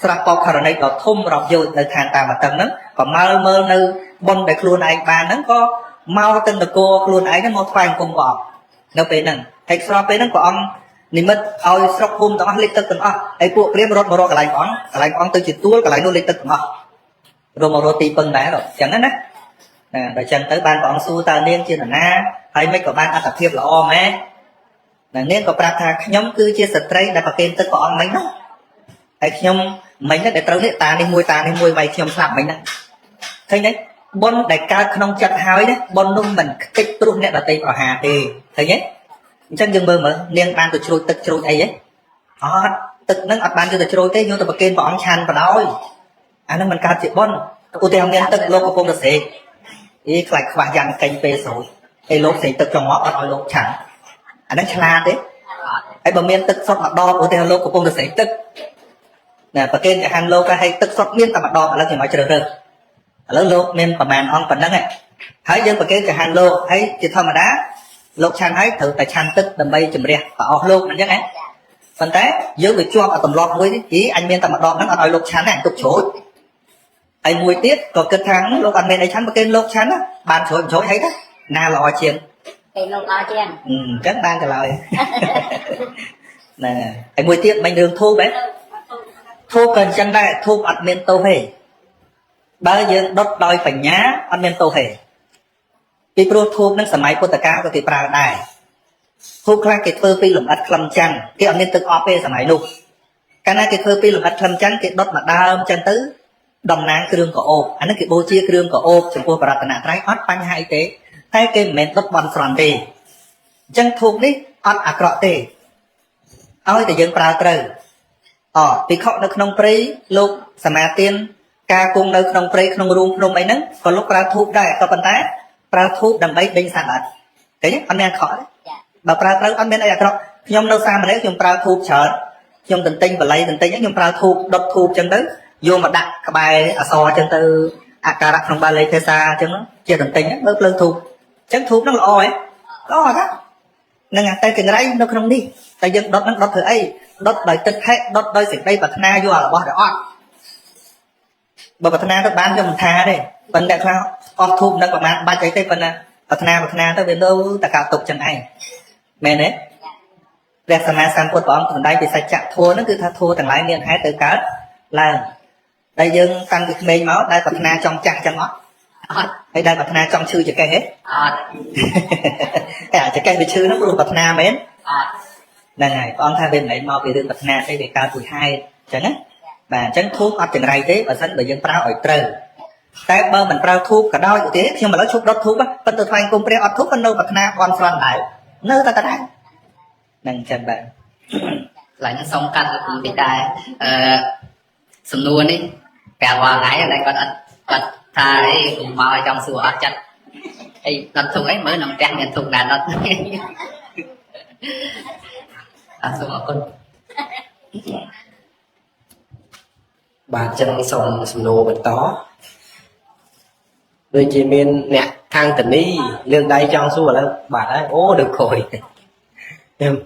ស្រះបោកខរណីដ៏ធំរាប់យោជនៅឋានតាវតឹងហ្នឹងក៏មើលនៅបុណ្យដែលខ្លួនឯងបានហ្នឹងក៏មកទៅនគរខ្លួនឯងហ្នឹងមកថ្វាយអង្គមព្រះអង្គនៅពេលហ្នឹងហើយស្របពេលហ្នឹងព្រះអង្គនិមិត្តឲ្យស្រុកភូមិទាំងអស់លិចទឹកទាំងអស់ហើយពួកព្រាហ្មណ៍រត់មករកកន្លែងព្រះអង្គទៅជាទួលកន្លែងនោះលិចទឹកទាំងអស់រត់មករកទីពឹងដែរអញ្ចឹងណាដល់អញ្ចឹងទៅបានព្រះអង្គសួរតើនាងជានរណាហើយមិនក៏បានអត្ថភាពល្អម៉ែនាងក៏ប្រាប់ថាខ្ញុំគឺជាស្ត្រីដែលប្រគេនទឹកព្រះអង្គមិញហ្នឹងហើយខ្ញុំមិញដែលត្រូវនេះតានេះមួយវាយខ្ញុំស្លាប់មិញហ្នឹងឃើញទេបុណ្យដែលកើតក្នុងចិត្តហើយណាបុណ្យនោះមិនខ្ទេចព្រោះអ្នកដតីប្រហារទេឃើញទេអញ្ចឹងយើងមើលនាងបានទៅជ្រួចទឹកជ្រួចអីហ៎អត់ទឹកហ្នឹងអត់បានយកទៅជ្រួចទេយកទៅប្រគេនព្រះអង្គឆាន់បដ ாய் អាហ្នឹងមិនកើតជាបុណ្យឧទាហរណ៍មានទឹកលោកកំពុងតែស្រេកខ្លាចខ្វះយ៉ាងកេញពេលស្រួយហើយលោកស្រេកទឹកចង្អុលអត់ឲ្យលោកឆាន់អាហ្នឹងឆ្លាតទេហើយបើមានទឹកសុទ្ធម្ដងឧទាហរណ៍លោកកំពុងតែស្រេកទឹកណាប្រគេនចង្ហាន់លោកហើយទឹកសុទ្ធមានតែម្ដងឥឡូវខ្ញុំឲ្យជ្រើសរើសឥឡូវលោកមានប្រមាណអង្គប៉ុណ្ណឹងហើយយើងប្រគេនចង្ហាន់លោកហើយជាធម្មតាលោកឆាន់ហើយត្រូវតែឆាន់ទឹកដើម្បីជំរះប្រអស់លោកអញ្ចឹងប៉ុន្តែយើងវាជាប់អត់ទម្លាប់មួយនេះអញមានតែម្ដងហ្នឹងអត់ឲ្យលោកឆាន់ទេអញទុកជ្រួចហើយមួយទៀតក៏គិតថាលោកអត់មានអីឆាន់ប្រគេនលោកឆាន់បានជ្រួចហើយទៅណាល្អជាងពេលលោកល្អជាងអញ្ចឹងបានកន្លោយណាហើយមួយទៀតមិនរឿងធូបធូបក៏អញ្ចឹងដែរធូបអត់មានទោសទេបើយើងដុតដោយបញ្ញាអត់មានទោសទេពីព្រោះធូបនឹងសម័យពុទ្ធកាលក៏គេប្រើដែរធូបខ្លះគេធ្វើពីលម្អិតក្លឹមច័ន្ទគេអត់មានទឹកអប់ទេសម័យនោះកាលណាគេធ្វើពីលម្អិតក្លឹមច័ន្ទគេដុតមកដើមអញ្ចឹងទៅតំណាងគ្រឿងកោបអានេះគេបូជាគ្រឿងកោបចំពោះបរតនត្រ័យអត់បញ្ហាអីទេតែគេមិនមែនដុតបន់ស្រន់ទេអញ្ចឹងធូបនេះអត់អាក្រក់ទេឲ្យតែយើងប្រើត្រូវពិខុនៅក្នុងព្រៃលោកសមាទានការគង់នៅក្នុងព្រៃក្នុងរូងភ្នំអីហ្នឹងក៏លោកប្រើធូបដែរក៏ប៉ុន្តែប្រើធូបដើម្បីដេញសត្វអត់ឃើញអត់មានអាក្រក់ទេបើប្រើត្រូវអត់មានអីអាក្រក់ខ្ញុំនៅសាមណេរខ្ញុំប្រើធូបច្រើនខ្ញុំទន្ទិញបល័យទន្ទិញខ្ញុំប្រើធូបដុតធូបអញ្ចឹងទៅយកមកដាក់ក្បែរអសរអញ្ចឹងទៅអាការៈក្នុងបាលីភាសាអញ្ចឹងជាទន្ទិញមើលភ្លើងធូបអញ្ចឹងធូបហ្នឹងល្អហ៎ល្អណាហ្នឹងតែចង្រៃនៅក្នុងនេះតែយើងដុតហ្នឹងដុតធ្វើអីដុតដោយទឹកហេដុតដោយសេចក្តីប្រាថ្នាយករបស់ដែលអត់បើប្រាថ្នាទៅបានខ្ញុំមិនថាទេប៉ុន្តែខ្លះអស់ធូបនឹងប្រហែលបាច់អីទេប៉ុន្តែប្រាថ្នាទៅវានៅតែកើតទុកចឹងឯងមែនទេព្រះសម្មាសម្ពុទ្ធព្រះអង្គសម្ដែងពីសច្ចៈធម៌ហ្នឹងគឺថាធម៌ទាំងឡាយមានហេតុទៅកើតឡើងតែយើងតាំងពីក្មេងមកដែលប្រាថ្នាចង់ចាស់ចឹងអត់ហើយដែលប្រាថ្នាចង់ឈឺចកេះទេអត់តែចកេះវាឈឺហ្នឹងព្រោះប្រាថ្នាមែនអត់ហ្នឹងហើយព្រះអង្គថាវាមិនមែនមកពីរឿងប្រាថ្នាទេវាកើតពីហេតុអញ្ចឹងណាបាទអញ្ចឹងធូបអត់ចង្រៃទេបើមិនបើយើងប្រើឲ្យត្រូវតែបើមិនប្រើធូបក៏ដោយទេខ្ញុំឥឡូវឈប់ដុតធូបប៉ុន្តែថ្វាយគុំព្រះអត់ធូបក៏នៅប្រាថ្នាបន់ស្រន់ដែរនៅតែកណ្ដាលហ្នឹងអញ្ចឹងបាទឡើយនឹងសុំកាត់លោកគ្រូតិចដែរសំណួរនេះ5ថ្ងៃតែគាត់អត់គាត់ថាអីគុំមកឲ្យចង់សួរអត់ចិត្តអីដុតធូបអីមើលក្នុងផ្ទះមានធូបណាដុតសូមអរគុណបាទចឹងសូមសំណួរបន្តដូចជាមានអ្នកថ hàng tận đi lương đây trong xua là bà đấy ô được rồi em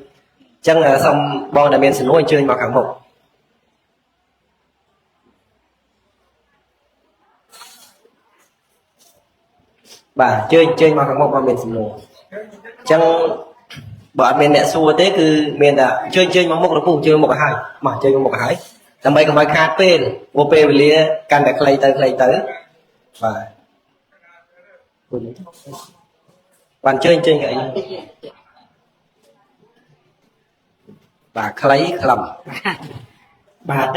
chắc là xong bon là miền sườn núi chơi vào khẳng một bà chơi vào khẳng một vào miền sườn núi chắc bọn miền mẹ xua thế cứ miền là chơi vào một là cùng chơi một cái hai mà chơi một cái hai làm mấy cái máy khát tên vô về lia can đặt clay tới và bạn chơi cái và clay lầm បាទ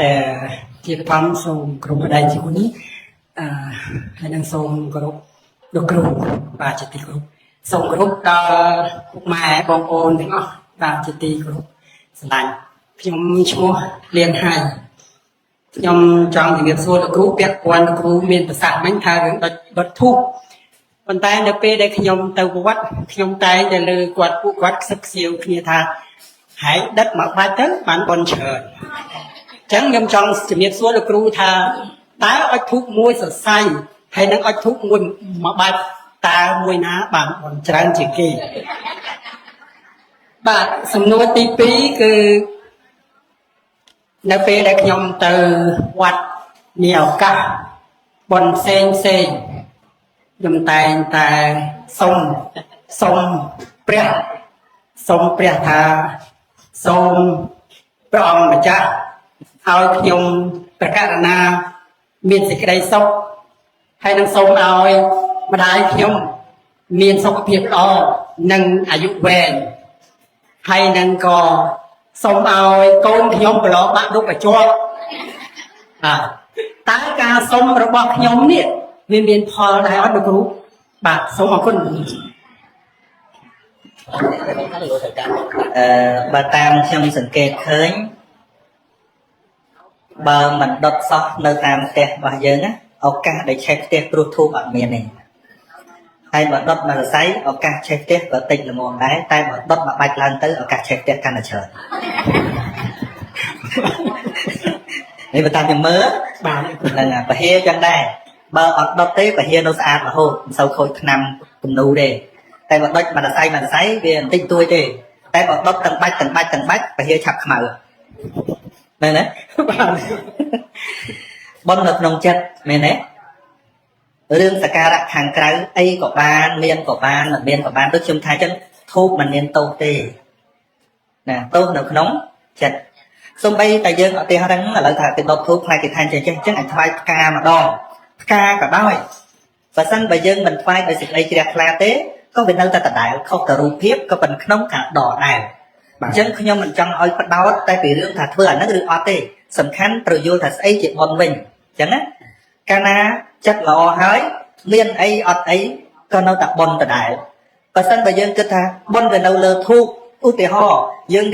ជាបឋមសូមគ្រប់បដិជាគុណនេះហើយនឹងសូមគោរពលោកគ្រូបាទជាទីគោរពសូមគោរពដល់ពុកម៉ែបងប្អូនទាំងអស់បាទជាទីគោរពស្រឡាញ់ខ្ញុំឈ្មោះលៀនហើយខ្ញុំចង់ជំរាបសួរលោកគ្រូពាក់ព័ន្ធលោកគ្រូមានប្រសាសន៍មិញថារឿងដុតធូបប៉ុន្តែនៅពេលដែលខ្ញុំទៅវត្តខ្ញុំតែងតែលើគាត់ពួកគាត់ខ្សឹបខ្សៀវគ្នាថាហើយដិតមកបាច់ទៅបានបនច្រើនអញ្ចឹងខ្ញុំចង់ជំរាបសួរលោកគ្រូថាតើអុជធូបមួយសរសៃហើយនឹងអុជធូបមួយមកបាច់តើមួយណាបានបនច្រើនជាងគេបាទសំណួរទី2គឺនៅពេលដែលខ្ញុំទៅវត្តមានឱកាសបនផ្សេងខ្ញុំតែងតែសុំព្រះថាសូមព្រះអង្គម្ចាស់ឲ្យខ្ញុំប្រកាសណាមានសេចក្តីសុខហើយនឹងសូមឲ្យម្ដាយខ្ញុំមានសុខភាពល្អនិងអាយុវែងហើយនឹងក៏សូមឲ្យកូនខ្ញុំប្រឡងបាក់ឌុកឲ្យជាប់តើការសុំរបស់ខ្ញុំនេះវាមានផលដែរអត់លោកគ្រូបាទសូមអរគុណបើតាមខ្ញុំសង្កេតឃើញបើមិនដុតសោះនៅតាមផ្ទះរបស់យើងណាឱកាសដែលឆេះផ្ទះព្រោះធូបអត់មានទេហើយបើដុតមកសរសៃឱកាសឆេះផ្ទះក៏តិចល្មមដែរតែបើដុតមកបាច់ឡើងទៅឱកាសឆេះផ្ទះកាន់តែច្រើននេះបើតាមខ្ញុំមើលបាទហ្នឹងពហិចឹងដែរបើអត់ដុតទេពហិនៅស្អាតរហូតមិនសូវខូចថ្នាំគំនូទេតែបើដុចមកសរសៃវាបន្តិចតួចទេតែបើដុតទាំងបាច់ពហិឆាប់ខ្មៅមែនទេបននៅក្នុងចិត្តមែនទេរឿងសក្ការៈខាងក្រៅអីក៏បានមានក៏បានមិនមានក៏បានដូចខ្ញុំថាចឹងធូបមិនមានទោសទេណាទោសនៅក្នុងចិត្តសូម្បីតែយើងអត់ទេហ្នឹងឥឡូវថាគេដុតធូបខ្លាចគេថាចឹងឲ្យថ្វាយផ្កាម្ដងផ្កាក៏ដោយបើសិនបើយើងមិនថ្វាយដោយសេចក្តីជ្រះថ្លាទេក៏វានៅតែដដែលខុសទៅរូបភាពក៏ប៉ុន្តែក្នុងការដកដែរអញ្ចឹងខ្ញុំមិនចង់ឲ្យបដោតតែពីរឿងថាធ្វើអាហ្នឹងឬអត់ទេសំខាន់ត្រូវយល់ថាស្អីជាបុណ្យវិញអញ្ចឹងណាកាលណាចិត្តល្អហើយមានអីអត់អីក៏នៅតែបុណ្យដដែលបើសិនបើយើងគិតថាបុណ្យវានៅលើធូបឧទាហរណ៍យើង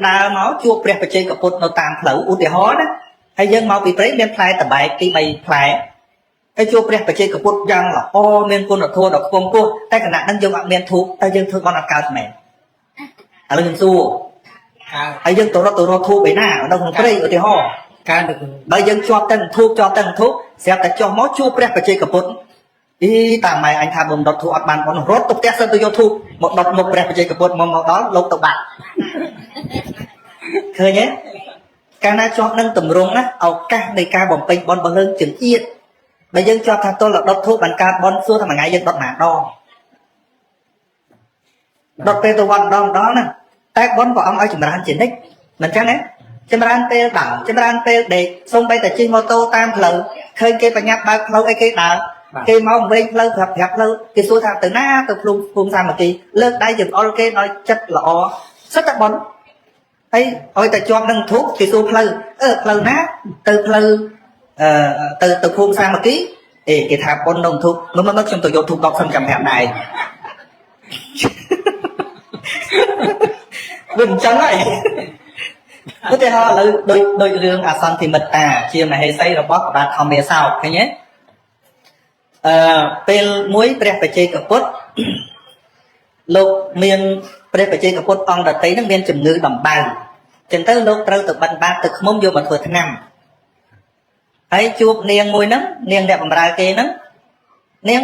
ដើរមកជួបព្រះបច្ចេកពុទ្ធនៅតាមផ្លូវឧទាហរណ៍ណាហើយយើងមកពីព្រៃមានផ្លែតបែកទី3ផ្លែហើយជួបព្រះបច្ចេកពុទ្ធយ៉ាងល្អមានគុណធម៌ដ៏ខ្ពង់ខ្ពស់តែគណៈនឹងយើងអត់មានធូបតែយើងធ្វើបុណ្យអត់កើតមែនឥឡូវខ្ញុំសួរហើយយើងទៅរត់ធូបឯណានៅក្នុងព្រៃឧទាហរណ៍ការបើយើងជាប់ទាំងធូបស្រាប់តែចុះមកជួបព្រះបច្ចេកពុទ្ធអីតាមម៉ែអញថាបំដុតធូបអត់បានបុណ្យរត់ទៅផ្ទះសិនទៅយកធូបមកដុតមុខព្រះបច្ចេកពុទ្ធមកដល់លោកទៅបាត់ឃើញទេកាលណាជាប់នឹងតម្រង់ណាឱកាសនៃការបំពេញបុណ្យរបស់យើងចង្អៀតបើយើងជាប់ថាទល់ដុតធូបបានកើតបុណ្យសួរថាមួយថ្ងៃយើងដុតណាដងដុតពេលទៅវត្តម្ដងណាតែបុណ្យព្រះអង្គឲ្យចម្រើនជានិច្ចមិនចឹងទេចម្រើនពេលដើរចម្រើនពេលដេកសូម្បីតែជិះម៉ូតូតាមផ្លូវឃើញគេបញ្ញាប់បើកផ្លូវអីគេដើរគេមកវិញផ្លូវប្រាប់ផ្លូវគេសួរថាទៅណាទៅភូមិសាមគ្គីលើកដៃចង្អុលគេដោយចិត្តល្អសិតតែបុណ្យហើយឲ្យតែជាប់នឹងធូបគេសួរផ្លូវផ្លូវណាទៅផ្លូវទៅភូមិសាមគ្គីគេថាបុណ្យក្នុងធូបមកខ្ញុំទៅយកធូប10សិនចាំប្រាប់ដែរវាមិនចឹងហើយឧទាហរណ៍ឥឡូវដូចរឿងអសន្តិមិត្តាជាមហេសីរបស់ព្រះបាទធម្មសោកឃើញទេពេលមួយព្រះបច្ចេកពុទ្ធលោកមានព្រះបច្ចេកពុទ្ធអង្គដតីនឹងមានជំងឺដំបៅចឹងទៅលោកត្រូវទៅបិណ្ឌបាតទៅឃ្មុំយកមកធ្វើថ្នាំហើយជួបនាងមួយហ្នឹងនាងអ្នកបម្រើគេហ្នឹងនាង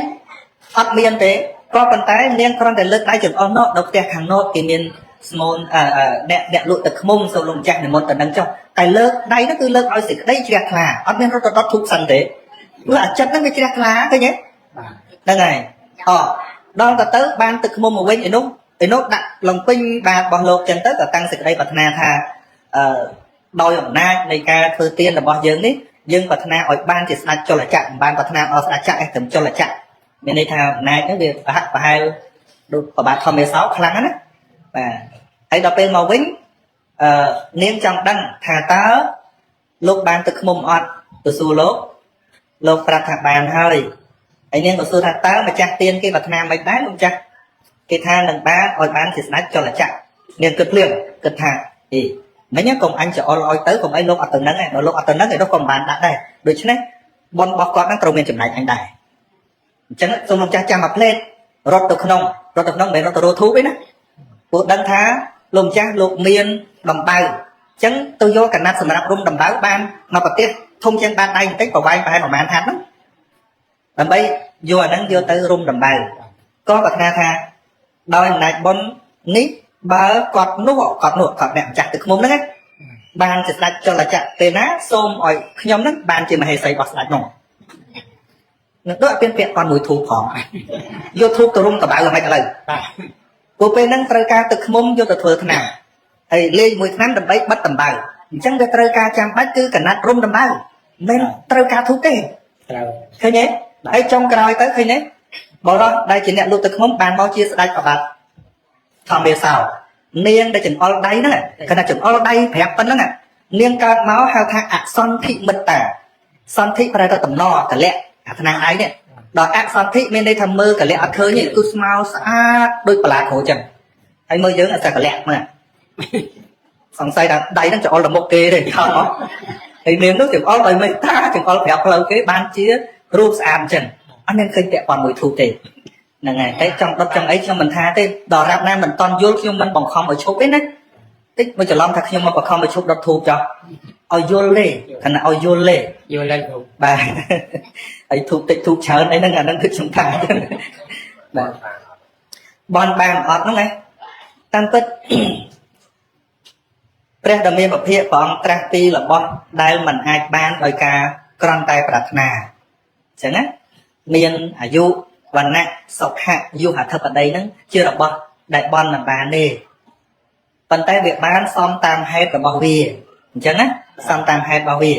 អត់មានទេក៏ប៉ុន្តែនាងគ្រាន់តែលើកដៃចង្អុលនោះនៅផ្ទះខាងនោះគេមានស្មូនអ្នកលក់ទឹកឃ្មុំសូមលោកម្ចាស់និមន្តទៅនឹងចុះតែលើកដៃនោះគឺលើកឲ្យសេចក្តីជ្រះថ្លាអត់មានរត់ទៅដុតធូបសិនទេព្រោះអាចិត្តហ្នឹងវាជ្រះថ្លាឃើញទេហ្នឹងហើយដល់ទៅបានទឹកឃ្មុំមកវិញឯនោះដាក់លំពេញបាតរបស់លោកចឹងទៅក៏តាំងសេចក្តីប្រាថ្នាថាដោយអំណាចនៃការធ្វើទានរបស់យើងនេះយើងប្រាថ្នាឲ្យបានជាស្ដេចចលចក្រមិនបានប្រាថ្នាឲ្យស្ដេចចក្រឯត្រឹមចលចក្រមានន័យថាអំណាចហ្នឹងវាប្រហែលដូចប្របាទធម្មសោខ្លាំងណាបាទហើយដល់ពេលមកវិញនាងចង់ដឹងថាតើលោកបានទឹកឃ្មុំអត់ទៅសួរលោកប្រាប់ថាបានហើយហើយនាងក៏សួរថាតើម្ចាស់ទានគេប្រាថ្នាមិនដែរលោកម្ចាស់គេថានឹងបានឲ្យបានជាស្ដេចចលចក្រនាងគិតភ្លាមគិតថាមិញកុំអញច្អល់ឲ្យទៅកុំអីលោកអត់ទៅនឹងឯងដល់លោកអត់ទៅនឹងឯនោះក៏មិនបានដាក់ដែរដូច្នេះបនរបស់គាត់ហ្នឹងត្រូវមានចំណែកអញដែរអញ្ចឹងសូមលោកចាស់ចាំមកផ្លេតរត់ទៅក្នុងមិនមែនរត់ទៅរស់ធូបទេណាពួកដឹងថាលោកម្ចាស់លោកមានដំបៅអញ្ចឹងទៅយកកណាត់សម្រាប់រុំដំបៅបានមកប្រទេសធំជាងបានដៃបន្តិចប្រវែងប្រហែលប្រហែលហាត់ហ្នឹងដើម្បីយកអាហ្នឹងយកទៅរុំដំបៅក៏ប្រាថ្នាថាដោយអំណាចបុណ្យនេះបើគាត់អ្នកម្ចាស់ទឹកឃ្មុំហ្នឹងបានជាស្ដេចចលចក្រពេលណាសូមឲ្យខ្ញុំហ្នឹងបានជាមហេសីរបស់ស្ដេចនោះនឹងដូចពាក្យគាត់មួយធូបផងយកធូបទៅរុំដបៅមិនឥឡូវពួកពេលហ្នឹងត្រូវការទឹកឃ្មុំយកទៅធ្វើថ្នាំហើយលេងមួយថ្នាំដើម្បីបិទដំបៅអញ្ចឹងវាត្រូវការចាំបាច់គឺកណាត់រុំដំបៅមិនត្រូវការធូបទេត្រូវឃើញទេហើយចុងក្រោយទៅឃើញទេបរោះដែលជាអ្នកលក់ទឹកឃ្មុំបានមកជាស្ដេចប្របាទធម្មសោនាងដែលចង្អុលដៃហ្នឹងគាត់ថាចង្អុលដៃប្រាប់ប៉ុណ្្នឹងនាងកើតមកហៅថាអសន្ធិមិត្តាសន្ធិប្រែទៅតំណកលៈអាថ្នាំឯងនេះដល់អសន្ធិមានន័យថាមើលកលៈអត់ឃើញទេគឺស្មៅស្អាតដូចបន្លាគ្រូចឹងហើយមើលយើងអត់តែកលៈមើលសង្ស័យថាដៃហ្នឹងចង្អុលទៅមុខគេទេខំមកហើយនាងនោះចង្អុលដោយមេត្តាចង្អុលប្រាប់ផ្លូវគេបានជារូបស្អាតចឹងអត់មានឃើញពាក់ព័ន្ធមួយធូបទេហ្នឹងហើយតែចង់ដុតចង់អីខ្ញុំមិនថាទេដល់រាប់ណាមិនតន់យល់ខ្ញុំមិនបង្ខំឲ្យឈប់ទេណាតិចមកច្រឡំថាខ្ញុំមកបង្ខំឲ្យឈប់ដុតធូបចោះឲ្យយល់ទេគណៈឲ្យយល់ទេយល់ហើយបាទហើយធូបតិចធូបច្រើនអីហ្នឹងអាហ្នឹងគឺសំខាន់បាទបនបានអត់ហ្នឹងណាតាមពិតព្រះដ៏មានពភាកព្រះអង្គត្រាស់ពីរបស់ដែលមិនអាចបានដោយការក្រំតែប្រាថ្នាអញ្ចឹងណាមានអាយុវណ្ណៈសុខៈយុហធិបតីហ្នឹងជារបស់ដែលបនមិនបានទេប៉ុន្តែវាបានសមតាមហេតុរបស់វាអញ្ចឹងណាសមតាមហេតុរបស់វា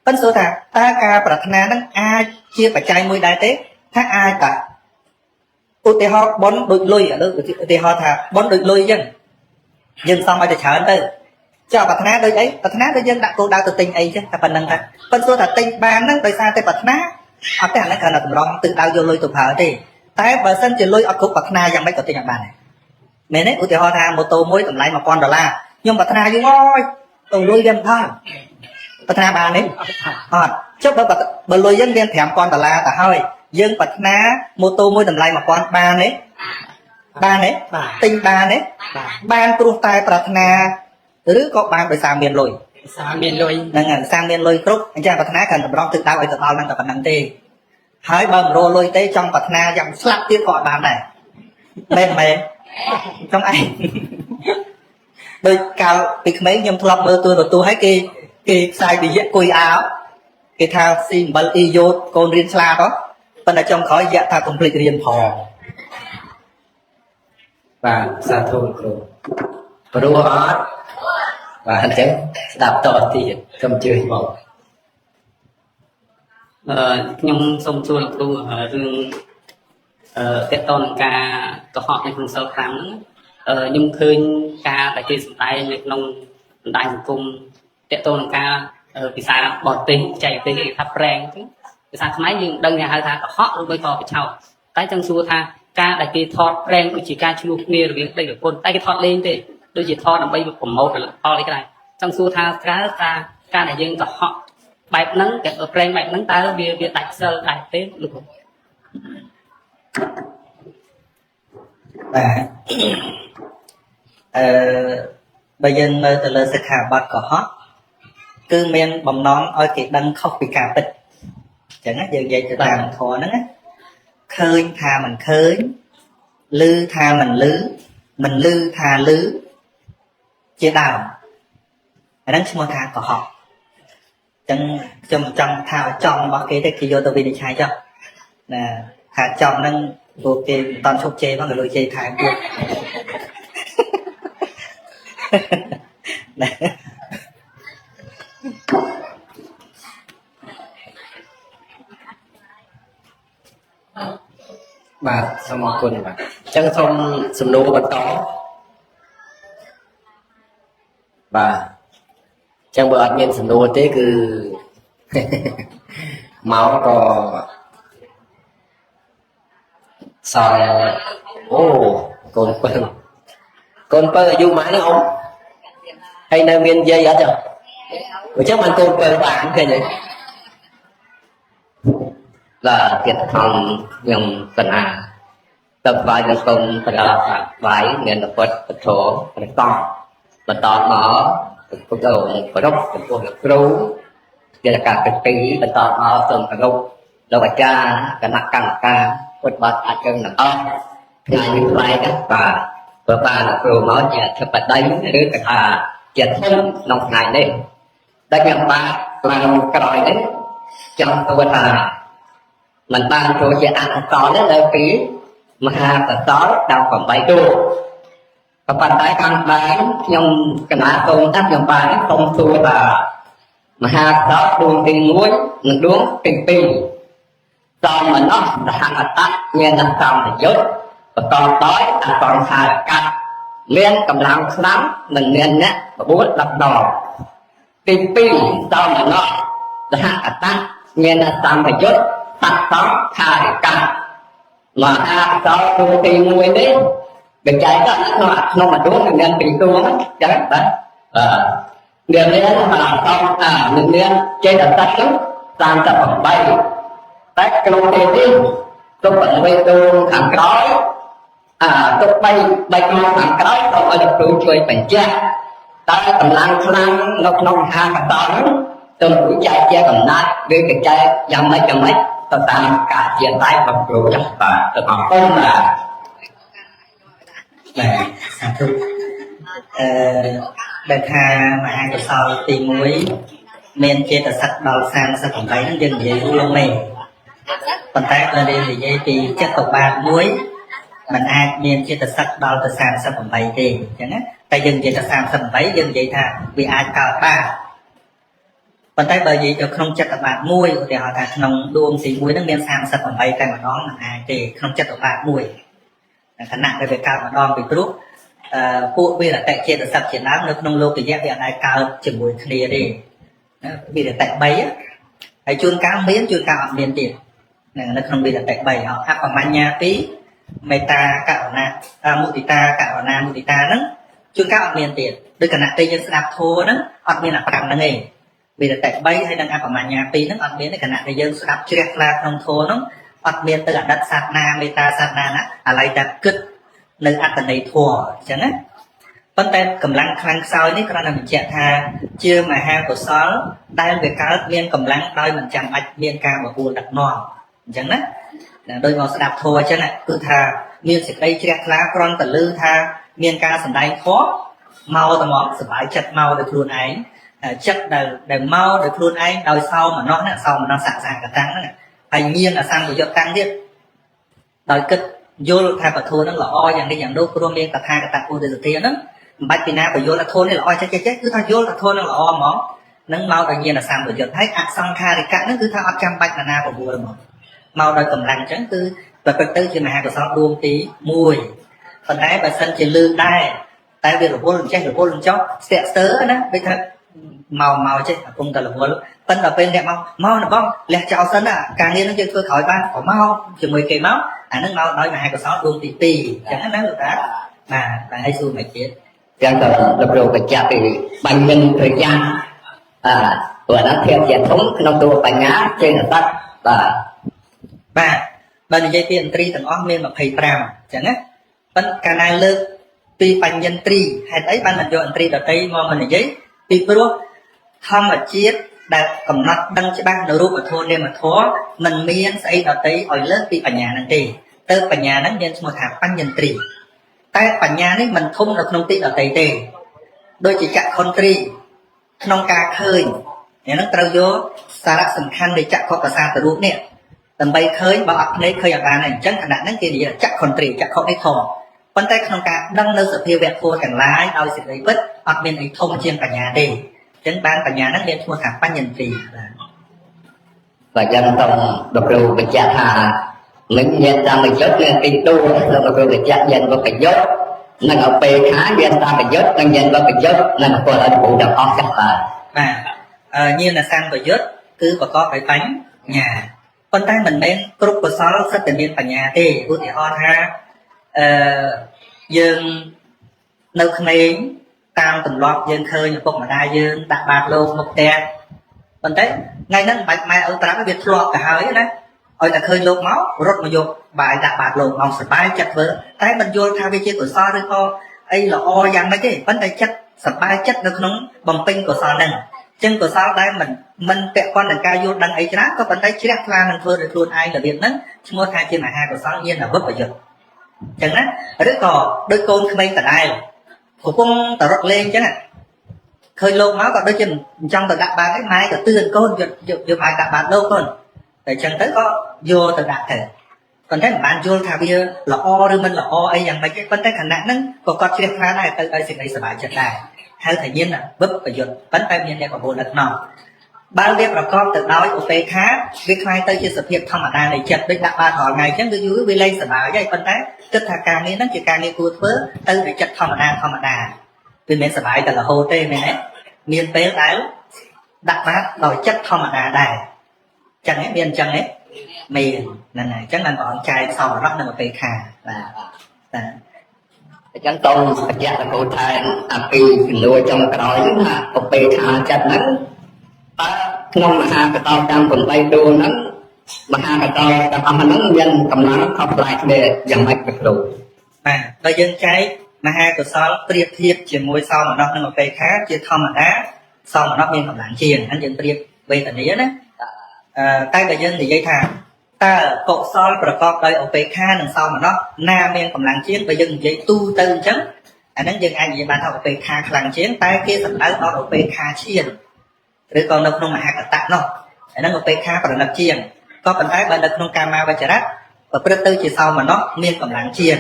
ប៉ុន្តែសួរថាតើការប្រាថ្នាហ្នឹងអាចជាបច្ច័យមួយដែរទេថាអាចតាឧទាហរណ៍បនដូចលុយឥឡូវឧទាហរណ៍ថាបនដូចលុយអញ្ចឹងយើងសំឲ្យតែច្រើនទៅចុះប្រាថ្នាដូចអីប្រាថ្នាដូចយើងដាក់គោលដៅទៅទិញអីចឹងតែប៉ុណ្្នឹងតែប៉ុន្តែសួរថាទិញបានហ្នឹងដោយសារតែប្រាថ្នាអត់ទេអានេះគ្រាន់តែតម្រង់ទិសដៅយកលុយទៅប្រើទេតែបើសិនជាលុយអត់គ្រប់ប្រាថ្នាយ៉ាងម៉េចក៏ទិញអត់បានដែរមែនទេឧទាហរណ៍ថាម៉ូតូមួយតម្លៃ$1000ខ្ញុំប្រាថ្នាយូរហើយទៅលុយវាមិនផលប្រាថ្នាបានទេអត់ចុះបើលុយយើងមាន$5000ទៅហើយយើងប្រាថ្នាម៉ូតូមួយតម្លៃ1000បានទេបានទេទិញបានទេបានព្រោះតែប្រាថ្នាឬក៏បានដោយសារមានលុយមានលុយហ្នឹងហើយសារមានលុយគ្រប់អញ្ចឹងប្រាថ្នាគ្រាន់តែតម្រង់ទិសដៅឲ្យទៅដល់ហ្នឹងតែប៉ុណ្្នឹងទេហើយបើមិនរលុយទេចង់ប្រាថ្នាយ៉ាងស្លាប់ទៀតក៏អត់បានដែរមែនចង់ឯងដោយកាលពីក្មេងខ្ញុំធ្លាប់មើលទូឲ្យគេផ្សាយវិយៈគុយអោគេថាស៊ីអំបិលអ៊ីយ៉ូតកូនរៀនឆ្លាតហ៎ប៉ុន្តែចុងក្រោយយៈថាកុំភ្លេចរៀនផងបាទសាធុគ្រូព្រោះអត់បាទអញ្ចឹងស្ដាប់តទៀតកុំជឿមកខ្ញុំសូមសួរលោកគ្រូរឿងតេតតនការកុហកនៅក្នុងសិល5ហ្នឹងខ្ញុំឃើញការដែលគេសម្ដែងនៅក្នុងបណ្ដាញសង្គមតេតតនការភាសាបរទេសចែកប្រទេសគេថាប្រេងចឹងភាសាខ្មែរយើងដឹងថាហៅថាកុហកឬមួយក៏បិឆោតតែចង់សួរថាការដែលគេថតប្រេងដូចជាការឆ្លោះគ្នារវាងប្តីប្រពន្ធតែគេថតលេងទេដូចជាថតដើម្បីប្រម៉ូទផលិតផលអីក៏ដែរចង់សួរថាការដែលយើងកុហកបែបហ្នឹងគេប្រេងបែបហ្នឹងតើវាដាច់សិលដែរទេលោកគ្រូបាទបើយើងមើលទៅលើសិក្ខាបទកុហកគឺមានបំណងឲ្យគេដឹងខុសពីការពិតអញ្ចឹងណាយើងនិយាយទៅតាមធម៌ហ្នឹងណាខ ឃើញថាមិនឃើញឮថាមិនឮមិនឮថាឮជាដើមអាហ្នឹងឈ្មោះថាកុហកអញ្ចឹងខ្ញុំចង់ថាចំរបស់គេទេគេយកទៅវិនិច្ឆ័យចុះណាថាចំហ្នឹងពួកគេមិនតាន់ឈប់ជេរផងក៏លុយជេរថែមទៀតណា បាទសូមអរគុណបាទអញ្ចឹងសូមសំណួរបន្តបាទអញ្ចឹងបើអត់មានសំណួរទេគឺ មកក៏សល់អូកូនពៅអាយុប៉ុន្មានហ្នឹងអ៊ំហើយនៅមានយាយអត់ចឹងអញ្ចឹងបានកូនពៅបានឃើញទេ là thiệt thòi nhầm cần tập vài lần công phải là vài nên là vật thổ phải to mở cái đầu phải đốc cái cô được rú đây là cả cái tí phải to mở từng cái gốc đâu phải cha cái nặng ca vật bát ở chân là ngày như vậy các bà là cô nói chuyện thật là đánh đứa cả chuyện thân lòng này đây đây nhầm ba làm cái đòi đấy trong tôi là mình ban cho chị ăn có đấy là phí mà và có đâu còn bảy đô và bàn tay ăn bán nhung cái má tôm tắt nhung bán không thua là mà đó đuông tiền muối mình đuông tiền pi cho mình nó là hàng tắt nghe là xong thì dốt và còn đói ăn còn hai là cắt liên cầm làm lắm mình nên nhé và bố lập đỏ tiền pi cho mình nó là hàng tắt nghe là xong thì dốt tắt đó khai cả mà đó tôi tìm nguyên đấy để chạy đó nó mà đúng nên bị tôi chắc đấy điều này là không mình nên chơi đặt tắt lắm làm tập bằng bay tắt cái lông tiền đi tôi bận với tôi thẳng cõi tôi bay con thẳng cõi tôi ở được tôi chơi bánh cha ta cầm lăng nó hai cả to lắm tôi cũng chạy che cầm nát với cái chạy dầm mấy tao ta cả chia tay và rồi chắc và tôi học không là sản thu đại tha mà hai cái sau tìm muối men chia từ sạch đầu sang sẽ còn thấy nó dừng vậy luôn này còn tay là đi thì dây thì chắc tộc ba muối mình ai men chia từ sạch đầu từ sang sẽ còn thấy thì chẳng á tay dừng vậy từ sang sẽ còn thấy dừng vậy thà vì ai cao ba còn tay bởi vì được không chất bạn mùi thì họ ta không đuông xì muối nó men sang sạch còn bay tay mà đó là ai thì không chất bạn mùi khả năng về cao mà đo bị lúc phụ vì là tại trên là sạch triển lãm nó không lâu thì giác hiện ai cao chừng mùi kia đi vì là tại bấy á hãy chuôn cao miếng tiền nó không bị là tại bấy họ áp vào mạnh nhà tí meta cạo nè multita cạo nè multita nó chuôn cao miếng tiền đôi cả nặng tây dân đạp thô đó hoặc như là cầm nó nghề vì là tại bấy hay đang áp vào mạnh nhà tí nó hoặc miếng cái nặng tây dân đạp chưa là không thô nó hoặc miếng từ đất sạt na meta sạt na á lại đặt cứt nơi ăn tận này thua chẳng á vấn đề cầm lăng khăn sau này còn là mình chạy tha chưa mà hai của sáu đang về cá miên cầm lăng đôi mình chẳng ạch miên ca mà buồn đặt nọ chẳng á đôi ngón sẽ đạp thua chứ này cứ tha miên sẽ đây chết lá con tận lư tha miên ca sẵn đánh khó mau tầm món sẽ phải chặt mau được luôn ấy chất để mau được luôn ấy đôi sau mà nó sau mà nó sẵn sàng cả trắng này thành nhiên là sang của do tăng tiếp đôi kích vô thay và thua nó là oi dành cái dạng đô cô miên cả hai cả tạc cô từ tiền đó bạch pina và vô là thua này là oi chết cứ thôi vô là thua nó là o món nâng mau tự nhiên là sang của do thấy sang kha thì cả nó cứ theo 100 bạch là na của vua mà mau đôi cầm lăng trắng tư và phần tư chỉ mà hai của sáu đuông tí mùi phần ấy và sân chỉ lư đai tại vì là vô lần chết là vô lần chó sẽ sớ đó bây giờ màu chứ không cần là vô tân ở bên đẹp mau là bông lẹ chào sân càng nhiên nó chơi tôi khỏi ban có mau chỉ 10 cây máu nó mau nói mà hai của sáu đuông tí chẳng nó được đó mà hãy xui mày chết rằng là lập đồ phải chặt thì bằng nhân thời gian và nó theo truyền thống nông tu bánh ngã trên là tắt và bên dây tiền tri tầng óc miên mà thầy pram chẳng á bên cả này lơ tuy bánh nhân tri hay đấy ban mình cho tri ở đây mà mình giấy tuy pro không mà chết ដែលកំណត់ដឹងច្បាស់នៅរូបធម៌នាមធម៌មិនមានស្អីដទៃឲ្យលើសពីបញ្ញាហ្នឹងទេទៅបញ្ញាហ្នឹងមានឈ្មោះថាបញ្ញន្ទ្រីតែបញ្ញានេះមិនធំនៅក្នុងទីដទៃទេដូចជាចក្ខុន្ទ្រីក្នុងការឃើញហ្នឹងត្រូវយកសារៈសំខាន់នៃចក្ខុប្រសាទរូបនេះដើម្បីឃើញបើអត់ភ្នែកឃើញអត់បានទេអញ្ចឹងខណៈហ្នឹងគេនិយាយចក្ខុន្ទ្រីចក្ខុនេះធំប៉ុន្តែក្នុងការដឹងនៅសភាវៈធម៌ទាំងឡាយដោយសេចក្តីពិតអត់មានអីធំជាងបញ្ញាទេអញ្ចឹងបានបញ្ញាហ្នឹងមានឈ្មោះថាបញ្ញន្ទ្រីបាទ và dân tông độc rù bị chặt hà mình dân ta bị dốt lên kinh tu rồi độc rù bị chặt dân có bị dốt nên ở bề khá dân ta bị dốt nên dân có bị dốt nên là còn ở phụ đập óc chắc là បាទញាណសੰប្រយុទ្ធគឺប្រកបដោយបញ្ញាប៉ុន្តែមិនមែនគ្រប់កុសលសិតតែមានបញ្ញាទេឧទាហរណ៍ថាយើងនៅក្មេងតាមទម្លាប់យើងឃើញឪពុកម្ដាយយើងដាក់បាតលោកមុខផ្ទះប៉ុន្តែថ្ងៃហ្នឹងមិនបាច់ម៉ែឪប្រាប់វាធ្លាប់ទៅហើយណាឲ្យតែឃើញលោកមករត់មកយកបាយដាក់បាតលោកមកសប្បាយចិត្តធ្វើតែមិនយល់ថាវាជាកុសលឬក៏អីល្អយ៉ាងម៉េចទេប៉ុន្តែចិត្តសប្បាយចិត្តនៅក្នុងបំពេញកុសលហ្នឹងចឹងកុសលដែលមិនពាក់ព័ន្ធនឹងការយល់ដឹងអីច្រើនក៏ប៉ុន្តែជ្រះថ្លានឹងធ្វើដោយខ្លួនឯងរបៀបហ្នឹងឈ្មោះថាជាមហាកុសលញាណវិបយុទ្ធចឹងណាឬក៏ដូចកូនក្មេងដដែលកំពុងតែរត់លេងចឹងឃើញលោកមកក៏ដូចជាចង់ទៅដាក់បាតឯងម៉ែក៏ទឿនកូនយកបាយដាក់បាតលោកកូនតែចឹងទៅក៏យកទៅដាក់ទៅប៉ុន្តែមិនបានយល់ថាវាល្អឬមិនល្អអីយ៉ាងម៉េចទេប៉ុន្តែខណៈហ្នឹងក៏គាត់ជ្រះថ្លាដែរទៅឲ្យសេចក្តីសប្បាយចិត្តដែរហៅថាញាណវិបយុទ្ធប៉ុន្តែមានអ្នកបបួលនៅក្នុងបើវាប្រកបទៅដោយឧបេក្ខាវាคล้ายទៅជាសភាពធម្មតានៃចិត្តដូចដាក់បាតរាល់ថ្ងៃអញ្ចឹងគឺយូរវាលែងសប្បាយហើយប៉ុន្តែគិតថាការងារហ្នឹងជាការងារគួរធ្វើទៅតែចិត្តធម្មតាវាមិនសប្បាយតែរហូតទេមែនទេមានពេលដែលដាក់បាតដោយចិត្តធម្មតាដែរចឹងមានអញ្ចឹងទេមានហ្នឹងហើយអញ្ចឹងបានព្រះអង្គចែកសោរៈនិងឧបេក្ខាបាទ dân tông dạ là cô thầy vì lùa trong cõi là một bề thả chặt nắng không mà hà cái tao đang cùng bay đua nắng mà hà cái tao đang âm nắng dân cầm lá học lại để dòng mạch được đủ បាទបើយើងចែកមហាកុសលប្រៀបធៀបជាមួយសោមនស្សនិងឧបេក្ខាជាធម្មតាសោមនស្សមានកម្លាំងជាងហ្នឹងយើងប្រៀបវេទនាណាតែបើយើងនិយាយថាតើកុសលប្រកបដោយឧបេក្ខានិងសោមនស្សណាមានកម្លាំងជាងបើយើងនិយាយទូទៅអញ្ចឹងអាហ្នឹងយើងអាចនិយាយបានថាឧបេក្ខាខ្លាំងជាងតែគេសំដៅដល់ឧបេក្ខាឈានឬក៏នៅក្នុងមហាកតៈនោះអាហ្នឹងឧបេក្ខាប្រណិតជាងក៏ប៉ុន្តែបើនៅក្នុងកាមាវចរៈប្រព្រឹត្តទៅជាសោមនស្សមានកម្លាំងជាង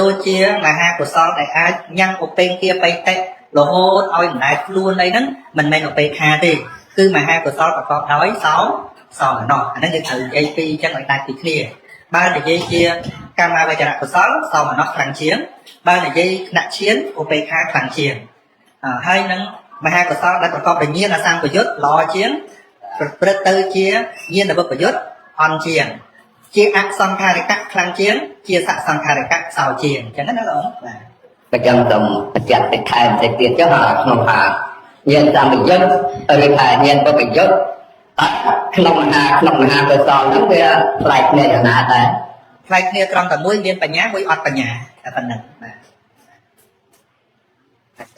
ដូចជាមហាកុសលដែលអាចញ៉ាំឧបេគាបៃតៈរហូតឲ្យម្ដាយខ្លួនអីហ្នឹងមិនមែនឧបេក្ខាទេគឺមហាកុសលប្រកបដោយសោមនស្សអាហ្នឹងយើងត្រូវនិយាយពីរចឹងឲ្យដាច់ពីគ្នាបើនិយាយជាកាមាវចរៈកុសលសោមនស្សខ្លាំងជាងបើនិយាយថ្នាក់ឈានឧបេក្ខាខ្លាំងជាងហើយនឹងមហាកុសលដែលប្រកបដោយញាណអសង្កយុត្តល្អជាងប្រព្រឹត្តទៅជាញាណវិបយុត្តអន់ជាងជាអសង្ខារិកៈខ្លាំងជាងជាសសង្ខារិកៈខ្សោយជាងអញ្ចឹងណាលោកបាទ và dân tông chặt để khai để tiền cho họ không hà nhân ta bị dốt rồi thầy nhân có bị dốt không hà cơ son nó kia lại này là nát đấy ផ្លែគ្នាត្រង់តែមួយមានបញ្ញាមួយអត់បញ្ញាតែប៉ុណ្្នឹងបាទ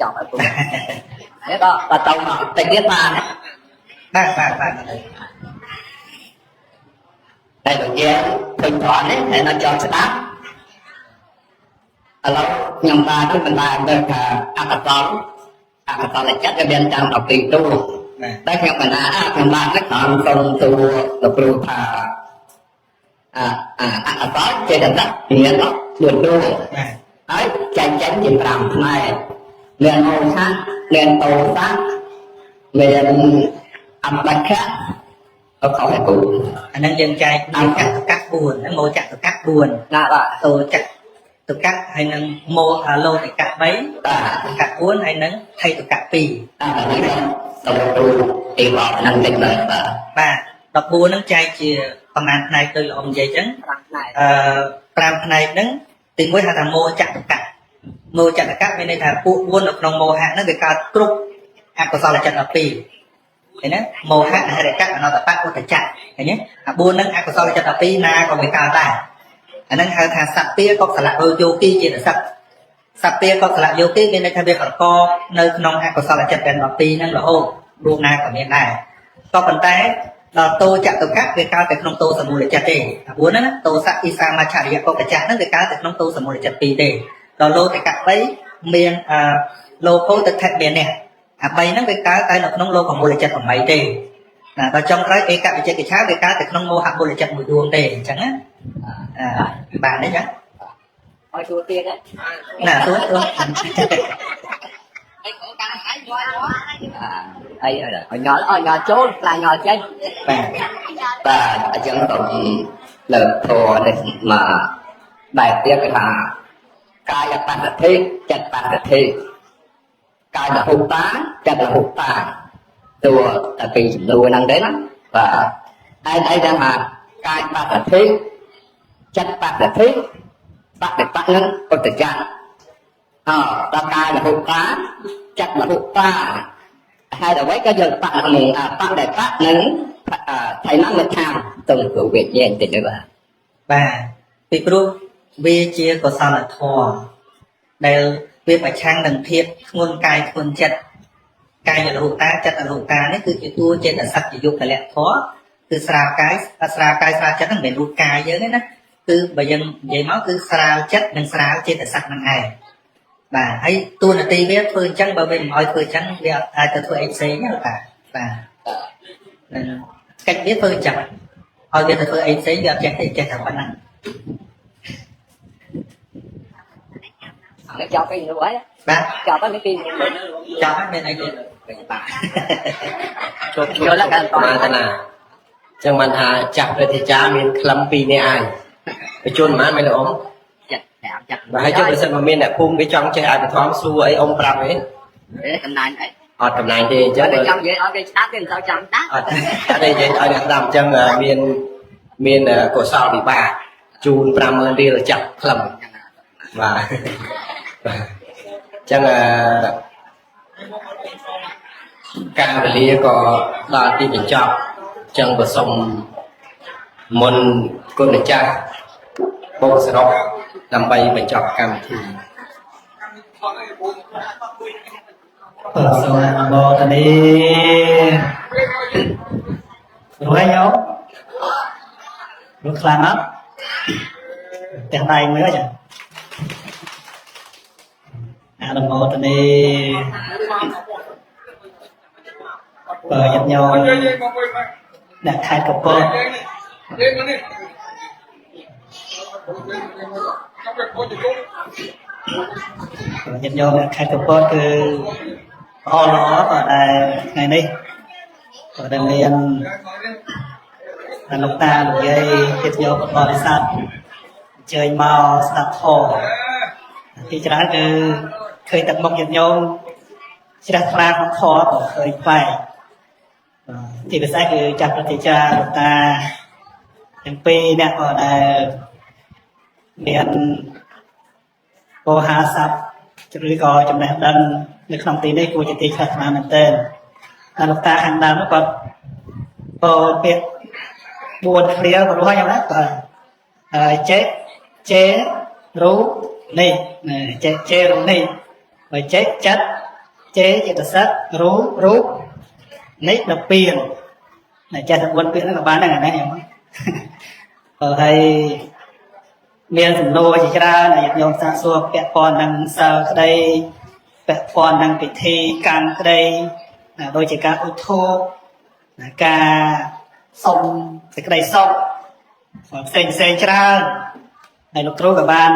chọn ở cùng thế đó và tông nó tình biết mà បាទ đây đầu tiên tình thoại đấy để nó cho sẽ đáp lâu nhầm ta chúng mình làm được akatol là chắc cái bên trong đọc tùy tu đấy nhầm mình nhầm ta các con công tu đọc tu akatol chơi đầm đất thì nó buồn tu đấy tránh gì làm này liền ô khác liền tổ khác liền âm bạch khác nó không phải cụ អានឹងយើងចែកមានចតុកៈ4ហ្នឹងម៉ូចតុកៈ4ណាបាទតោចតុកៈហើយនឹងម៉ូឡូតិកៈ3តុកៈ4ហើយនឹងថៃតុកៈ2 tổng tu thì họ năng lực đấy បាទ14ហ្នឹងចែកជាប្រមាណផ្នែកដោយលោកនិយាយអញ្ចឹង5ផ្នែកហ្នឹងទី1ហៅថាម៉ូចតុកៈមានន័យថាពួក4នៅក្នុងមោហៈហ្នឹងវាកើតគ្រប់អកុសលចិត្ត12ឃើញទេមោហៈហិរិកៈអនតបៈឧត្តចៈឃើញទេអា4ហ្នឹងអកុសលចិត្ត12ណាក៏វាកើតដែរអាហ្នឹងហៅថាសពាកុសលយោគីចេតសិកសពាកុសលយោគីមានន័យថាវាប្រកបនៅក្នុងអកុសលចិត្តទាំង12ហ្នឹងរហូតរូបណាក៏មានដែរ ក៏ប៉ុន្តែដល់តោចតុកៈវាកើតតែក្នុងតោសមូលចិត្តទេ4ហ្នឹងណាតោសៈអ៊ីសាមច្ឆរិយកកចៈហ្នឹងវាកើតតែក្នុងតោសមូលចិត្ត2ទេដល់លោតកៈ3មានលោកោទិដ្ឋិមាននេះអា3ហ្នឹងវាកើតតែនៅក្នុងលោកមូលចិត្ត8ទេណាដល់ចុងក្រោយអេកវិជកិច្ឆាវាកើតតែក្នុងមោហមូលចិត្តមួយដួងទេអញ្ចឹងណាបានទេចាឲ្យទួទៀតណាទួអីឲ្យញ៉ល់ចូលខ្លាញ់ញ៉ល់ចេញ បាទអញ្ចឹងក៏លើកធរនេះមកបែបទៀតគេថាកាយបដ្ឋិចិត្តបដ្ឋិកាយរហូតាចិត្តរហូតាតួតែពីចំនួនហ្នឹងទេណាបាទឯងថាកាយបដ្ឋិចិត្តបដ្ឋិបដិបត្តិនឹងឧត្តចៈដល់កាយរហូតាចិត្តរហូតាហើយអ្វីក៏យកបត្តិនឹងបដិបត្តិនឹងថៃណាមិនថាទៅព្រោះវាញែកតិចទៅបាទពីព្រោះវាជាកុសលធម៌ដែលវាប្រឆាំងនឹងភាពធ្ងន់កាយធ្ងន់ចិត្តកាយរហូតាចិត្តរហូតានេះគឺជាតួចេតសិកជាយុគលៈធម៌គឺស្រាលកាយស្រាលចិត្តហ្នឹងមិនមែនរូបកាយយើងទេណាគឺបើយើងនិយាយមកគឺស្រាលចិត្តនិងស្រាលចេតសិកហ្នឹងឯងបាទហើយតួនាទីវាធ្វើអញ្ចឹងបើវាមិនឲ្យធ្វើអញ្ចឹងវាអាចទៅធ្វើអីផ្សេងទេបាទកិច្ចវាធ្វើអញ្ចឹងឲ្យវាទៅធ្វើអីផ្សេងវាអត់ចេះទេចេះតែប៉ុណ្ណឹងចប់ទៅនោះហើយបាទចប់ទៅពីចប់ហើយមានអីទៀតបាទជប់យល់ឡើងតាមតាណាចឹងបានថាចាស់ព្រឹទ្ធាចារ្យមានក្លឹម2នាក់ឯងបញ្ជនប៉ុន្មានមែនអ៊ំចាក់បាទហើយចុះបើសិនមកមានអ្នកភូមិគេចង់ចេះឲ្យបឋមសួរអីអ៊ំប្រាប់ទេកំណាញ់អីអត់កំណាញ់ទេអញ្ចឹងតែចង់និយាយឲ្យគេស្ដាប់គេមិនសូវចង់ស្ដាប់អត់ទេនិយាយឲ្យអ្នកស្ដាប់អញ្ចឹងមានកុសលវិបាកជូន 50000 រៀលចាប់ក្លឹមបាទអញ្ចឹងកាលវេលាក៏ដល់ទីបញ្ចប់អញ្ចឹងបើសុំមុនគុណចាស់ពុកសរុបដើម្បីបញ្ចប់កម្មវិធីសូមអនុមោទនារួចយករួចខ្លាំងអត់តែដៃមួយចាអនុមោទនាបើញាតិញោមអ្នកខេត្តកំពតញាតិញោមអ្នកខេត្តកំពតគឺល្អល្អក៏ដែរថ្ងៃនេះក៏ដែលមានលោកតាលោកយាយញាតិញោមបរិស័ទអញ្ជើញមកស្ដាប់ធម៌ទីច្រើនគឺឃើញទឹកមុខញាតិញោមជ្រះថ្លាក្នុងធម៌ក៏ឃើញផ្លែកទីពិសេសគឺចាស់ប្រតិចារលោកតាទាំងពីរអ្នកក៏ដែលមានបរិហាស័ព្ទឬក៏ចំណេះដឹងនៅក្នុងទីនេះគួរជាទីខ្លាចមែនទែនហើយលោកតាខាងដើមគាត់ពោលពាក្យ4ឃ្លាព្រោះយ៉ាងណាបាទចេរូនេះចេរូនេះបើចិត្តចេតសិករូបនេះដល់ពានតែចេះតែ4ពាក្យហ្នឹងក៏បានដែរណាខ្ញុំហើយមានសំណួរជាច្រើនដែលខ្ញុំសាកសួរពាក់ព័ន្ធនឹងសិលក្តីពាក់ព័ន្ធនឹងពិធីកម្មក្តីដូចជាការឧទ្ទោការសុំសេចក្តីសុខផ្សេងច្រើនហើយលោកគ្រូក៏បាន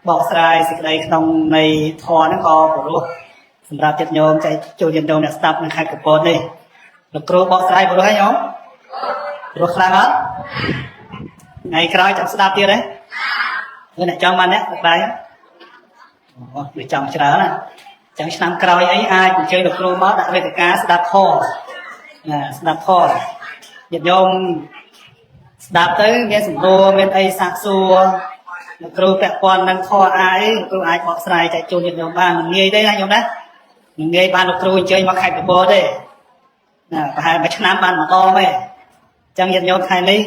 បកស្រាយសេចក្តីក្នុងនៃធម៌ហ្នឹងក៏ព្រោះសម្រាប់ចិត្តញោមចែកចូលចិត្តញោមអ្នកស្ដាប់នៅខេត្តកំពតនេះលោកគ្រូបកស្រាយព្រោះហើយញោមព្រោះខ្លាំងអត់ថ្ងៃក្រោយចាំស្ដាប់ទៀតទេអ្នកចង់បានអ្នកដៃអូវាចង់ច្រើនណាចឹងឆ្នាំក្រោយអីអាចអញ្ជើញលោកគ្រូមកដាក់វេទិកាស្ដាប់ធម៌ស្ដាប់ធម៌ញាតិញោមស្ដាប់ទៅមានសំណួរមានអីសាកសួរលោកគ្រូពាក់ព័ន្ធនឹងធម៌អាយលោកគ្រូអាចបកស្រាយចែកជូនញាតិញោមបានមិនងាយទេណាញោមណាមិនងាយបានលោកគ្រូអញ្ជើញមកខេត្តកំពតទេប្រហែលមួយឆ្នាំបានម្ដងទេចឹងញាតិញោមថ្ងៃនេះ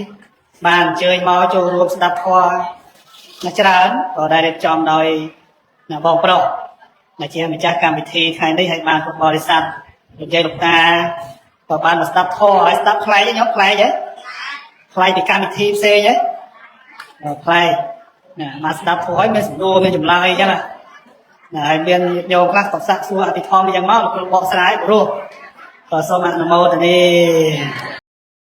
បានអញ្ជើញមកចូលរួមស្ដាប់ធម៌ច្រើនក៏ได้រៀបចំដោយអ្នកបងប្រុសដែលជាម្ចាស់កម្មវិធីថ្ងៃនេះឲ្យបានពុទ្ធបរិស័ទលោកយាយលោកតា ก็บ้านมาสตับท่อไอ้สตับใครย้อมใครเยอะใครไปการทีมเซเยอะใครเนี่ยมาสตับท่อไอ้เมียนสุดโดเมียนจุ่มลายใช่ไหมเนี่ยเมียนโยกลักตกสักสัวติทองไปยังเมาบอกสลายรู้ต่อสมัครนโมตนี่